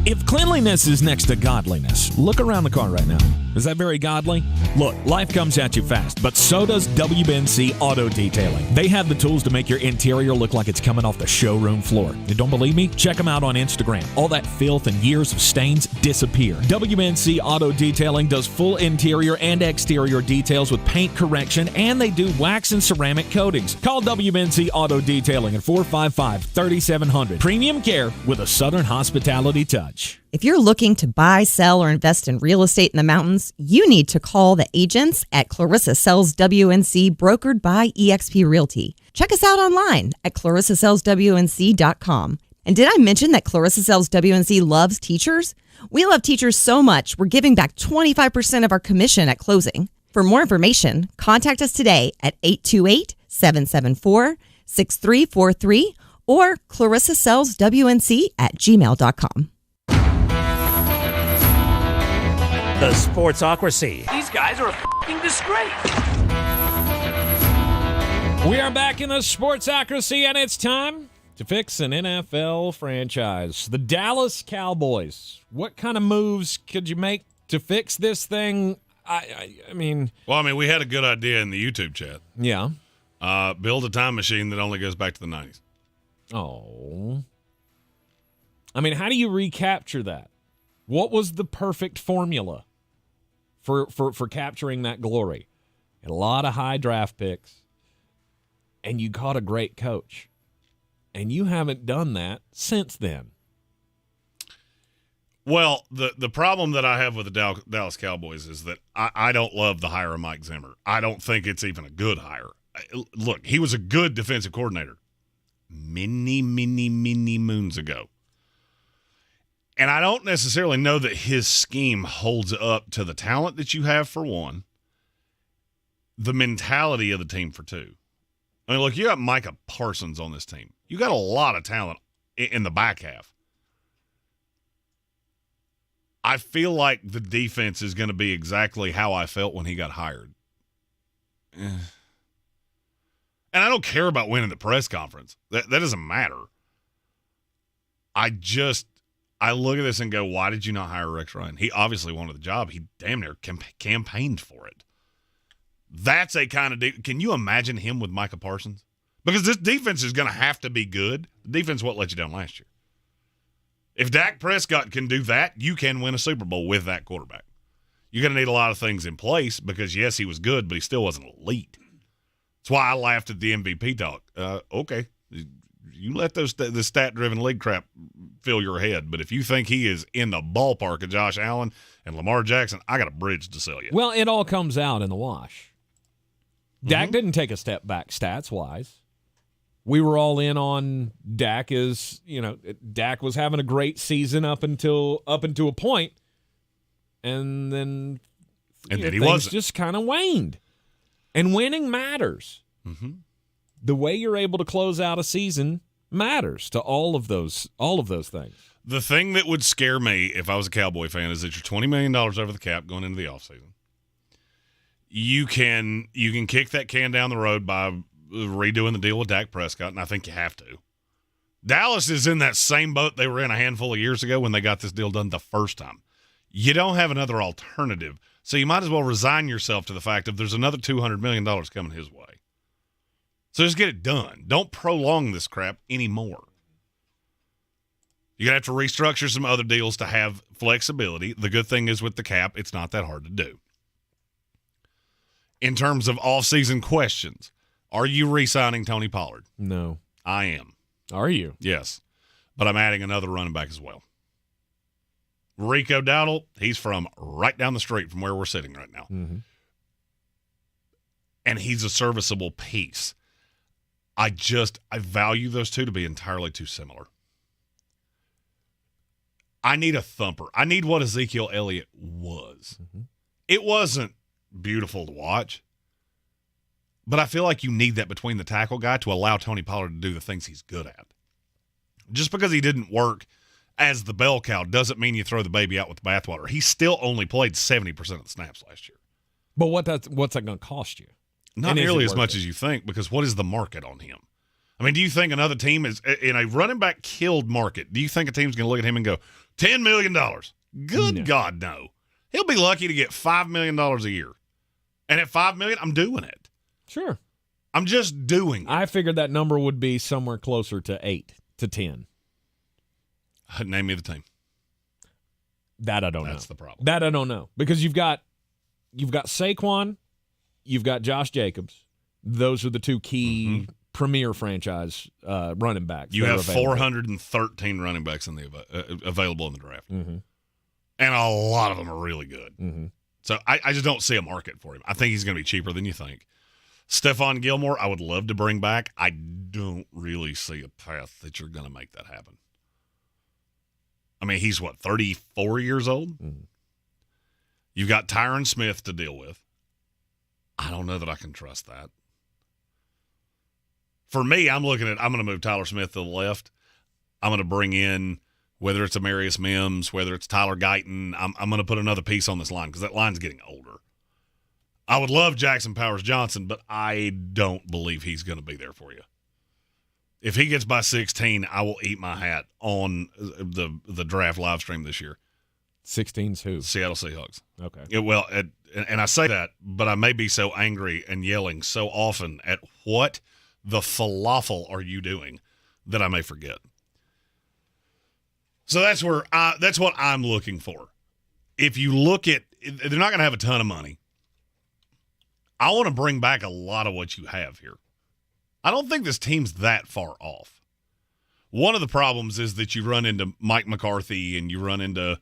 If cleanliness is next to godliness, look around the car right now. Is that very godly? Look, life comes at you fast, but so does WNC Auto Detailing. They have the tools to make your interior look like it's coming off the showroom floor. You don't believe me? Check them out on Instagram. All that filth and years of stains disappear. WNC Auto Detailing does full interior and exterior details with paint correction, and they do wax and ceramic coatings. Call WNC Auto Detailing at 455-3700. Premium care with a Southern hospitality touch. If you're looking to buy, sell, or invest in real estate in the mountains, you need to call the agents at Clarissa Sells WNC, brokered by eXp Realty. Check us out online at clarissasellswnc.com. And did I mention that Clarissa Sells WNC loves teachers? We love teachers so much, we're giving back 25% of our commission at closing. For more information, contact us today at 828-774-6343 or clarissasellswnc@gmail.com. The Sportsocracy. These guys are a f***ing disgrace. We are back in the Sportsocracy, and it's time to fix an NFL franchise. The Dallas Cowboys. What kind of moves could you make to fix this thing? I mean... Well, we had a good idea in the YouTube chat. Yeah. Build a time machine that only goes back to the 90s. Oh. How do you recapture that? What was the perfect formula for capturing that glory? And a lot of high draft picks, and you caught a great coach. And you haven't done that since then. Well, the problem that I have with the Dallas Cowboys is that I don't love the hire of Mike Zimmer. I don't think it's even a good hire. Look, he was a good defensive coordinator many moons ago. And I don't necessarily know that his scheme holds up to the talent that you have, for one, the mentality of the team, for two. I mean, look, you got Micah Parsons on this team. You got a lot of talent in the back half. I feel like the defense is going to be exactly how I felt when he got hired. And I don't care about winning the press conference. That doesn't matter. I look at this and go, why did you not hire Rex Ryan? He obviously wanted the job. He damn near campaigned for it. That's a kind of can you imagine him with Micah Parsons? Because this defense is going to have to be good. The defense won't let you down last year. If Dak Prescott can do that, you can win a Super Bowl with that quarterback. You're going to need a lot of things in place because, yes, he was good, but he still wasn't elite. That's why I laughed at the MVP talk. Okay, you let the stat-driven league crap fill your head, but if you think he is in the ballpark of Josh Allen and Lamar Jackson, I got a bridge to sell you. Well, it all comes out in the wash. Dak didn't take a step back stats-wise. We were all in on Dak Dak was having a great season up until a point, and then he wasn't. Just kind of waned. And winning matters. Mm-hmm. The way you're able to close out a season matters to all of those things. The thing that would scare me if I was a Cowboy fan is that you're $20 million over the cap going into the offseason. You can kick that can down the road by redoing the deal with Dak Prescott, and I think you have to. Dallas is in that same boat they were in a handful of years ago when they got this deal done the first time. You don't have another alternative, so you might as well resign yourself to the fact that there's another $200 million coming his way. So just get it done. Don't prolong this crap anymore. You're going to have to restructure some other deals to have flexibility. The good thing is with the cap, it's not that hard to do. In terms of off-season questions, are you re-signing Tony Pollard? No. I am. Are you? Yes. But I'm adding another running back as well. Rico Dowdle, he's from right down the street from where we're sitting right now. Mm-hmm. And he's a serviceable piece. I value those two to be entirely too similar. I need a thumper. I need what Ezekiel Elliott was. Mm-hmm. It wasn't beautiful to watch, but I feel like you need that between the tackle guy to allow Tony Pollard to do the things he's good at. Just because he didn't work as the bell cow doesn't mean you throw the baby out with the bathwater. He still only played 70% of the snaps last year. But what's that going to cost you? Not nearly as much as you think, because what is the market on him? I mean, do you think another team is in a running back killed market? Do you think a team's going to look at him and go, $10 million? Good God, no. He'll be lucky to get $5 million a year. And at $5 million, I'm doing it. Sure. I'm just doing it. I figured that number would be somewhere closer to 8 to 10. Name me the team. That I don't know. That's the problem. That I don't know. Because you've got Saquon, you've got Josh Jacobs. Those are the two key premier franchise running backs. You have 413 running backs in the available in the draft. Mm-hmm. And a lot of them are really good. Mm-hmm. So I just don't see a market for him. I think he's going to be cheaper than you think. Stephon Gilmore, I would love to bring back. I don't really see a path that you're going to make that happen. I mean, he's 34 years old? Mm-hmm. You've got Tyron Smith to deal with. I don't know that I can trust that. For me, I'm going to move Tyler Smith to the left. I'm going to bring in, whether it's Amarius Mims, whether it's Tyler Guyton, I'm going to put another piece on this line because that line's getting older. I would love Jackson Powers-Johnson, but I don't believe he's going to be there for you. If he gets by 16, I will eat my hat on the draft live stream this year. 16's who? Seattle Seahawks. Okay. And I say that, but I may be so angry and yelling so often at what the falafel are you doing that I may forget. So that's what I'm looking for. If you look at, they're not going to have a ton of money. I want to bring back a lot of what you have here. I don't think this team's that far off. One of the problems is that you run into Mike McCarthy and you run into,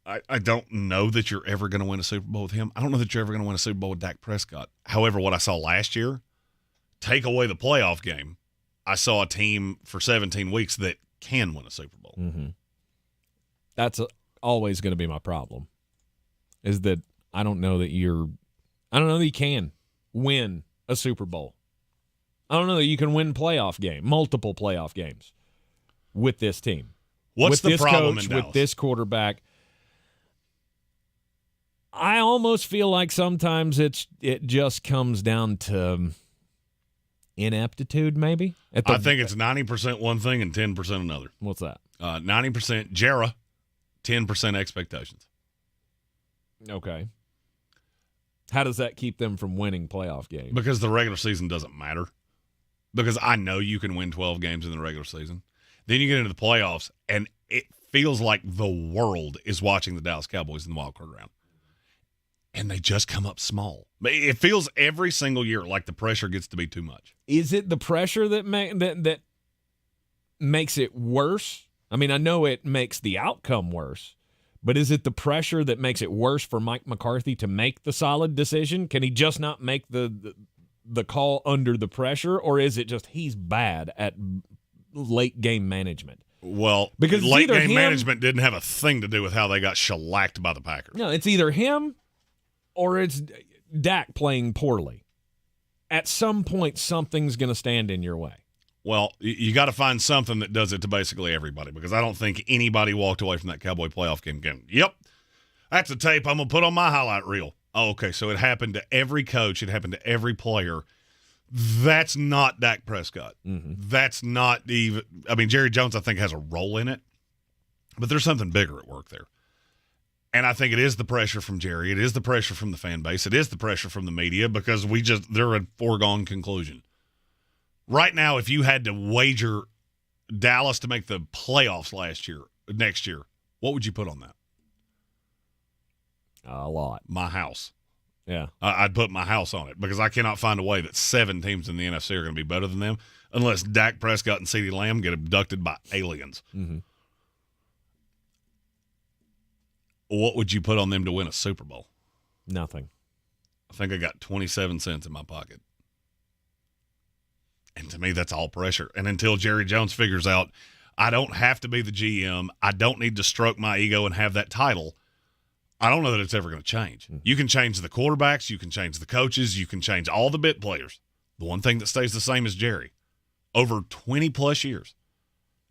I don't know that you're ever going to win a Super Bowl with him. I don't know that you're ever going to win a Super Bowl with Dak Prescott. However, what I saw last year, take away the playoff game, I saw a team for 17 weeks that can win a Super Bowl. Mm-hmm. That's always going to be my problem, is that I don't know that you can win a Super Bowl I don't know that you can win multiple playoff games with this team. What's the problem coach, in Dallas? with this quarterback? I almost feel like sometimes it just comes down to ineptitude, maybe. I think it's 90% one thing and 10% another. What's that? 90% Jera, 10% expectations. Okay. How does that keep them from winning playoff games? Because the regular season doesn't matter. Because I know you can win 12 games in the regular season. Then you get into the playoffs, and it feels like the world is watching the Dallas Cowboys in the wild card round. And they just come up small. It feels every single year like the pressure gets to be too much. Is it the pressure that makes it worse? I mean, I know it makes the outcome worse, but is it the pressure that makes it worse for Mike McCarthy to make the solid decision? Can he just not make the call under the pressure, or is it just he's bad at late game management? Well, because late game management didn't have a thing to do with how they got shellacked by the Packers. No, it's either him or it's Dak playing poorly. At some point, something's going to stand in your way. Well, you got to find something that does it to basically everybody, because I don't think anybody walked away from that Cowboy playoff game going, yep, that's a tape I'm going to put on my highlight reel. Oh, okay, so it happened to every coach. It happened to every player. That's not Dak Prescott. Mm-hmm. That's not even – I mean, Jerry Jones, I think, has a role in it, but there's something bigger at work there. And I think it is the pressure from Jerry. It is the pressure from the fan base. It is the pressure from the media, because they're a foregone conclusion. Right now, if you had to wager Dallas to make the playoffs next year, what would you put on that? A lot. My house. Yeah. I'd put my house on it, because I cannot find a way that 7 teams in the NFC are going to be better than them unless Dak Prescott and CeeDee Lamb get abducted by aliens. Mm-hmm. What would you put on them to win a Super Bowl? Nothing. I think I got 27 cents in my pocket. And to me, that's all pressure. And until Jerry Jones figures out, I don't have to be the GM, I don't need to stroke my ego and have that title, I don't know that it's ever going to change. Mm-hmm. You can change the quarterbacks, you can change the coaches, you can change all the bit players. The one thing that stays the same is Jerry. Over 20-plus years.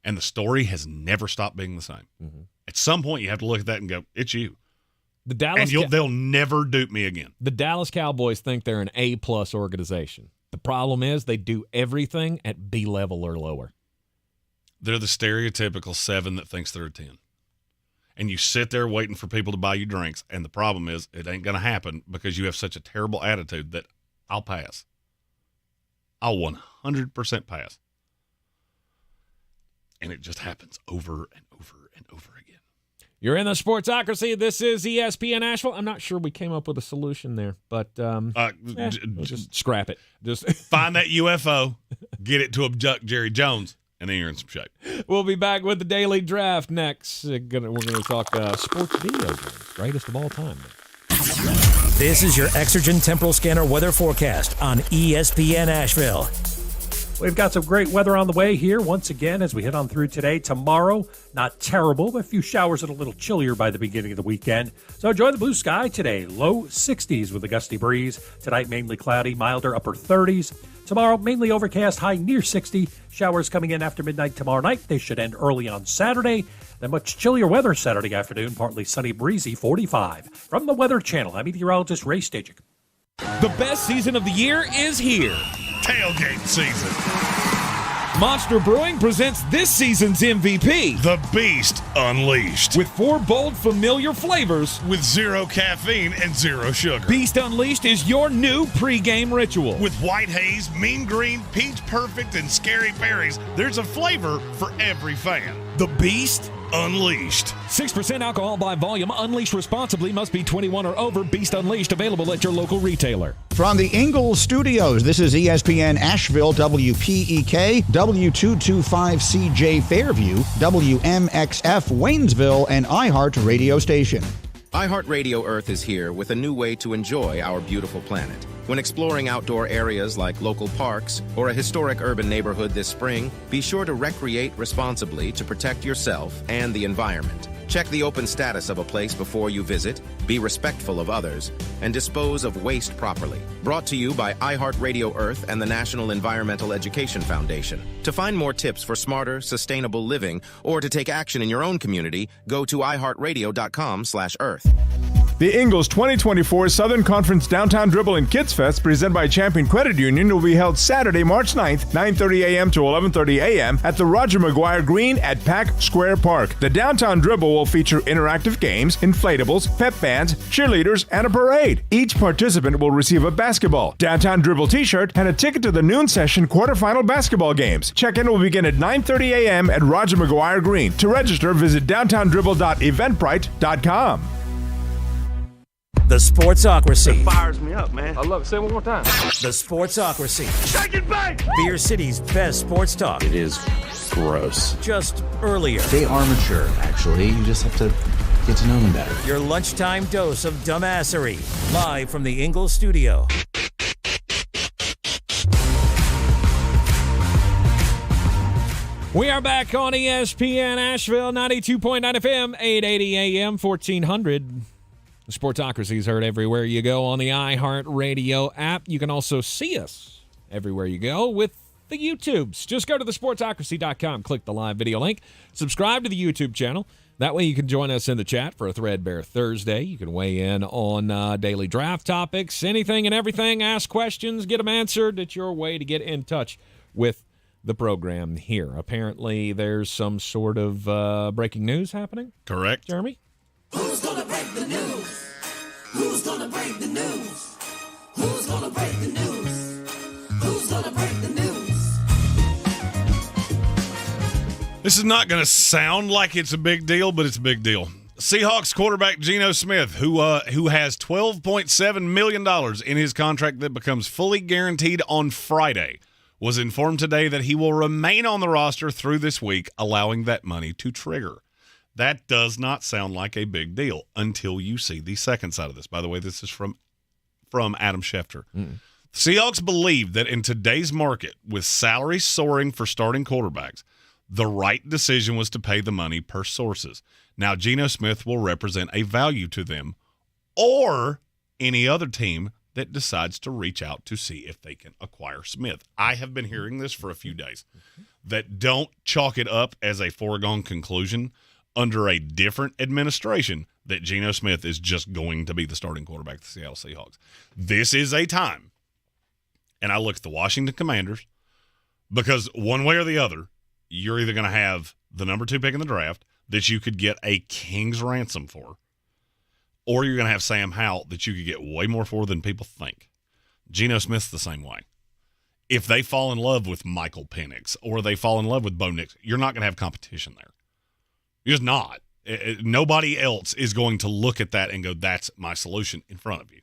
And the story has never stopped being the same. Mm-hmm. At some point, you have to look at that and go, it's you. They'll never dupe me again. The Dallas Cowboys think they're an A-plus organization. The problem is they do everything at B level or lower. They're the stereotypical 7 that thinks they're a 10. And you sit there waiting for people to buy you drinks, and the problem is it ain't going to happen because you have such a terrible attitude that I'll pass. I'll 100% pass. And it just happens over and over and over again. You're in the Sportsocracy. This is ESPN Asheville. I'm not sure we came up with a solution there, but we'll just scrap it. Just find that UFO, get it to abduct Jerry Jones, and then you're in some shape. We'll be back with the Daily Draft next. We're going to talk sports video games, greatest of all time. This is your Exergen Temporal Scanner weather forecast on ESPN Asheville. We've got some great weather on the way here once again as we head on through today. Tomorrow, not terrible, but a few showers and a little chillier by the beginning of the weekend. So enjoy the blue sky today. Low 60s with a gusty breeze. Tonight, mainly cloudy, milder upper 30s. Tomorrow, mainly overcast, high near 60. Showers coming in after midnight tomorrow night. They should end early on Saturday. Then much chillier weather Saturday afternoon, partly sunny, breezy, 45. From the Weather Channel, I'm meteorologist Ray Stajic. The best season of the year is here. Tailgate season. Monster Brewing presents this season's MVP. The Beast Unleashed. With 4 bold, familiar flavors. With 0 caffeine and 0 sugar. Beast Unleashed is your new pregame ritual. With white haze, mean green, peach perfect, and scary berries, there's a flavor for every fan. The Beast Unleashed. 6% alcohol by volume. Unleashed responsibly. Must be 21 or over. Beast Unleashed. Available at your local retailer. From the Angell Studios, this is ESPN Asheville, WPEK, W225CJ Fairview, WMXF Waynesville, and iHeart Radio Station. iHeart Radio Earth is here with a new way to enjoy our beautiful planet. When exploring outdoor areas like local parks or a historic urban neighborhood this spring, be sure to recreate responsibly to protect yourself and the environment. Check the open status of a place before you visit, be respectful of others, and dispose of waste properly. Brought to you by iHeartRadio Earth and the National Environmental Education Foundation. To find more tips for smarter, sustainable living, or to take action in your own community, go to iHeartRadio.com/Earth. The Ingles 2024 Southern Conference Downtown Dribble and Kids Fest, presented by Champion Credit Union, will be held Saturday, March 9th, 9:30 a.m. to 11:30 a.m. at the Roger McGuire Green at Pack Square Park. The Downtown Dribble will feature interactive games, inflatables, pep bands, cheerleaders, and a parade. Each participant will receive a basketball, Downtown Dribble t-shirt, and a ticket to the noon session quarterfinal basketball games. Check-in will begin at 9:30 a.m. at Roger McGuire Green. To register, visit downtowndribble.eventbrite.com. The Sportsocracy. It fires me up, man. I love it. Say it one more time. The Sportsocracy. Shake it back! Beer City's best sports talk. It is gross. Just earlier. They are mature, actually. You just have to get to know them better. Your lunchtime dose of dumbassery. Live from the Ingles studio. We are back on ESPN Asheville, 92.9 FM, 880 AM, 1400. The Sportsocracy is heard everywhere you go on the iHeartRadio app. You can also see us everywhere you go with the YouTubes. Just go to thesportsocracy.com, click the live video link, subscribe to the YouTube channel. That way you can join us in the chat for a Threadbare Thursday. You can weigh in on daily draft topics, anything and everything, ask questions, get them answered. It's your way to get in touch with the program here. Apparently there's some sort of breaking news happening. Correct. Jeremy? Who's gonna break the news? Who's gonna break the news? Who's gonna break the news? Who's gonna break the news? This is not going to sound like it's a big deal, but it's a big deal. Seahawks quarterback Geno Smith, who has $12.7 million in his contract that becomes fully guaranteed on Friday, was informed today that he will remain on the roster through this week, allowing that money to trigger. That does not sound like a big deal until you see the second side of this. By the way, this is from Adam Schefter. Seahawks believe that in today's market, with salaries soaring for starting quarterbacks, the right decision was to pay the money per sources. Now, Geno Smith will represent a value to them or any other team that decides to reach out to see if they can acquire Smith. I have been hearing this for a few days. That don't chalk it up as a foregone conclusion under a different administration that Geno Smith is just going to be the starting quarterback of the Seattle Seahawks. This is a time, and I look at the Washington Commanders, because one way or the other, you're either going to have the number 2 pick in the draft that you could get a king's ransom for, or you're going to have Sam Howell that you could get way more for than people think. Geno Smith's the same way. If they fall in love with Michael Penix or they fall in love with Bo Nix, you're not going to have competition there. You're just not. Nobody else is going to look at that and go, that's my solution in front of you.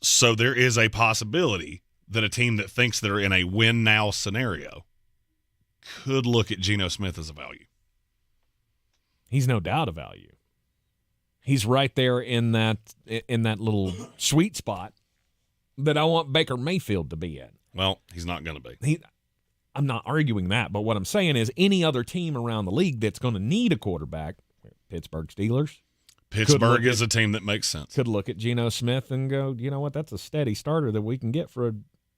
So there is a possibility that a team that thinks they're in a win-now scenario could look at Geno Smith as a value. He's no doubt a value. He's right there in that little sweet spot that I want Baker Mayfield to be in. Well, he's not going to be. I'm not arguing that, but what I'm saying is any other team around the league that's going to need a quarterback, Pittsburgh Steelers. Pittsburgh is a team that makes sense. Could look at Geno Smith and go, you know what, that's a steady starter that we can get for a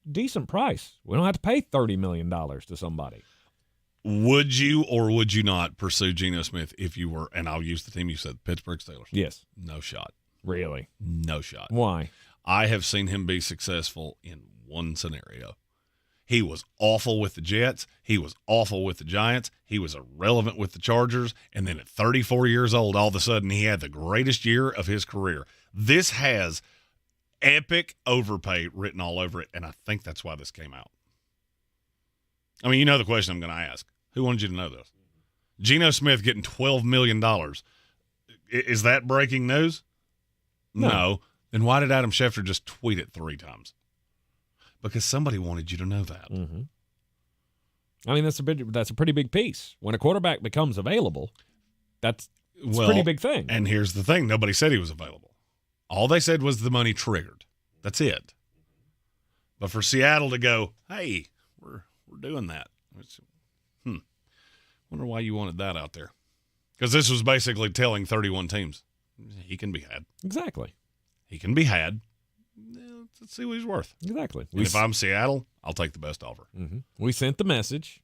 decent price. We don't have to pay $30 million to somebody. Would you or would you not pursue Geno Smith if you were, and I'll use the team you said, Pittsburgh Steelers? Yes. No shot. Really? No shot. Why? I have seen him be successful in one scenario. He was awful with the Jets. He was awful with the Giants. He was irrelevant with the Chargers. And then at 34 years old, all of a sudden, he had the greatest year of his career. This has epic overpay written all over it, and I think that's why this came out. I mean, you know the question I'm going to ask. Who wanted you to know this? Geno Smith getting $12 million. Is that breaking news? No. Then why did Adam Schefter just tweet it 3 times? Because somebody wanted you to know that. Mm-hmm. I mean, that's a pretty big piece. When a quarterback becomes available, that's a pretty big thing. And here's the thing. Nobody said he was available. All they said was the money triggered. That's it. But for Seattle to go, hey, we're doing that. Wonder why you wanted that out there. Because this was basically telling 31 teams, he can be had. Exactly. He can be had. Let's see what he's worth. Exactly. And if I'm Seattle, I'll take the best offer. Mm-hmm. We sent the message.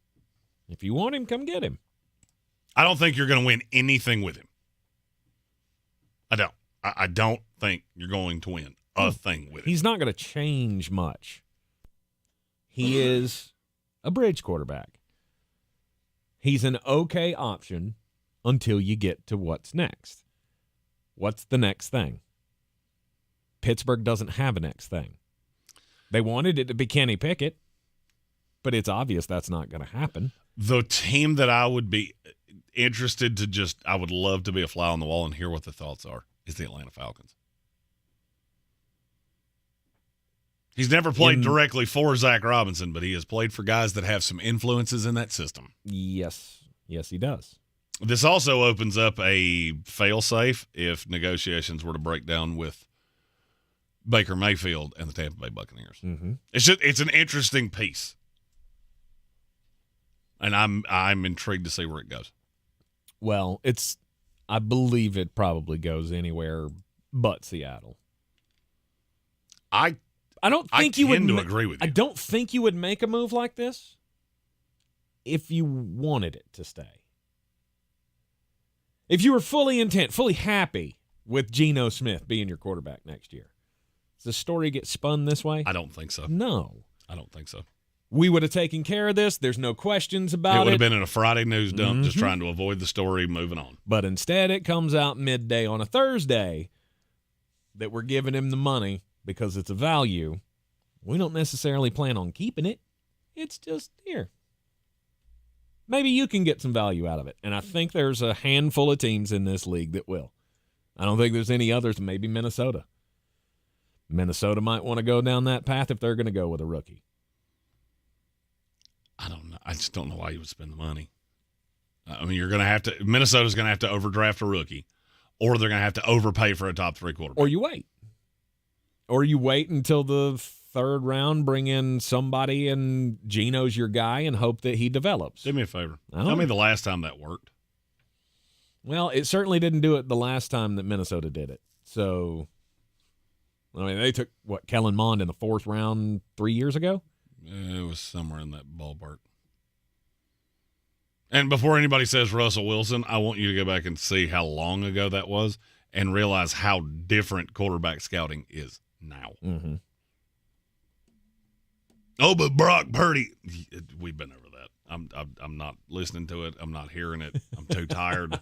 If you want him, come get him. I don't think you're going to win anything with him. I don't. I don't think you're going to win a thing with him. He's not going to change much. He is a bridge quarterback. He's an okay option until you get to what's next. What's the next thing? Pittsburgh doesn't have a next thing. They wanted it to be Kenny Pickett, but it's obvious that's not going to happen. The team that I would be interested to I would love to be a fly on the wall and hear what the thoughts are, is the Atlanta Falcons. He's never played directly for Zach Robinson, but he has played for guys that have some influences in that system. Yes. Yes, he does. This also opens up a fail-safe if negotiations were to break down with Baker Mayfield and the Tampa Bay Buccaneers. Mm-hmm. It's an interesting piece. And I'm intrigued to see where it goes. Well, I believe it probably goes anywhere but Seattle. I don't think you would agree with you. I don't think you would make a move like this if you wanted it to stay. If you were fully happy with Geno Smith being your quarterback next year. Does the story get spun this way? I don't think so. No. I don't think so. We would have taken care of this. There's no questions about it. It would have been in a Friday news dump, just trying to avoid the story, moving on. But instead, it comes out midday on a Thursday that we're giving him the money because it's a value. We don't necessarily plan on keeping it. It's just here. Maybe you can get some value out of it. And I think there's a handful of teams in this league that will. I don't think there's any others, maybe Minnesota. Minnesota might want to go down that path if they're going to go with a rookie. I don't know. I just don't know why you would spend the money. I mean, Minnesota's going to have to overdraft a rookie, or they're going to have to overpay for a top 3 quarterback. Or you wait. Or you wait until the third round, bring in somebody, and Geno's your guy, and hope that he develops. Do me a favor. Tell me the last time that worked. Well, it certainly didn't do it the last time that Minnesota did it. So, I mean, they took, Kellen Mond in the 4th round 3 years ago? It was somewhere in that ballpark. And before anybody says Russell Wilson, I want you to go back and see how long ago that was and realize how different quarterback scouting is now. Mm-hmm. Oh, but Brock Purdy, we've been over that. I'm not listening to it. I'm not hearing it. I'm too tired.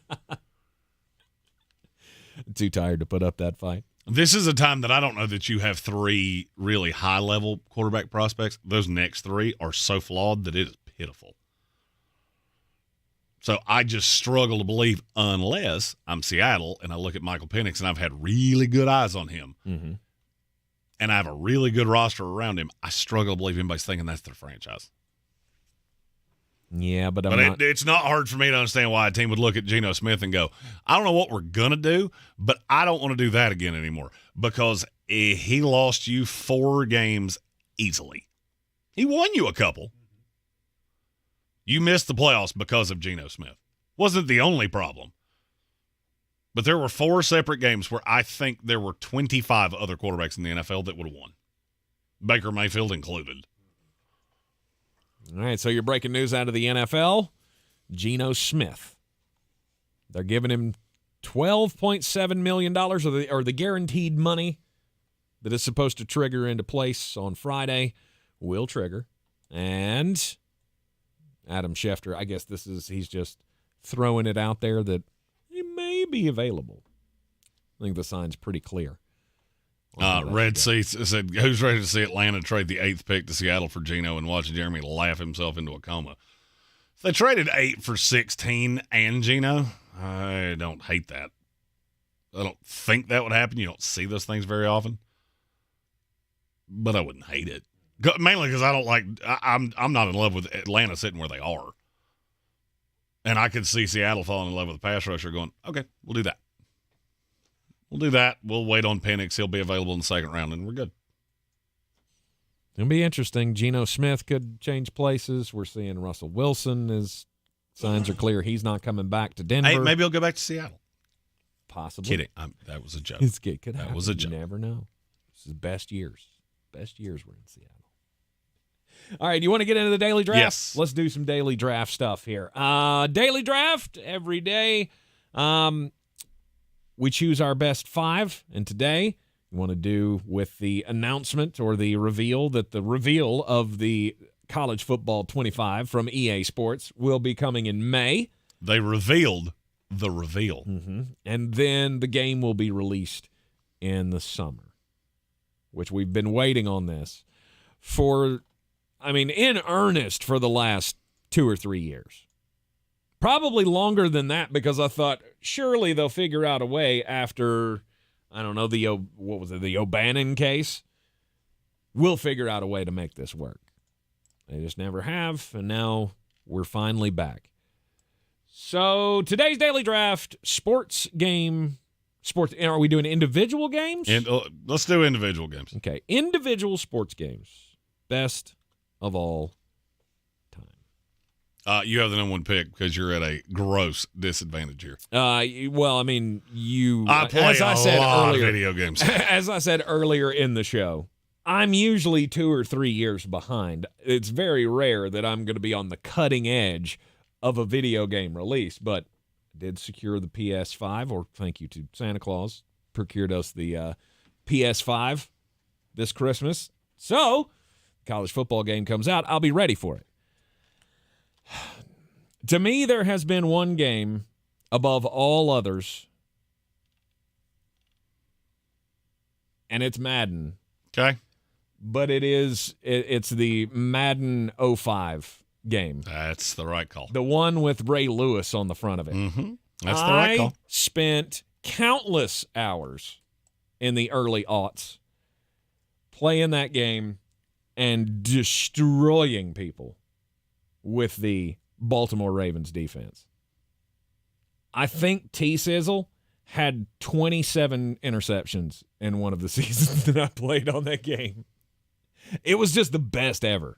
Too tired to put up that fight. This is a time that I don't know that you have 3 really high-level quarterback prospects. Those next 3 are so flawed that it is pitiful. So I just struggle to believe, unless I'm Seattle and I look at Michael Penix and I've had really good eyes on him, and I have a really good roster around him, I struggle to believe anybody's thinking that's their franchise. Yeah, but it's not hard for me to understand why a team would look at Geno Smith and go, I don't know what we're going to do, but I don't want to do that again anymore because he lost you 4 games easily. He won you a couple. You missed the playoffs because of Geno Smith. Wasn't the only problem. But there were 4 separate games where I think there were 25 other quarterbacks in the NFL that would have won, Baker Mayfield included. All right, so your breaking news out of the NFL, Geno Smith. They're giving him $12.7 million or the guaranteed money that is supposed to trigger into place on Friday will trigger. And Adam Schefter, I guess he's just throwing it out there that he may be available. I think the sign's pretty clear. Red Seats said, who's ready to see Atlanta trade the 8th pick to Seattle for Geno and watch Jeremy laugh himself into a coma? If they traded 8 for 16 and Geno, I don't hate that. I don't think that would happen. You don't see those things very often. But I wouldn't hate it. Mainly because I don't like – I'm not in love with Atlanta sitting where they are. And I could see Seattle falling in love with a pass rusher going, okay, we'll do that. We'll do that. We'll wait on Penix. He'll be available in the 2nd round, and we're good. It'll be interesting. Geno Smith could change places. We're seeing Russell Wilson is Signs are clear. He's not coming back to Denver. Hey, maybe he'll go back to Seattle. Possibly. Kidding. That was a joke. It's good. Could that happen. was a joke. You never know. This is best years. Best years were in Seattle. All right, you want to get into the daily draft? Yes. Let's do some daily draft stuff here. Daily draft every day. We choose our best 5, and today we want to do with the announcement or the reveal that the reveal of the College Football 25 from EA Sports will be coming in May. They revealed the reveal. Mm-hmm. And then the game will be released in the summer, which we've been waiting on this for, in earnest for the last 2 or 3 years. Probably longer than that, because I thought surely they'll figure out a way after, the O'Bannon case. We'll figure out a way to make this work. They just never have, and now we're finally back. So today's daily draft, sports. Are we doing individual games? And let's do individual games. Okay, individual sports games. Best of all time. You have the number 1 pick because you're at a gross disadvantage here. I play a lot of video games. As I said earlier in the show, I'm usually 2 or 3 years behind. It's very rare that I'm going to be on the cutting edge of a video game release, but I did secure the PS5, or thank you to Santa Claus, procured us the PS5 this Christmas. So, college football game comes out, I'll be ready for it. To me, there has been one game above all others, and it's Madden. Okay. But it's the Madden 05 game. That's the right call. The one with Ray Lewis on the front of it. Mm-hmm. That's the right call. I spent countless hours in the early aughts playing that game and destroying people with the Baltimore Ravens defense. I think T-Sizzle had 27 interceptions in one of the seasons that I played on that game. It was just the best ever.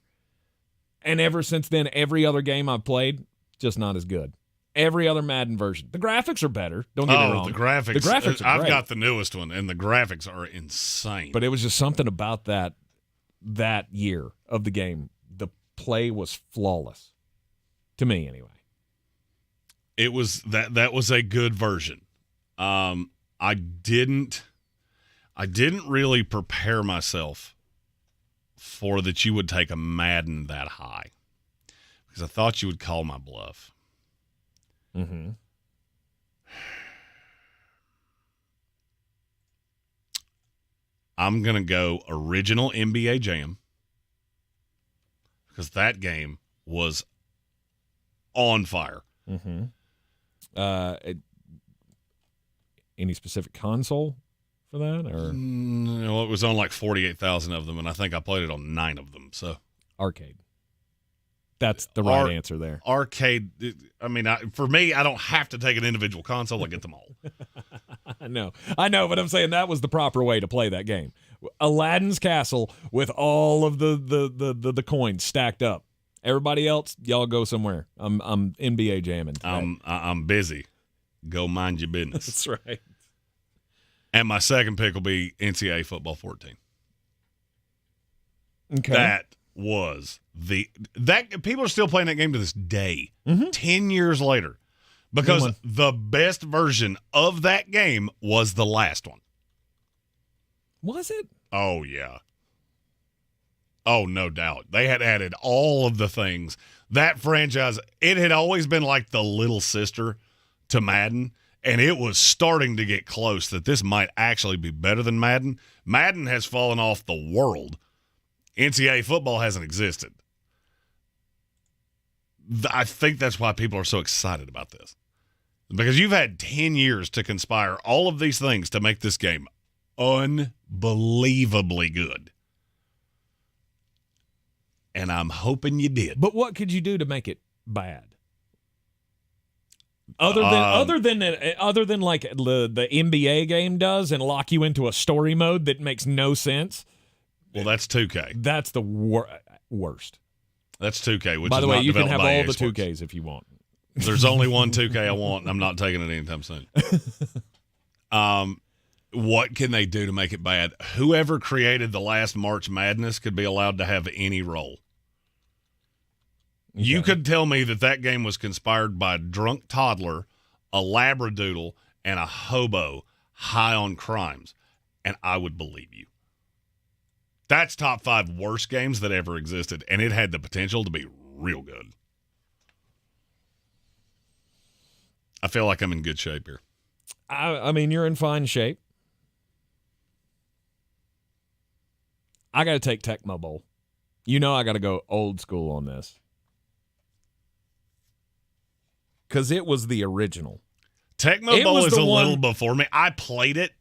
And ever since then, every other game I've played, just not as good. Every other Madden version. The graphics are better. Don't get me wrong. The graphics. The graphics are I've great. got the newest one, and the graphics are insane. But it was just something about that year of the game. The play was flawless. To me, anyway. It was that was a good version. I didn't really prepare myself for that you would take a Madden that high, because I thought you would call my bluff. Mm-hmm. I'm going to go original NBA Jam, because that game was on fire. Mm-hmm. Any specific console for that, or no? It was on like 48,000 of them, and I think I played it on 9 of them. So arcade. That's the right answer there. Arcade. For me, I don't have to take an individual console. I get them all. I know, but I'm saying that was the proper way to play that game. Aladdin's Castle with all of the coins stacked up. Everybody else, y'all go somewhere. I'm NBA jamming today. I'm busy. Go mind your business. That's right. And my second pick will be NCAA Football 14. Okay. That was people are still playing that game to this day, 10 years later, because the best version of that game was the last one. Was it? Oh, yeah. Oh, no doubt. They had added all of the things. That franchise, it had always been like the little sister to Madden, and it was starting to get close that this might actually be better than Madden. Madden has fallen off the world. NCAA football hasn't existed. I think that's why people are so excited about this, because you've had 10 years to conspire all of these things to make this game unbelievably good. And I'm hoping you did. But what could you do to make it bad? Other than like the NBA game does and lock you into a story mode that makes no sense. Well, that's 2K. That's the worst. That's 2K. Which by the is way, not you can developed have by all EA the Sports. 2Ks if you want. There's only one 2K I want, and I'm not taking it anytime soon. What can they do to make it bad? Whoever created the last March Madness could be allowed to have any role. Okay. You could tell me that game was conspired by a drunk toddler, a labradoodle, and a hobo high on crimes, and I would believe you. That's top 5 worst games that ever existed, and it had the potential to be real good. I feel like I'm in good shape here. I mean, you're in fine shape. I got to take Tecmo Bowl. I got to go old school on this. Because it was the original. Tecmo Bowl is a little before me. I played it,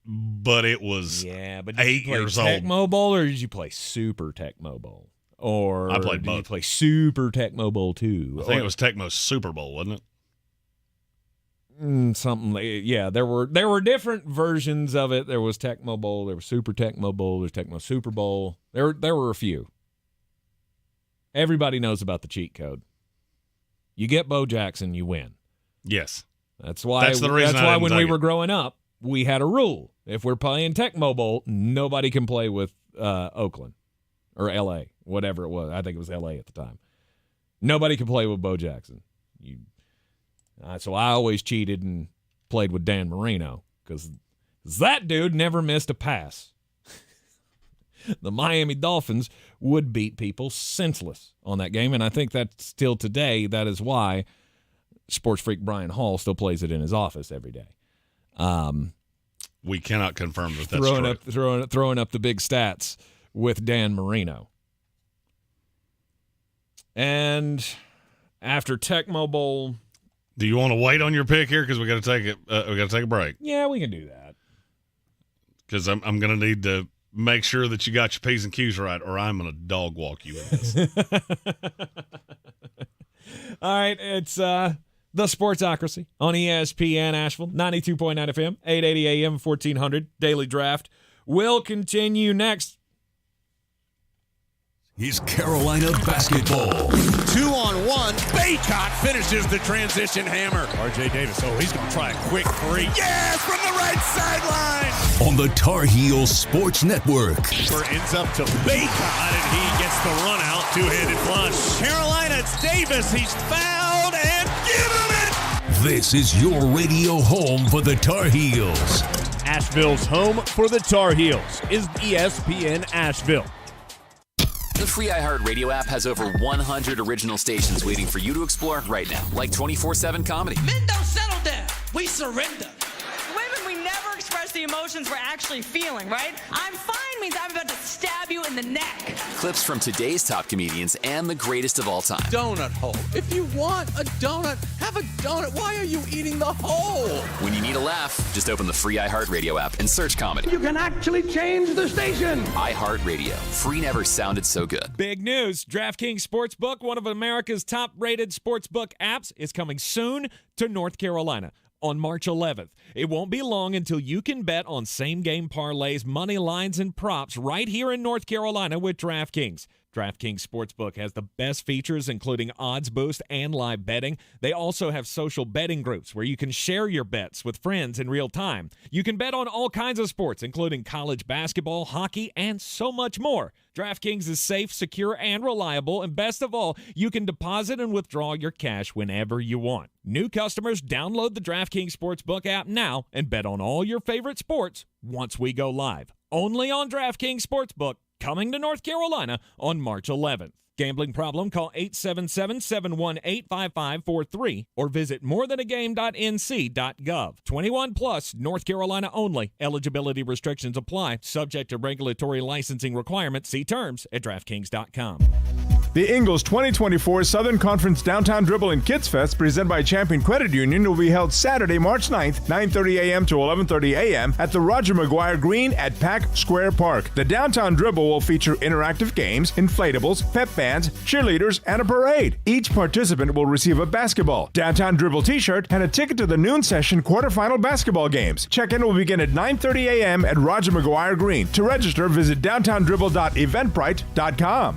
but it was 8 years old. Tecmo Bowl, or did you play Super Tecmo Bowl? Or I played both. Did you play Super Tecmo Bowl 2? I think it was Tecmo Super Bowl, wasn't it? Something there were different versions of it. There was Tecmo Bowl, there was Super Tecmo Bowl, there's Tecmo Super Bowl. There were a few. Everybody knows about the cheat code. You get Bo Jackson, you win. Yes. That's why when we were growing up, we had a rule. If we're playing Tecmo Bowl, nobody can play with Oakland or LA, whatever it was. I think it was LA at the time. Nobody can play with Bo Jackson. So I always cheated and played with Dan Marino because that dude never missed a pass. The Miami Dolphins would beat people senseless on that game, and I think that still today, that is why sports freak Brian Hall still plays it in his office every day. We cannot confirm that that's true. Throwing up the big stats with Dan Marino. And after Tecmo Bowl... Do you want to wait on your pick here because we got to take it? We got to take a break. Yeah, we can do that. Because I'm going to need to make sure that you got your P's and Q's right, or I'm going to dog walk you in this. All right, it's the Sportsocracy on ESPN Asheville, 92.9 FM, 880 AM, 1400 Daily Draft will continue next. Is Carolina basketball. 2-on-1. Baycott finishes the transition hammer. R.J. Davis. Oh, he's going to try a quick three. Yes, from the right sideline. On the Tar Heels Sports Network. Ends up to Baycott, and he gets the run out. Two-handed flush. Carolina, it's Davis. He's fouled, and give him it. This is your radio home for the Tar Heels. Asheville's home for the Tar Heels is ESPN Asheville. The free iHeartRadio app has over 100 original stations waiting for you to explore right now, like 24/7 comedy. Men don't settle down. We surrender. Women, we never express the emotions we're actually feeling, right? I'm fine means I'm about to stab you in the neck. Clips from today's top comedians and the greatest of all time. Donut hole. If you want a donut, have a donut. Why are you eating the hole? When you need a laugh, just open the free iHeartRadio app and search comedy. You can actually change the station. iHeartRadio. Free never sounded so good. Big news. DraftKings Sportsbook, one of America's top-rated sportsbook apps, is coming soon to North Carolina on March 11th. It won't be long until you can bet on same-game parlays, money lines, and props right here in North Carolina with DraftKings. DraftKings Sportsbook has the best features, including odds boost and live betting. They also have social betting groups where you can share your bets with friends in real time. You can bet on all kinds of sports, including college basketball, hockey, and so much more. DraftKings is safe, secure, and reliable, and best of all, you can deposit and withdraw your cash whenever you want. New customers, download the DraftKings Sportsbook app now and bet on all your favorite sports once we go live. Only on DraftKings Sportsbook, coming to North Carolina on March 11th. Gambling problem? Call 877-718-5543 or visit morethanagame.nc.gov. 21 plus, North Carolina only. Eligibility restrictions apply. Subject to regulatory licensing requirements. See terms at DraftKings.com. The Ingles 2024 Southern Conference Downtown Dribble and Kids Fest, presented by Champion Credit Union, will be held Saturday, March 9th, 9:30 a.m. to 11:30 a.m. at the Roger McGuire Green at Pack Square Park. The Downtown Dribble will feature interactive games, inflatables, pep bands, cheerleaders, and a parade. Each participant will receive a basketball, Downtown Dribble t-shirt, and a ticket to the noon session quarterfinal basketball games. Check-in will begin at 9:30 a.m. at Roger McGuire Green. To register, visit downtowndribble.eventbrite.com.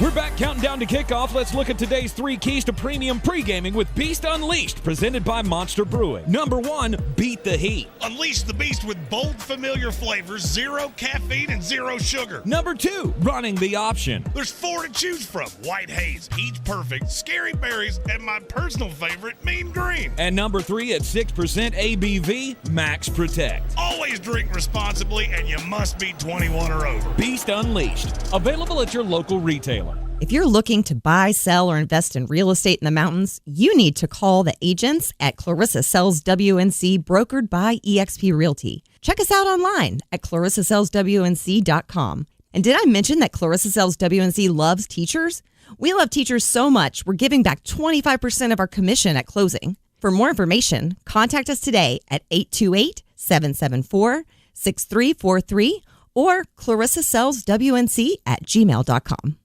We're back counting down to kickoff. Let's look at today's 3 keys to premium pre-gaming with Beast Unleashed, presented by Monster Brewing. Number 1, beat the heat. Unleash the beast with bold, familiar flavors, 0 caffeine, and 0 sugar. Number 2, running the option. There's 4 to choose from: White Haze, Peach Perfect, Scary Berries, and my personal favorite, Mean Green. And number 3, at 6% ABV, Max Protect. Always drink responsibly, and you must be 21 or over. Beast Unleashed, available at your local retailer. If you're looking to buy, sell, or invest in real estate in the mountains, you need to call the agents at Clarissa Sells WNC, brokered by eXp Realty. Check us out online at clarissasellswnc.com. And did I mention that Clarissa Sells WNC loves teachers? We love teachers so much, we're giving back 25% of our commission at closing. For more information, contact us today at 828-774-6343 or clarissasellswnc@gmail.com.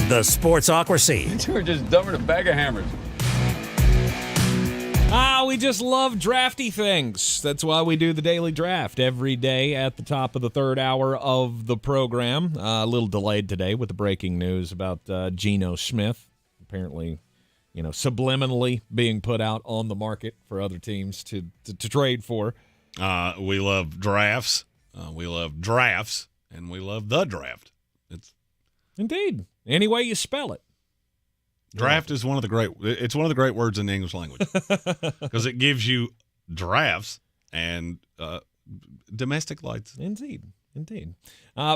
The Sportsocracy. You were just dumber than a bag of hammers. We just love drafty things. That's why we do the daily draft every day at the top of the 3rd hour of the program. A little delayed today with the breaking news about Geno Smith. Apparently, subliminally being put out on the market for other teams to trade for. We love drafts. And we love the draft. Indeed. Any way you spell it. Draft is one of the great words in the English language because it gives you drafts and domestic lights. Indeed.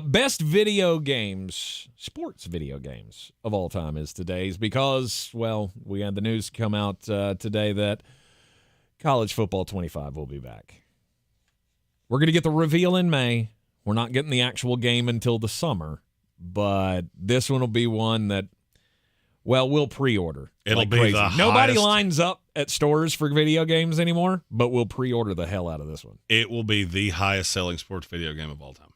Best video games, sports video games of all time is today's because, we had the news come out today that College Football 25 will be back. We're going to get the reveal in May. We're not getting the actual game until the summer. But this one will be one that, we'll pre-order. It'll like be crazy. the Nobody highest. lines up at stores for video games anymore, but we'll pre-order the hell out of this one. It will be the highest selling sports video game of all time.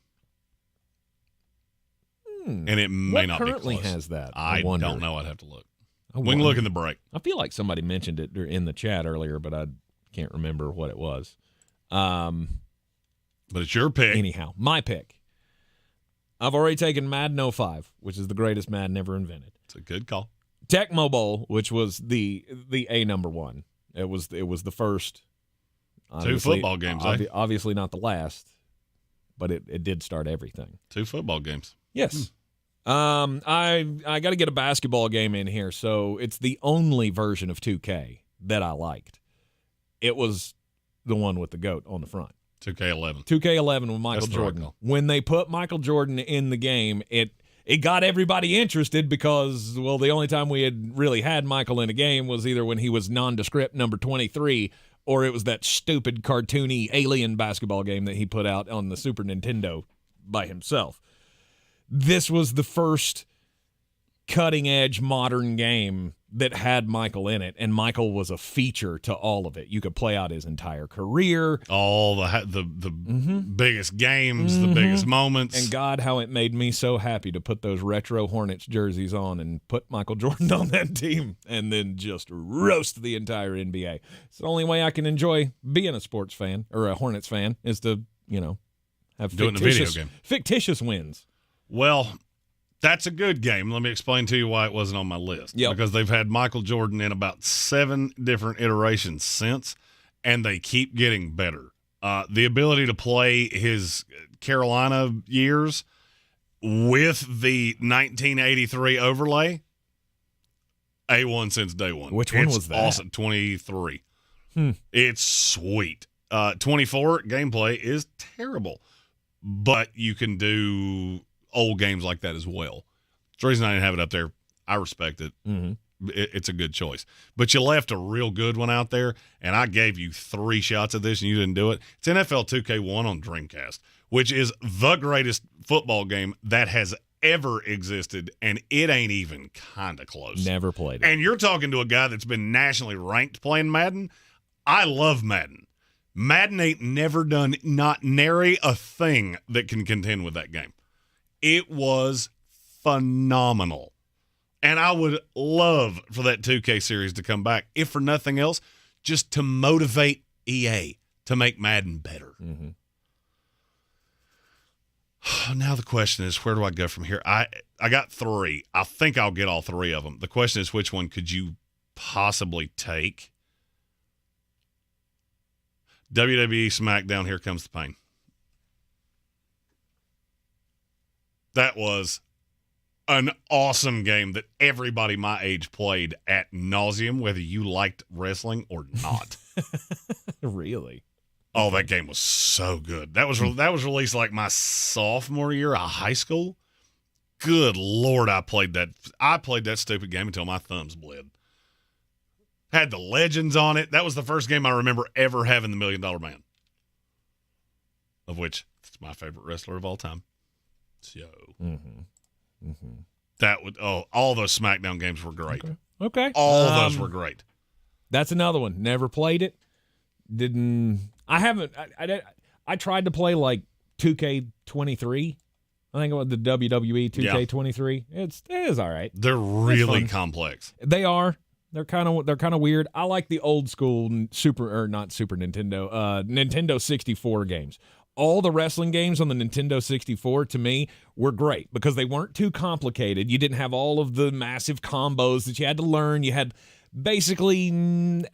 And it may not be close. What currently has that? I wonder. don't know. I'd have to look. We can look in the break. I feel like somebody mentioned it in the chat earlier, but I can't remember what it was. But it's your pick. Anyhow, my pick. I've already taken Madden 05, which is the greatest Madden ever invented. It's a good call. Tecmo Bowl, which was the A number 1. It was the first. 2 football games, obviously not the last, but it did start everything. 2 football games. Yes. I got to get a basketball game in here, so it's the only version of 2K that I liked. It was the one with the GOAT on the front. 2K11. 2K11 with Michael Jordan. When they put Michael Jordan in the game, it got everybody interested because, the only time we had really had Michael in a game was either when he was nondescript number 23 or it was that stupid cartoony alien basketball game that he put out on the Super Nintendo by himself. This was the first cutting-edge modern game that had Michael in it, and Michael was a feature to all of it. You could play out his entire career. All the biggest games, the biggest moments. And God, how it made me so happy to put those retro Hornets jerseys on and put Michael Jordan on that team and then just roast the entire NBA. It's the only way I can enjoy being a sports fan or a Hornets fan is to, have doing the video game. Fictitious wins. Well, that's a good game. Let me explain to you why it wasn't on my list. Yep. Because they've had Michael Jordan in about 7 different iterations since, and they keep getting better. The ability to play his Carolina years with the 1983 overlay, A1 since day one. Which one was that? Awesome. 23. It's sweet. 24 gameplay is terrible, but you can do old games like that as well. It's the reason I didn't have it up there. I respect it. It's a good choice. But you left a real good one out there, and I gave you 3 shots of this, and you didn't do it. It's NFL 2K1 on Dreamcast, which is the greatest football game that has ever existed, and it ain't even kind of close. Never played it. And you're talking to a guy that's been nationally ranked playing Madden. I love Madden. Madden ain't never done not nary a thing that can contend with that game. It was phenomenal. And I would love for that 2K series to come back, if for nothing else, just to motivate EA to make Madden better. Now the question is, where do I go from here? I got 3. I think I'll get all 3 of them. The question is, which one could you possibly take? WWE SmackDown, Here Comes the Pain. That was an awesome game that everybody my age played ad nauseum, whether you liked wrestling or not. Really? Oh, that game was so good. That was released like my sophomore year of high school. Good Lord, I played that stupid game until my thumbs bled. Had the legends on it. That was the first game I remember ever having the $1 Million Man, of which it's my favorite wrestler of all time. So that would all those SmackDown games were great. Okay. All those were great. That's another one. Never played it. I haven't. I tried to play like 2K23. I think it was the WWE 2K23. It is all right. They're really complex. They are. They're kind of weird. I like the old school Nintendo 64 games. All the wrestling games on the Nintendo 64 to me were great because they weren't too complicated. You didn't have all of the massive combos that you had to learn. You had basically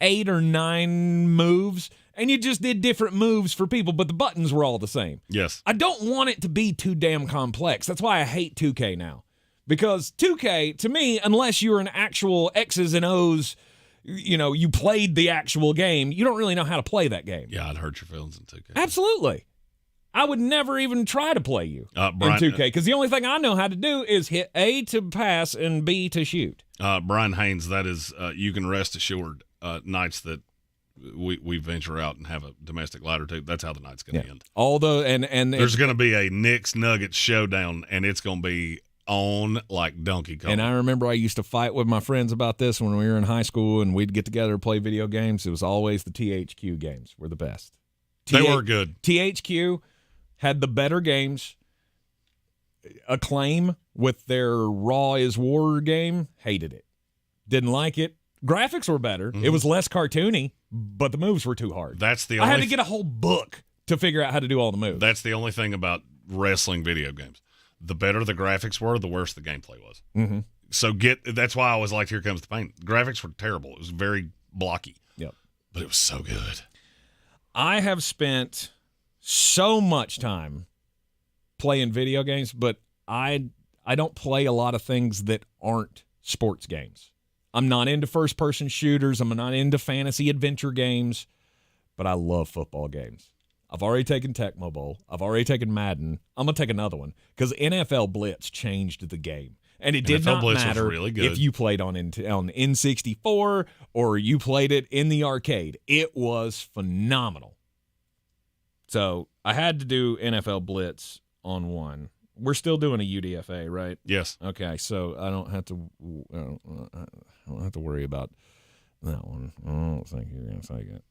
8 or 9 moves, and you just did different moves for people, but the buttons were all the same. Yes. I don't want it to be too damn complex. That's why I hate 2K now. Because 2K, to me, unless you're an actual X's and O's, you played the actual game, you don't really know how to play that game. Yeah, I'd hurt your feelings in 2K. Absolutely. I would never even try to play you in 2K because the only thing I know how to do is hit A to pass and B to shoot. Brian Haynes, that is, you can rest assured, nights that we venture out and have a domestic ladder too. That's how the night's going to end. Although, and there's going to be a Knicks Nuggets showdown, and it's going to be on like Donkey Kong. And I remember I used to fight with my friends about this when we were in high school, and we'd get together and play video games. It was always the THQ games were the best. They were good. THQ had the better games. Acclaim with their Raw is War game, hated it. Didn't like it. Graphics were better. Mm-hmm. It was less cartoony, but the moves were too hard. I had to get a whole book to figure out how to do all the moves. That's the only thing about wrestling video games. The better the graphics were, the worse the gameplay was. Mm-hmm. So that's why I was like, Here Comes the Pain. Graphics were terrible. It was very blocky. Yep. But it was so good. I have spent so much time playing video games, but I don't play a lot of things that aren't sports games. I'm not into first-person shooters. I'm not into fantasy adventure games, but I love football games. I've already taken Tecmo Bowl. I've already taken Madden. I'm going to take another one because NFL Blitz changed the game. And it did not matter if you played on N64 or you played it in the arcade. It was phenomenal. So I had to do NFL Blitz on one. We're still doing a UDFA, right? Yes. Okay, so I don't have to worry about that one. I don't think you're going to take it.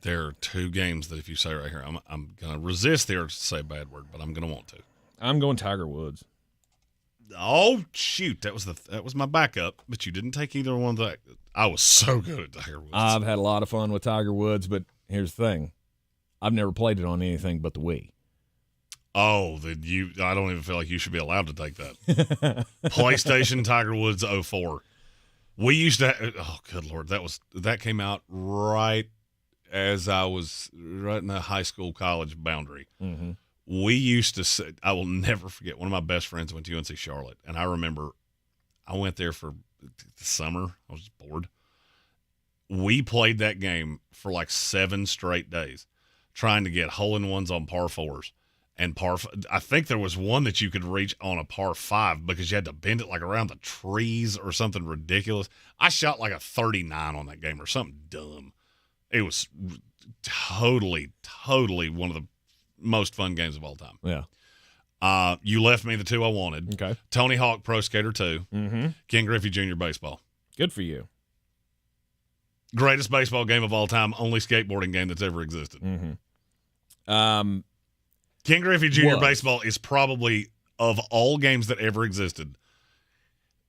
There are 2 games that if you say right here, I'm going to resist the urge to say a bad word, but I'm going to want to. I'm going Tiger Woods. Oh, shoot. That was my backup, but you didn't take either one of that. I was so good at Tiger Woods. I've had a lot of fun with Tiger Woods, but here's the thing. I've never played it on anything but the Wii. Oh, I don't even feel like you should be allowed to take that. PlayStation Tiger Woods 04. We used to oh, good Lord. That came out right as I was right in the high school college boundary. Mm-hmm. We used to say, I will never forget, one of my best friends went to UNC Charlotte, and I remember I went there for the summer. I was bored. We played that game for like 7 straight days, trying to get hole-in-ones on par 4s. And I think there was one that you could reach on a par 5 because you had to bend it like around the trees or something ridiculous. I shot like a 39 on that game or something dumb. It was totally one of the most fun games of all time. Yeah. You left me the 2 I wanted. Okay. Tony Hawk Pro Skater 2. Mm-hmm. Ken Griffey Jr. Baseball. Good for you. Greatest baseball game of all time. Only skateboarding game that's ever existed. Mm-hmm. Ken Griffey Jr. Baseball is probably, of all games that ever existed,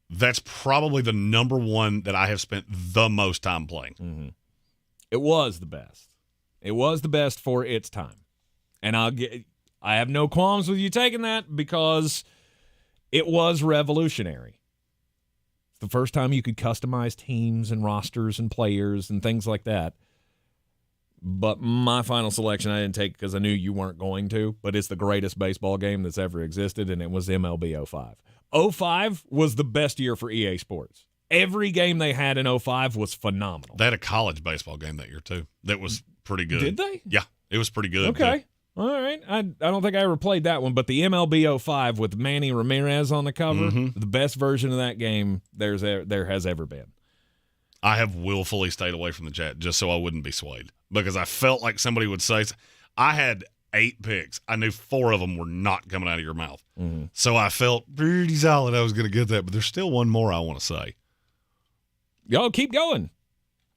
that's probably the number one that I have spent the most time playing. Mm-hmm. It was the best. It was the best for its time. And I have no qualms with you taking that because it was revolutionary. It's the first time you could customize teams and rosters and players and things like that. But my final selection I didn't take because I knew you weren't going to, but it's the greatest baseball game that's ever existed, and it was MLB 05. 05 was the best year for EA Sports. Every game they had in 05 was phenomenal. They had a college baseball game that year, too. That was pretty good. Did they? Yeah, it was pretty good. Okay. Too. All right. I don't think I ever played that one, but the MLB 05 with Manny Ramirez on the cover, the best version of that game there has ever been. I have willfully stayed away from the chat just so I wouldn't be swayed because I felt like somebody would say, I had 8 picks. I knew 4 of them were not coming out of your mouth. Mm-hmm. So I felt pretty solid I was going to get that, but there's still one more I want to say. Yo, keep going.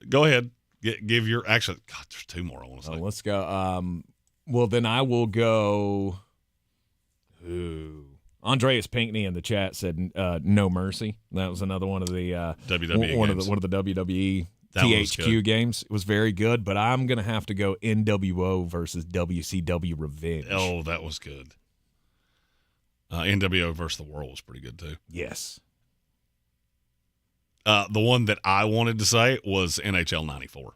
Go ahead. Give your, actually, God, there's 2 more I want to say. Let's go. Well, then I will go. Andreas Pinckney in the chat said No Mercy. That was another one of the WWE one games. of the WWE That THQ games. It was very good, but I'm going to have to go NWO versus WCW Revenge. Oh, that was good. NWO versus the World was pretty good, too. Yes. The one that I wanted to say was NHL 94.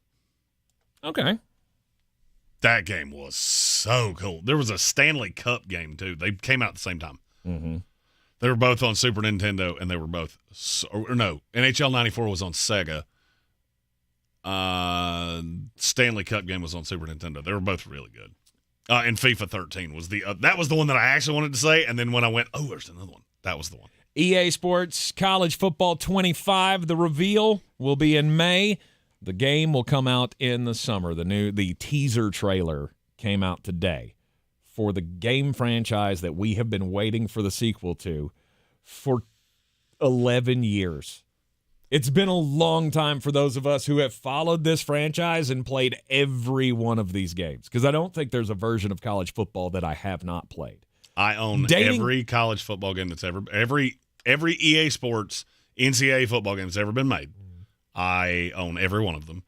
Okay. That game was so cool. There was a Stanley Cup game, too. They came out at the same time. Mm-hmm. They were both on Super Nintendo, and they were both NHL 94 was on Sega. Stanley Cup game was on Super Nintendo. They were both really good. And FIFA 13 was that was the one that I actually wanted to say, and then when I went, there's another one. That was the one. EA Sports College Football 25. The reveal will be in May. The game will come out in the summer. The teaser trailer came out today for the game franchise that we have been waiting for the sequel to for 11 years. It's been a long time for those of us who have followed this franchise and played every one of these games, because I don't think there's a version of college football that I have not played. I own every college football game that's every EA Sports NCAA football game that's ever been made. I own every one of them.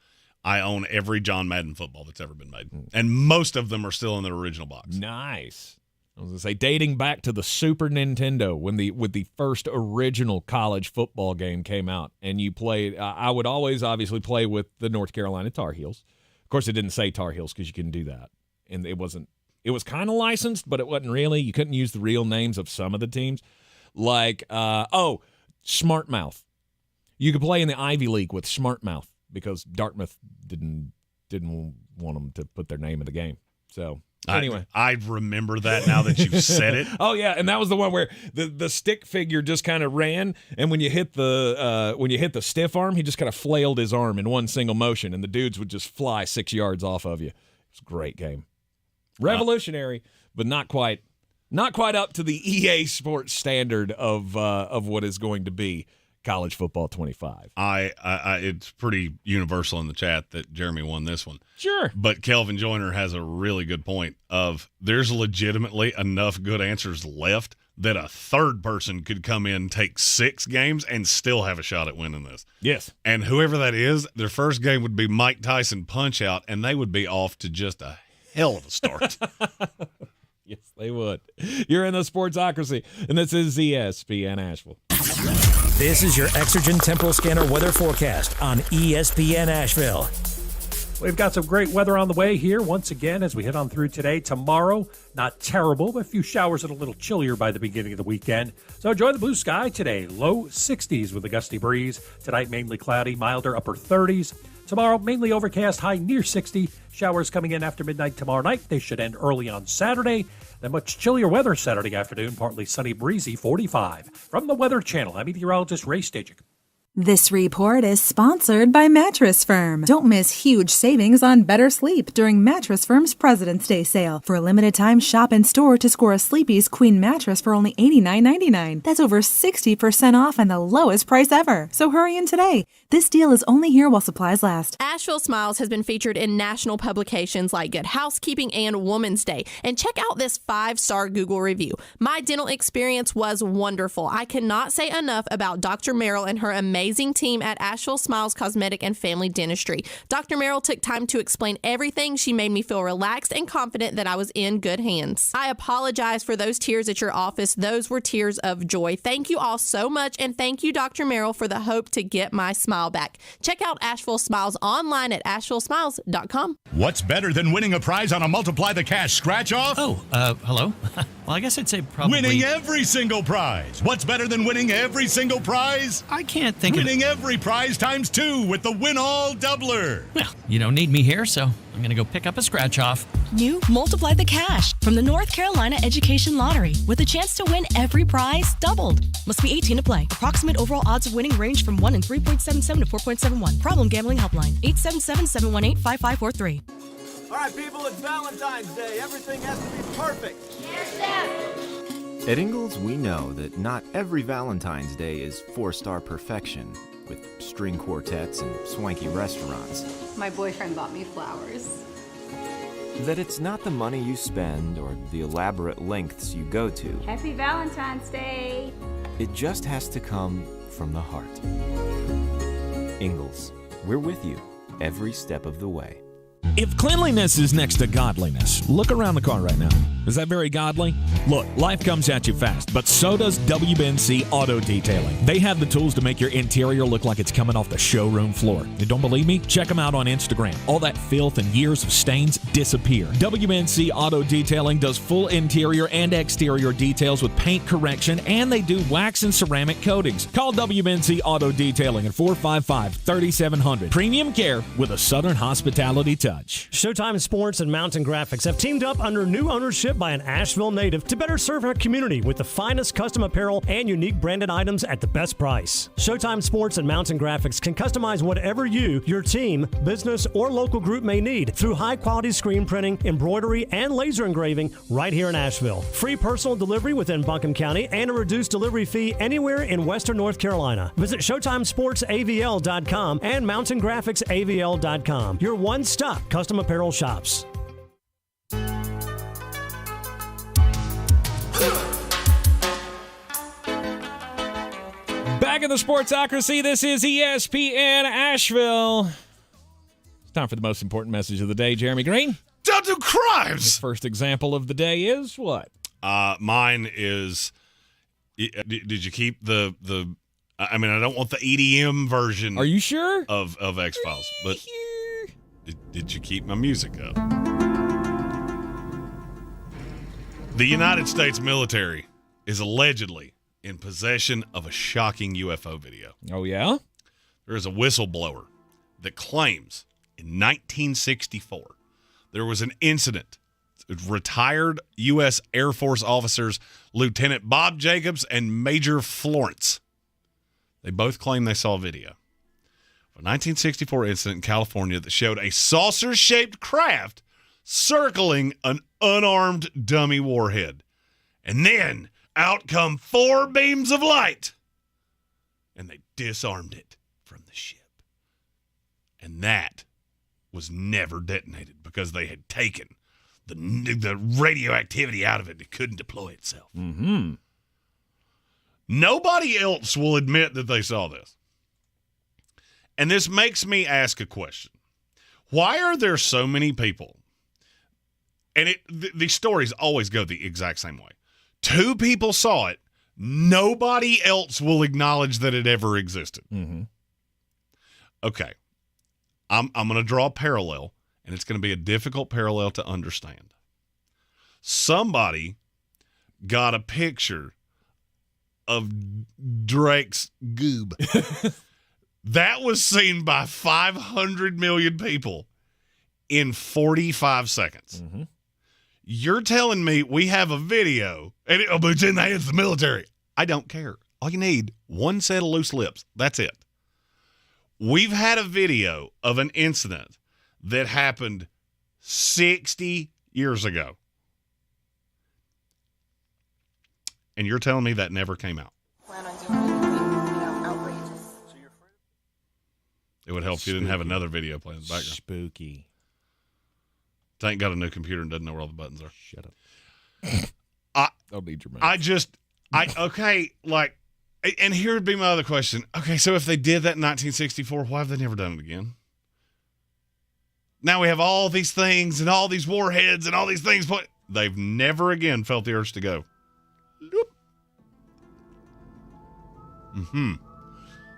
I own every John Madden football that's ever been made. And most of them are still in their original box. Nice. I was going to say, dating back to the Super Nintendo when with the first original college football game came out, and you played, I would always obviously play with the North Carolina Tar Heels. Of course, it didn't say Tar Heels because you couldn't do that. And it was kind of licensed, but it wasn't really. You couldn't use the real names of some of the teams. Like, Smart Mouth. You could play in the Ivy League with Smart Mouth because Dartmouth didn't want them to put their name in the game. So anyway, I remember that now that you've said it. Oh yeah, and that was the one where the stick figure just kind of ran, and when you hit the stiff arm, he just kind of flailed his arm in one single motion, and the dudes would just fly 6 yards off of you. It's a great game, revolutionary, but not quite up to the EA Sports standard of what is going to be College Football 25. It's pretty universal in the chat that Jeremy won this one. Sure. But Kelvin Joyner has a really good point of there's legitimately enough good answers left that a third person could come in, take 6 games, and still have a shot at winning this. Yes. And whoever that is, their first game would be Mike Tyson Punch-Out, and they would be off to just a hell of a start. Yes, they would. You're in the Sportsocracy, and this is ESPN Asheville. This is your Exergen Temporal Scanner weather forecast on ESPN Asheville. We've got some great weather on the way here once again as we head on through today. Tomorrow, not terrible, but a few showers and a little chillier by the beginning of the weekend. So enjoy the blue sky today. Low 60s with a gusty breeze. Tonight, mainly cloudy, milder upper 30s. Tomorrow, mainly overcast, high near 60. Showers coming in after midnight tomorrow night. They should end early on Saturday. Then much chillier weather Saturday afternoon, partly sunny, breezy, 45. From the Weather Channel, I'm meteorologist Ray Stajic. This report is sponsored by Mattress Firm. Don't miss huge savings on better sleep during Mattress Firm's President's Day sale. For a limited time, shop in store to score a Sleepy's Queen mattress for only $89.99. That's over 60% off and the lowest price ever. So hurry in today. This deal is only here while supplies last. Asheville Smiles has been featured in national publications like Good Housekeeping and Woman's Day. And check out this 5-star Google review. My dental experience was wonderful. I cannot say enough about Dr. Merrill and her amazing amazing team at Asheville Smiles Cosmetic and Family Dentistry. Dr. Merrill took time to explain everything. She made me feel relaxed and confident that I was in good hands. I apologize for those tears at your office. Those were tears of joy. Thank you all so much, and thank you, Dr. Merrill, for the hope to get my smile back. Check out Asheville Smiles online at ashevillesmiles.com. What's better than winning a prize on a Multiply the Cash scratch-off? Hello? Well, I guess I'd say probably... Winning every single prize. What's better than winning every single prize? I can't think Winning every prize times 2 with the Win-All Doubler. Well, you don't need me here, so I'm going to go pick up a scratch-off. New Multiply the Cash from the North Carolina Education Lottery with a chance to win every prize doubled. Must be 18 to play. Approximate overall odds of winning range from 1 in 3.77 to 4.71. Problem gambling helpline 877-718-5543. All right, people, it's Valentine's Day. Everything has to be perfect. At Angell's, we know that not every Valentine's Day is 4-star perfection, with string quartets and swanky restaurants. My boyfriend bought me flowers. That it's not the money you spend or the elaborate lengths you go to. Happy Valentine's Day. It just has to come from the heart. Angell's, we're with you every step of the way. If cleanliness is next to godliness, look around the car right now. Is that very godly? Look, life comes at you fast, but so does WNC Auto Detailing. They have the tools to make your interior look like it's coming off the showroom floor. You don't believe me? Check them out on Instagram. All that filth and years of stains disappear. WNC Auto Detailing does full interior and exterior details with paint correction, and they do wax and ceramic coatings. Call WNC Auto Detailing at 455-3700. Premium care with a Southern hospitality touch. Showtime Sports and Mountain Graphics have teamed up under new ownership by an Asheville native to better serve our community with the finest custom apparel and unique branded items at the best price. Showtime Sports and Mountain Graphics can customize whatever you, your team, business, or local group may need through high-quality screen printing, embroidery, and laser engraving right here in Asheville. Free personal delivery within Buncombe County and a reduced delivery fee anywhere in Western North Carolina. Visit ShowtimeSportsAVL.com and MountainGraphicsAVL.com. Your one-stop custom apparel shops. Back in the Sportsocracy, this is ESPN Asheville. It's time for the most important message of the day. Jeremy Greene. Don't do crimes! The first example of the day is what? Mine is, did you keep the I mean, I don't want the EDM version. Are you sure? Of X-Files, but did you keep my music up? The United States military is allegedly in possession of a shocking UFO video. Oh, yeah? There is a whistleblower that claims in 1964 there was an incident. Retired U.S. Air Force officers Lieutenant Bob Jacobs and Major Florence. They both claim they saw a video. A 1964 incident in California that showed a saucer-shaped craft circling an unarmed dummy warhead. And then out come 4 beams of light. And they disarmed it from the ship. And that was never detonated because they had taken the radioactivity out of it. It couldn't deploy itself. Mm-hmm. Nobody else will admit that they saw this. And this makes me ask a question. Why are there so many people? And these stories always go the exact same way. 2 people saw it. Nobody else will acknowledge that it ever existed. Mm-hmm. Okay. I'm going to draw a parallel, and it's going to be a difficult parallel to understand. Somebody got a picture of Drake's goob. That was seen by 500 million people in 45 seconds. Mm-hmm. You're telling me we have a video, and it's in the hands of the military. I don't care. All you need, 1 set of loose lips. That's it. We've had a video of an incident that happened 60 years ago. And you're telling me that never came out. It would help if you didn't have another video playing in the background. Spooky. Tank got a new computer and doesn't know where all the buttons are. Shut up. Don't need your mouth. Okay, like, And here would be my other question. Okay, so if they did that in 1964, why have they never done it again? Now we have all these things and all these warheads and all these things, but they've never again felt the urge to go.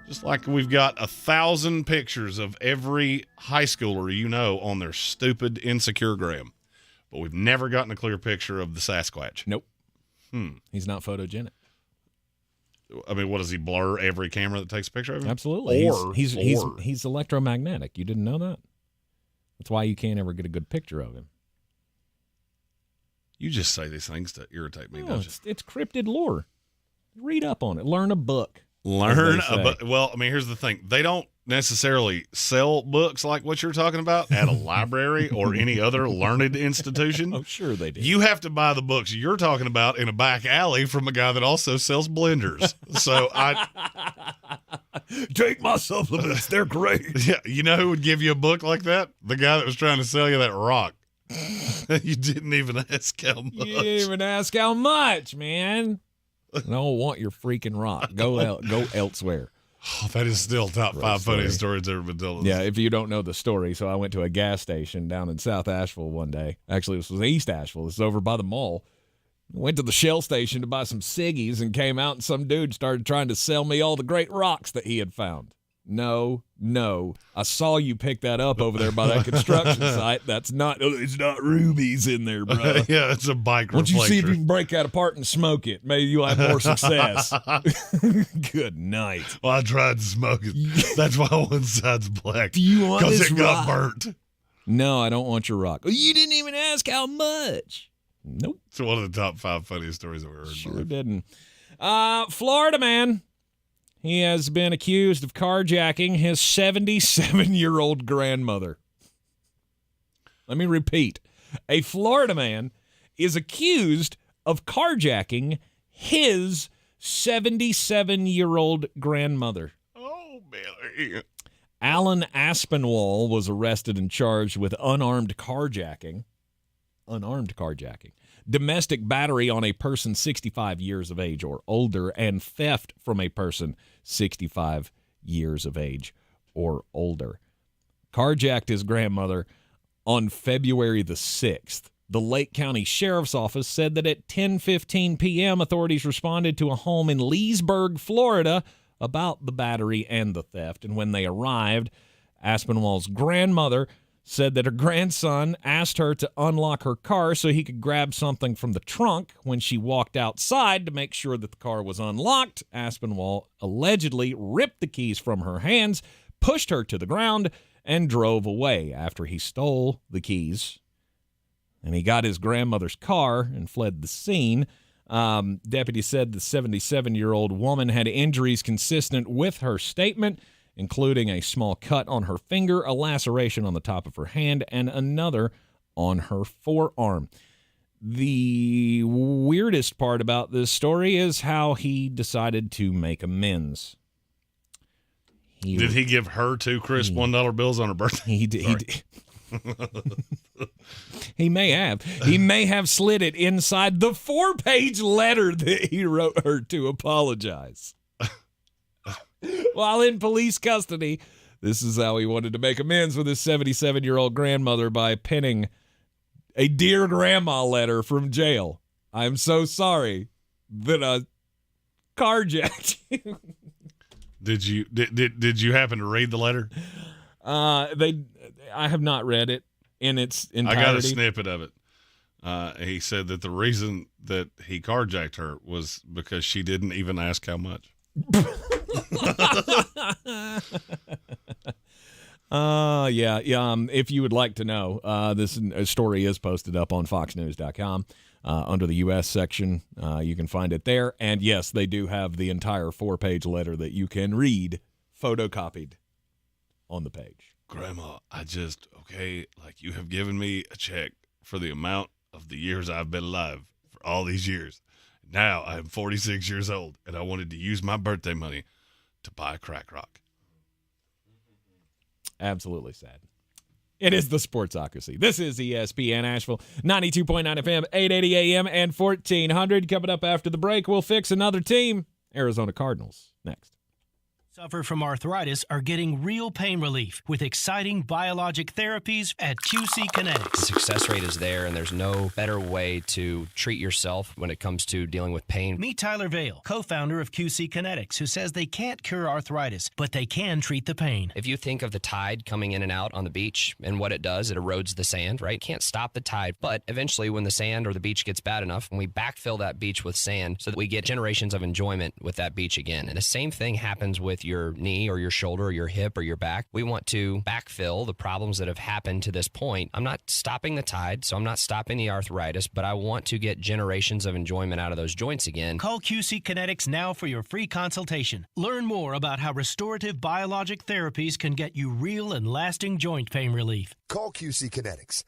Just like we've got 1,000 pictures of every high schooler you know on their stupid Insecure-gram, but we've never gotten a clear picture of the Sasquatch. Nope. He's not photogenic. I mean, what does he blur every camera that takes a picture of him? Absolutely. He's electromagnetic. You didn't know that? That's why you can't ever get a good picture of him. You just say these things to irritate me, don't you? It's cryptid lore. Read up on it. Learn a book. Learn a book. Well, I mean, here's the thing. They don't necessarily sell books like what you're talking about at a library or any other learned institution. Oh, sure they do. You have to buy the books you're talking about in a back alley from a guy that also sells blenders. So take my supplements. They're great. Yeah, you know who would give you a book like that? The guy that was trying to sell you that rock. You didn't even ask how much. You didn't even ask how much, man. I don't want your freaking rock. Go elsewhere. Oh, that is still top 5 funniest stories ever been told. Yeah, if you don't know the story, so I went to a gas station down in South Asheville one day. Actually, this was East Asheville. This is over by the mall. Went to the Shell station to buy some ciggies and came out, and some dude started trying to sell me all the great rocks that he had found. No. I saw you pick that up over there by that construction site. That's not, it's not rubies in there, bro. Yeah, it's a bike reflector. Why don't you see if you can break that apart and smoke it? Maybe you'll have more success. Good night. Well, I tried to smoke it. That's why one side's black. Do you want this Because it got rock? burnt. No, I don't want your rock. Oh, you didn't even ask how much. Nope. It's one of the top 5 funniest stories I've ever heard. Sure didn't. Florida man. He has been accused of carjacking his 77-year-old grandmother. Let me repeat. A Florida man is accused of carjacking his 77-year-old grandmother. Oh, Billy. Alan Aspinwall was arrested and charged with unarmed carjacking, domestic battery on a person 65 years of age or older, and theft from a person 65 years of age or older. Carjacked his grandmother on February the 6th. The Lake County Sheriff's Office said that at 10:15 p.m., authorities responded to a home in Leesburg, Florida, about the battery and the theft. And when they arrived, Aspinwall's grandmother said that her grandson asked her to unlock her car so he could grab something from the trunk. When she walked outside to make sure that the car was unlocked, Aspinwall allegedly ripped the keys from her hands, pushed her to the ground, and drove away. After he stole the keys and he got his grandmother's car and fled the scene, deputies said the 77-year-old woman had injuries consistent with her statement, including a small cut on her finger, a laceration on the top of her hand, and another on her forearm. The weirdest part about this story is how he decided to make amends. Did he give her 2 crisp $1 bills on her birthday? He did. He may have. He may have slid it inside the 4-page letter that he wrote her to apologize. While in police custody, this is how he wanted to make amends with his 77-year-old grandmother by penning a Dear Grandma letter from jail. I'm so sorry that I carjacked you. Did you happen to read the letter? I have not read it in its entirety. I got a snippet of it. He said that the reason that he carjacked her was because she didn't even ask how much. If you would like to know, this story is posted up on foxnews.com under the U.S. section. You can find it there. And yes, they do have the entire 4-page letter that you can read photocopied on the page. Grandma, you have given me a check for the amount of the years I've been alive for all these years. Now I am 46 years old, and I wanted to use my birthday money to buy a crack rock. Absolutely sad. It is the Sportsocracy. This is ESPN Asheville, 92.9 FM, 880 AM, and 1400. Coming up after the break, we'll fix another team Arizona Cardinals next. Suffer from arthritis are getting real pain relief with exciting biologic therapies at QC Kinetics. The success rate is there, and there's no better way to treat yourself when it comes to dealing with pain. Meet Tyler Vale, co-founder of QC Kinetics, who says they can't cure arthritis, but they can treat the pain. If you think of the tide coming in and out on the beach and what it does, it erodes the sand, right? Can't stop the tide, but eventually when the sand or the beach gets bad enough, we backfill that beach with sand so that we get generations of enjoyment with that beach again. And the same thing happens with your knee or your shoulder or your hip or your back. We want to backfill the problems that have happened to this point. I'm not stopping the tide, so I'm not stopping the arthritis, but I want to get generations of enjoyment out of those joints again. Call QC Kinetics now for your free consultation. Learn more about how restorative biologic therapies can get you real and lasting joint pain relief. Call QC Kinetics,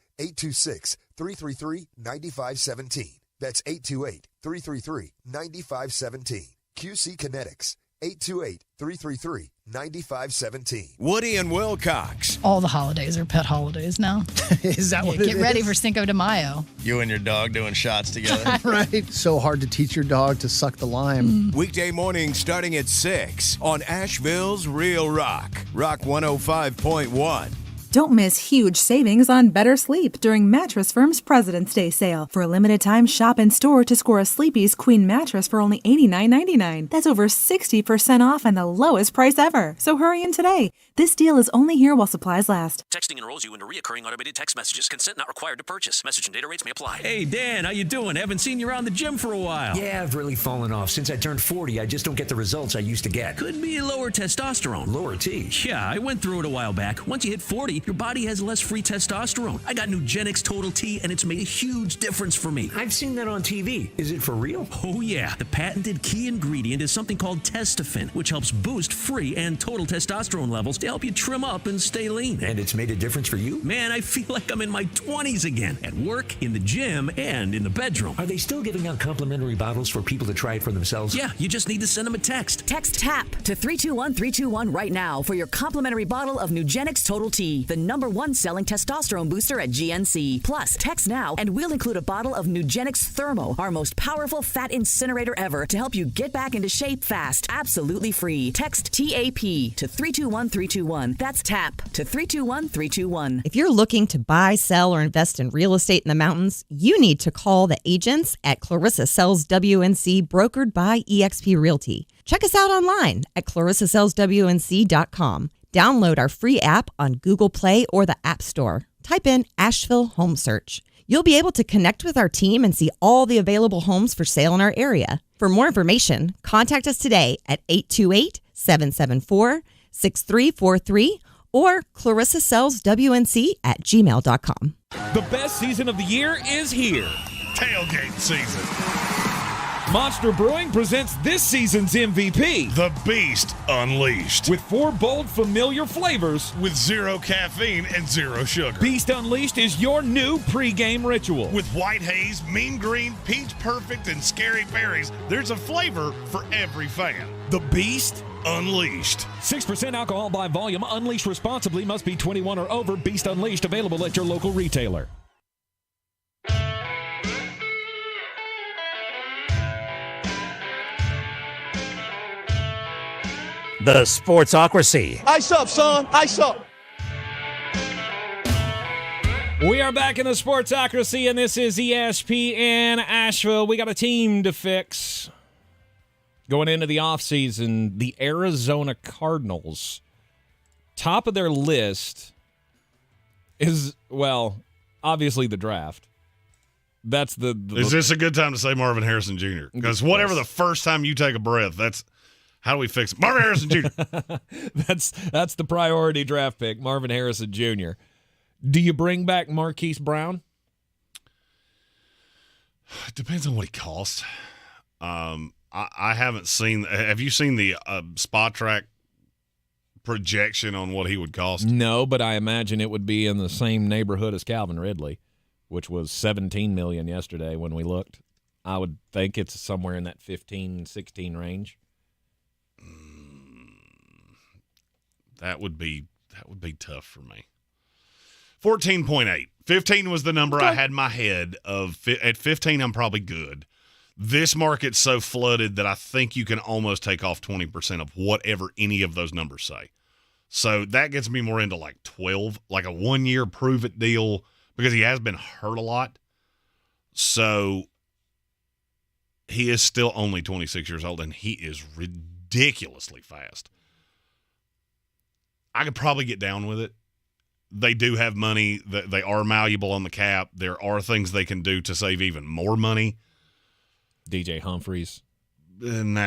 826-333-9517. That's 828-333-9517. QC Kinetics, 828-333-9517. Woody and Wilcox. All the holidays are pet holidays now. Is that what it Get ready for Cinco de Mayo. You and your dog doing shots together. Right. So hard to teach your dog to suck the lime. Weekday mornings starting at 6 on Asheville's Real Rock. Rock 105.1. Don't miss huge savings on better sleep during Mattress Firm's President's Day sale. For a limited time, shop in store to score a Sleepy's Queen mattress for only $89.99. That's over 60% off and the lowest price ever. So hurry in today. This deal is only here while supplies last. Texting enrolls you into recurring automated text messages. Consent not required to purchase. Message and data rates may apply. Hey, Dan, how you doing? Haven't seen you around the gym for a while. Yeah, I've really fallen off. Since I turned 40, I just don't get the results I used to get. Could be lower testosterone. Lower T? Yeah, I went through it a while back. Once you hit 40, your body has less free testosterone. I got Nugenix Total T, and it's made a huge difference for me. I've seen that on TV. Is it for real? Oh, yeah. The patented key ingredient is something called Testofen, which helps boost free and total testosterone levels to help you trim up and stay lean. And it's made a difference for you? Man, I feel like I'm in my 20s again. At work, in the gym, and in the bedroom. Are they still giving out complimentary bottles for people to try it for themselves? Yeah, you just need to send them a text. Text TAP to 321-321 right now for your complimentary bottle of Nugenix Total T, the #1 selling testosterone booster at GNC. Plus, text now and we'll include a bottle of Nugenix Thermo, our most powerful fat incinerator ever, to help you get back into shape fast. Absolutely free. Text TAP to 321-321. That's TAP to 321-321. If you're looking to buy, sell, or invest in real estate in the mountains, you need to call the agents at Clarissa Sells WNC, brokered by eXp Realty. Check us out online at clarissasellswnc.com. Download our free app on Google Play or the App Store. Type in Asheville Home Search. You'll be able to connect with our team and see all the available homes for sale in our area. For more information, contact us today at 828-774-6343 or clarissasellswnc@gmail.com. The best season of the year is here. Tailgate season. Monster Brewing presents this season's MVP. The Beast Unleashed. With 4 bold, familiar flavors. With 0 caffeine and 0 sugar. Beast Unleashed is your new pregame ritual. With white haze, mean green, peach perfect, and scary berries, there's a flavor for every fan. The Beast Unleashed. 6% alcohol by volume. Unleashed responsibly. Must be 21 or over. Beast Unleashed available at your local retailer. The Sportsocracy. Ice up, son. Ice up. We are back in the Sportsocracy, and this is ESPN Asheville. We got a team to fix. Going into the offseason, the Arizona Cardinals. Top of their list is, well, obviously the draft. That's the Is this a good time to say Marvin Harrison Jr.? Because whatever the first time you take a breath, that's how do we fix it? Marvin Harrison Jr. That's the priority draft pick, Marvin Harrison Jr. Do you bring back Marquise Brown? It depends on what he costs. I haven't seen. Have you seen the Spot Track projection on what he would cost? No, but I imagine it would be in the same neighborhood as Calvin Ridley, which was $17 million yesterday when we looked. I would think it's somewhere in that 15-16 range. That would be tough for me. 14.8. 15 was the number I had in my head of. At 15, I'm probably good. This market's so flooded that I think you can almost take off 20% of whatever any of those numbers say. So that gets me more into like 12, like a 1-year prove-it deal, because he has been hurt a lot. So he is still only 26 years old, and he is ridiculously fast. I could probably get down with it. They do have money. They are malleable on the cap. There are things they can do to save even more money. DJ Humphries. And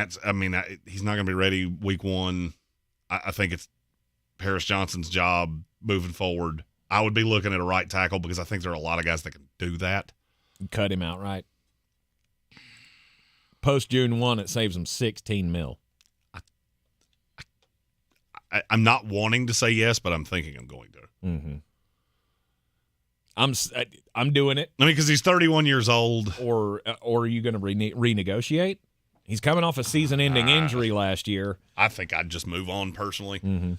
he's not going to be ready week 1. I think it's Paris Johnson's job moving forward. I would be looking at a right tackle because I think there are a lot of guys that can do that. Cut him outright. Post June 1, it saves him $16 million. I'm not wanting to say yes, but I'm thinking I'm going to. Mm-hmm. I'm doing it. I mean, because he's 31 years old. Or are you going to renegotiate? He's coming off a season-ending injury last year. I think I'd just move on personally. Mm-hmm.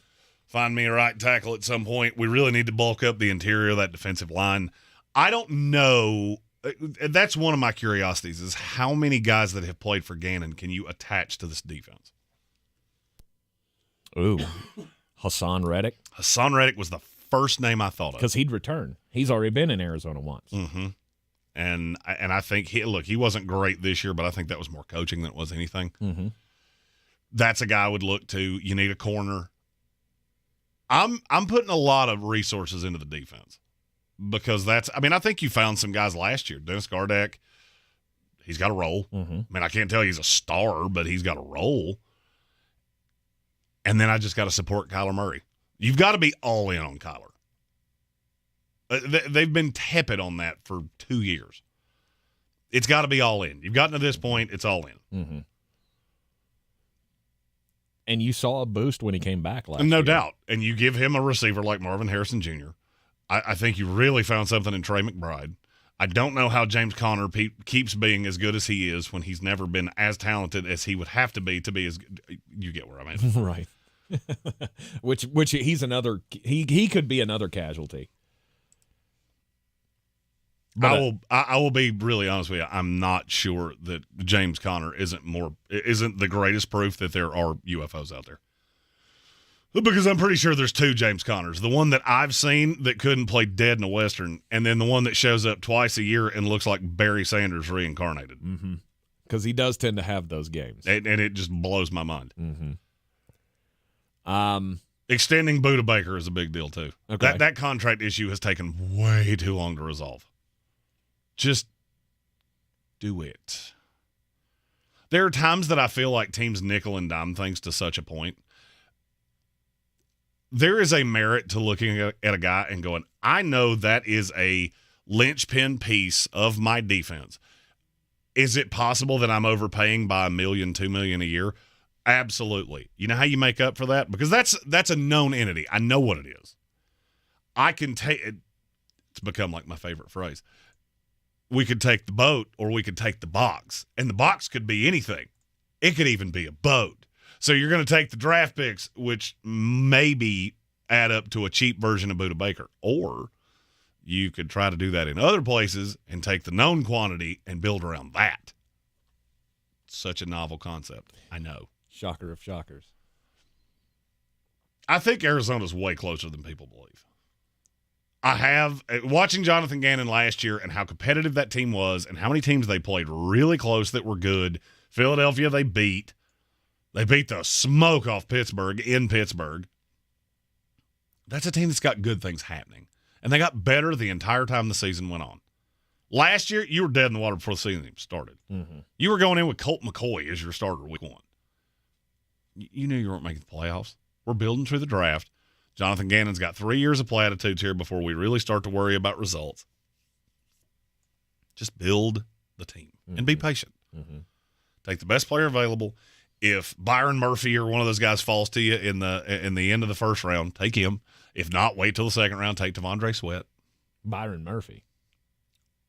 Find me a right tackle at some point. We really need to bulk up the interior of that defensive line. I don't know. That's one of my curiosities is how many guys that have played for Gannon can you attach to this defense? Ooh, Hassan Reddick. Hassan Reddick was the first name I thought of. Because he'd return. He's already been in Arizona once. Mm-hmm. And I think, he wasn't great this year, but I think that was more coaching than it was anything. Mm-hmm. That's a guy I would look to. You need a corner. I'm putting a lot of resources into the defense because I think you found some guys last year. Dennis Gardeck, he's got a role. Mm-hmm. I mean, I can't tell you he's a star, but he's got a role. And then I just got to support Kyler Murray. You've got to be all in on Kyler. They've been tepid on that for 2 years. It's got to be all in. You've gotten to this point, it's all in. Mm-hmm. And you saw a boost when he came back last year. No doubt. And you give him a receiver like Marvin Harrison Jr. I think you really found something in Trey McBride. I don't know how James Conner keeps being as good as he is when he's never been as talented as he would have to be as good. You get where I'm at. Right. which he's another he could be another casualty. But I will be really honest with you. I'm not sure that James Conner isn't the greatest proof that there are UFOs out there. Because I'm pretty sure there's 2 James Connors. The one that I've seen that couldn't play dead in a Western, and then the one that shows up twice a year and looks like Barry Sanders reincarnated. Mm-hmm. Because he does tend to have those games. And it just blows my mind. Mm-hmm. Extending Buda Baker is a big deal, too. Okay. That contract issue has taken way too long to resolve. Just do it. There are times that I feel like teams nickel and dime things to such a point. There is a merit to looking at a guy and going, I know that is a linchpin piece of my defense. Is it possible that I'm overpaying by $1 million, $2 million a year? Absolutely. You know how you make up for that? Because that's a known entity. I know what it is. I can take it. It's become like my favorite phrase. We could take the boat or we could take the box. And the box could be anything. It could even be a boat. So you're going to take the draft picks, which maybe add up to a cheap version of Buda Baker. Or you could try to do that in other places and take the known quantity and build around that. Such a novel concept. I know. Shocker of shockers. I think Arizona's way closer than people believe. I have, watching Jonathan Gannon last year and how competitive that team was and how many teams they played really close that were good. Philadelphia, they beat. They beat the smoke off Pittsburgh in Pittsburgh. That's a team that's got good things happening. And they got better the entire time the season went on. Last year, you were dead in the water before the season even started. Mm-hmm. You were going in with Colt McCoy as your starter week 1. You knew you weren't making the playoffs. We're building through the draft. Jonathan Gannon's got 3 years of platitudes here before we really start to worry about results. Just build the team and be patient. Mm-hmm. Take the best player available. If Byron Murphy or one of those guys falls to you in the end of the first round, take him. If not, wait till the second round. Take Devondre Sweat. Byron Murphy,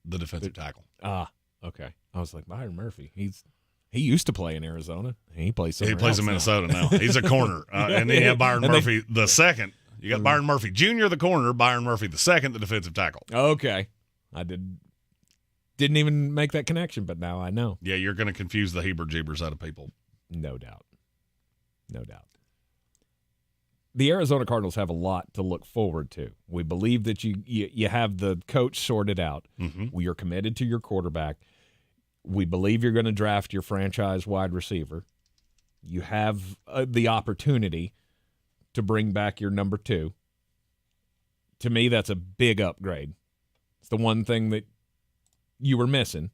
the defensive tackle. Okay. I was like, Byron Murphy. He used to play in Arizona. He plays somewhere He plays in Minnesota now. He's a corner. And then you have Byron Murphy the second. You got Byron Murphy Jr. the corner, Byron Murphy the second, the defensive tackle. Okay. I did Didn't even make that connection, but now I know. Yeah, you're going to confuse the Heber-Jeebers out of people. No doubt. No doubt. The Arizona Cardinals have a lot to look forward to. We believe that you have the coach sorted out. Mm-hmm. We are committed to your quarterback. We believe you're going to draft your franchise wide receiver. You have the opportunity to bring back your number 2. To me, that's a big upgrade. It's the one thing that you were missing.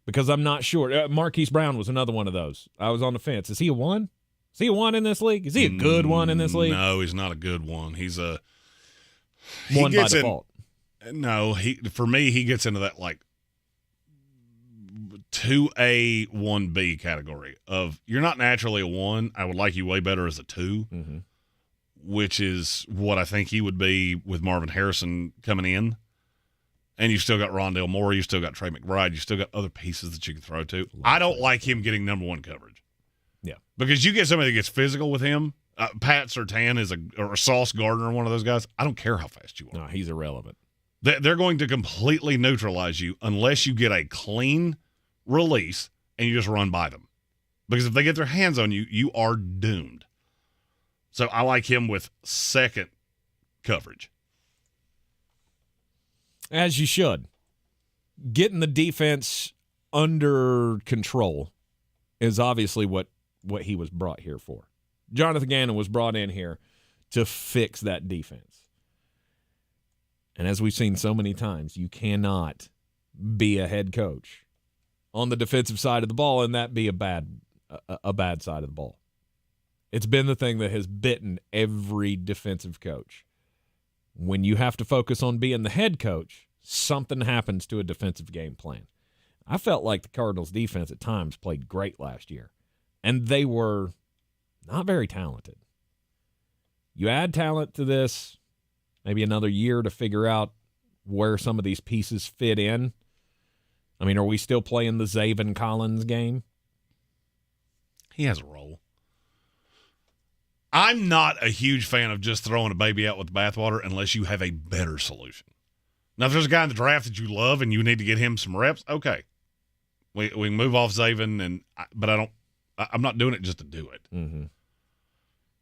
Because I'm not sure. Marquise Brown was another one of those. I was on the fence. Is he a 1? Is he a 1 in this league? Is he a good 1 in this league? No, he's not a good 1. He's a 1 by default. No, for me, he gets into that like 2A, 1B category of you're not naturally a 1. I would like you way better as a 2, which is what I think he would be with Marvin Harrison coming in. And you've still got Rondale Moore. You've still got Trey McBride. You've still got other pieces that you can throw to. I don't like him getting number 1 coverage. Yeah. Because you get somebody that gets physical with him. Pat Surtain is or Sauce Gardner, one of those guys. I don't care how fast you are. No, he's irrelevant. They're going to completely neutralize you unless you get a clean release and you just run by them. Because if they get their hands on you, you are doomed. So I like him with second coverage. As you should. Getting the defense under control is obviously what he was brought here for. Jonathan Gannon was brought in here to fix that defense. And as we've seen so many times, you cannot be a head coach on the defensive side of the ball and that be a bad side of the ball. It's been the thing that has bitten every defensive coach. When you have to focus on being the head coach, something happens to a defensive game plan. I felt like the Cardinals' defense at times played great last year, and they were not very talented. You add talent to this, maybe another year to figure out where some of these pieces fit in. I mean, are we still playing the Zaven Collins game? He has a role. I'm not a huge fan of just throwing a baby out with the bathwater unless you have a better solution. Now, if there's a guy in the draft that you love and you need to get him some reps, okay. We can move off Zaven, but I'm not doing it just to do it. Mm-hmm.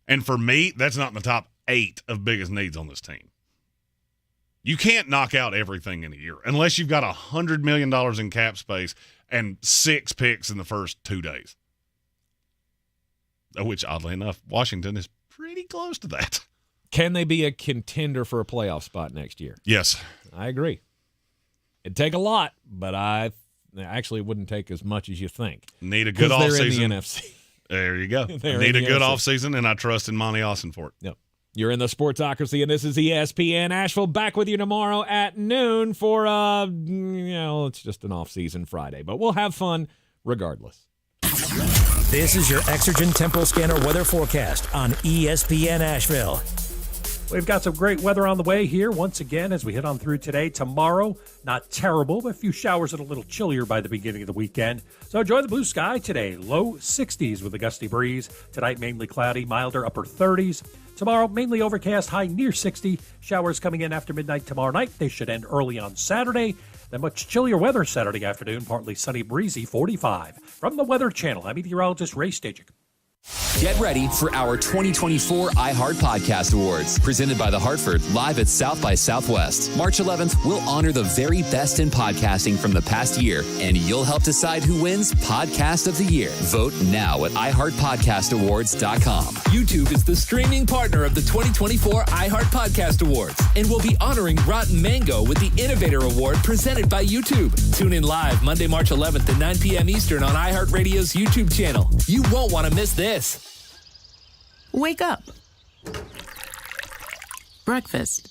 And for me, that's not in the top 8 of biggest needs on this team. You can't knock out everything in a year unless you've got $100 million in cap space and 6 picks in the first 2 days. Which, oddly enough, Washington is pretty close to that. Can they be a contender for a playoff spot next year? Yes. I agree. It'd take a lot, but actually it wouldn't take as much as you think. Need a good offseason. They're in the NFC. There you go. Need a good offseason, and I trust in Monty Austin for it. Yep. You're in the Sportsocracy, and this is ESPN Asheville. Back with you tomorrow at noon for, it's just an off-season Friday, but we'll have fun regardless. This is your Exergen Tempo Scanner weather forecast on ESPN Asheville. We've got some great weather on the way here once again as we hit on through today. Tomorrow, not terrible, but a few showers and a little chillier by the beginning of the weekend. So enjoy the blue sky today. Low 60s with a gusty breeze. Tonight, mainly cloudy, milder upper 30s. Tomorrow, mainly overcast, high near 60. Showers coming in after midnight tomorrow night. They should end early on Saturday. Then much chillier weather Saturday afternoon, partly sunny, breezy, 45. From the Weather Channel, I'm meteorologist Ray Stajic. Get ready for our 2024 iHeart Podcast Awards, presented by The Hartford, live at South by Southwest. March 11th, we'll honor the very best in podcasting from the past year, and you'll help decide who wins Podcast of the Year. Vote now at iHeartPodcastAwards.com. YouTube is the streaming partner of the 2024 iHeart Podcast Awards, and we'll be honoring Rotten Mango with the Innovator Award presented by YouTube. Tune in live Monday, March 11th at 9 p.m. Eastern on iHeartRadio's YouTube channel. You won't want to miss this. Wake up. Breakfast.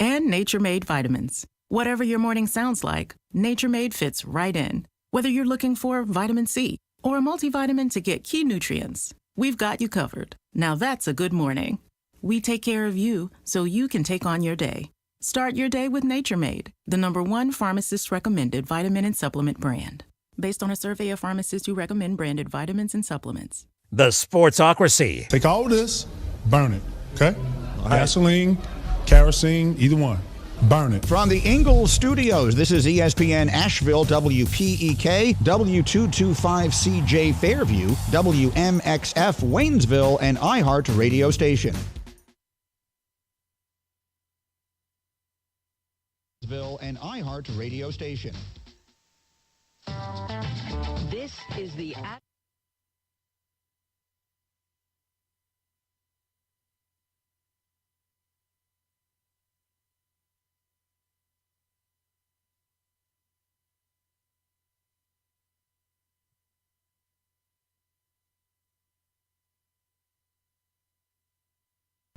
And Nature Made vitamins. Whatever your morning sounds like, Nature Made fits right in. Whether you're looking for vitamin C or a multivitamin to get key nutrients, we've got you covered. Now that's a good morning. We take care of you so you can take on your day. Start your day with Nature Made, the #1 pharmacist-recommended vitamin and supplement brand. Based on a survey of pharmacists who recommend branded vitamins and supplements. The Sportsocracy. Take all this, burn it, okay? Gasoline, kerosene, either one. Burn it. From the Angell Studios, this is ESPN Asheville, WPEK, W225CJ Fairview, WMXF Waynesville, and iHeart radio station. And iHeart radio station. This is the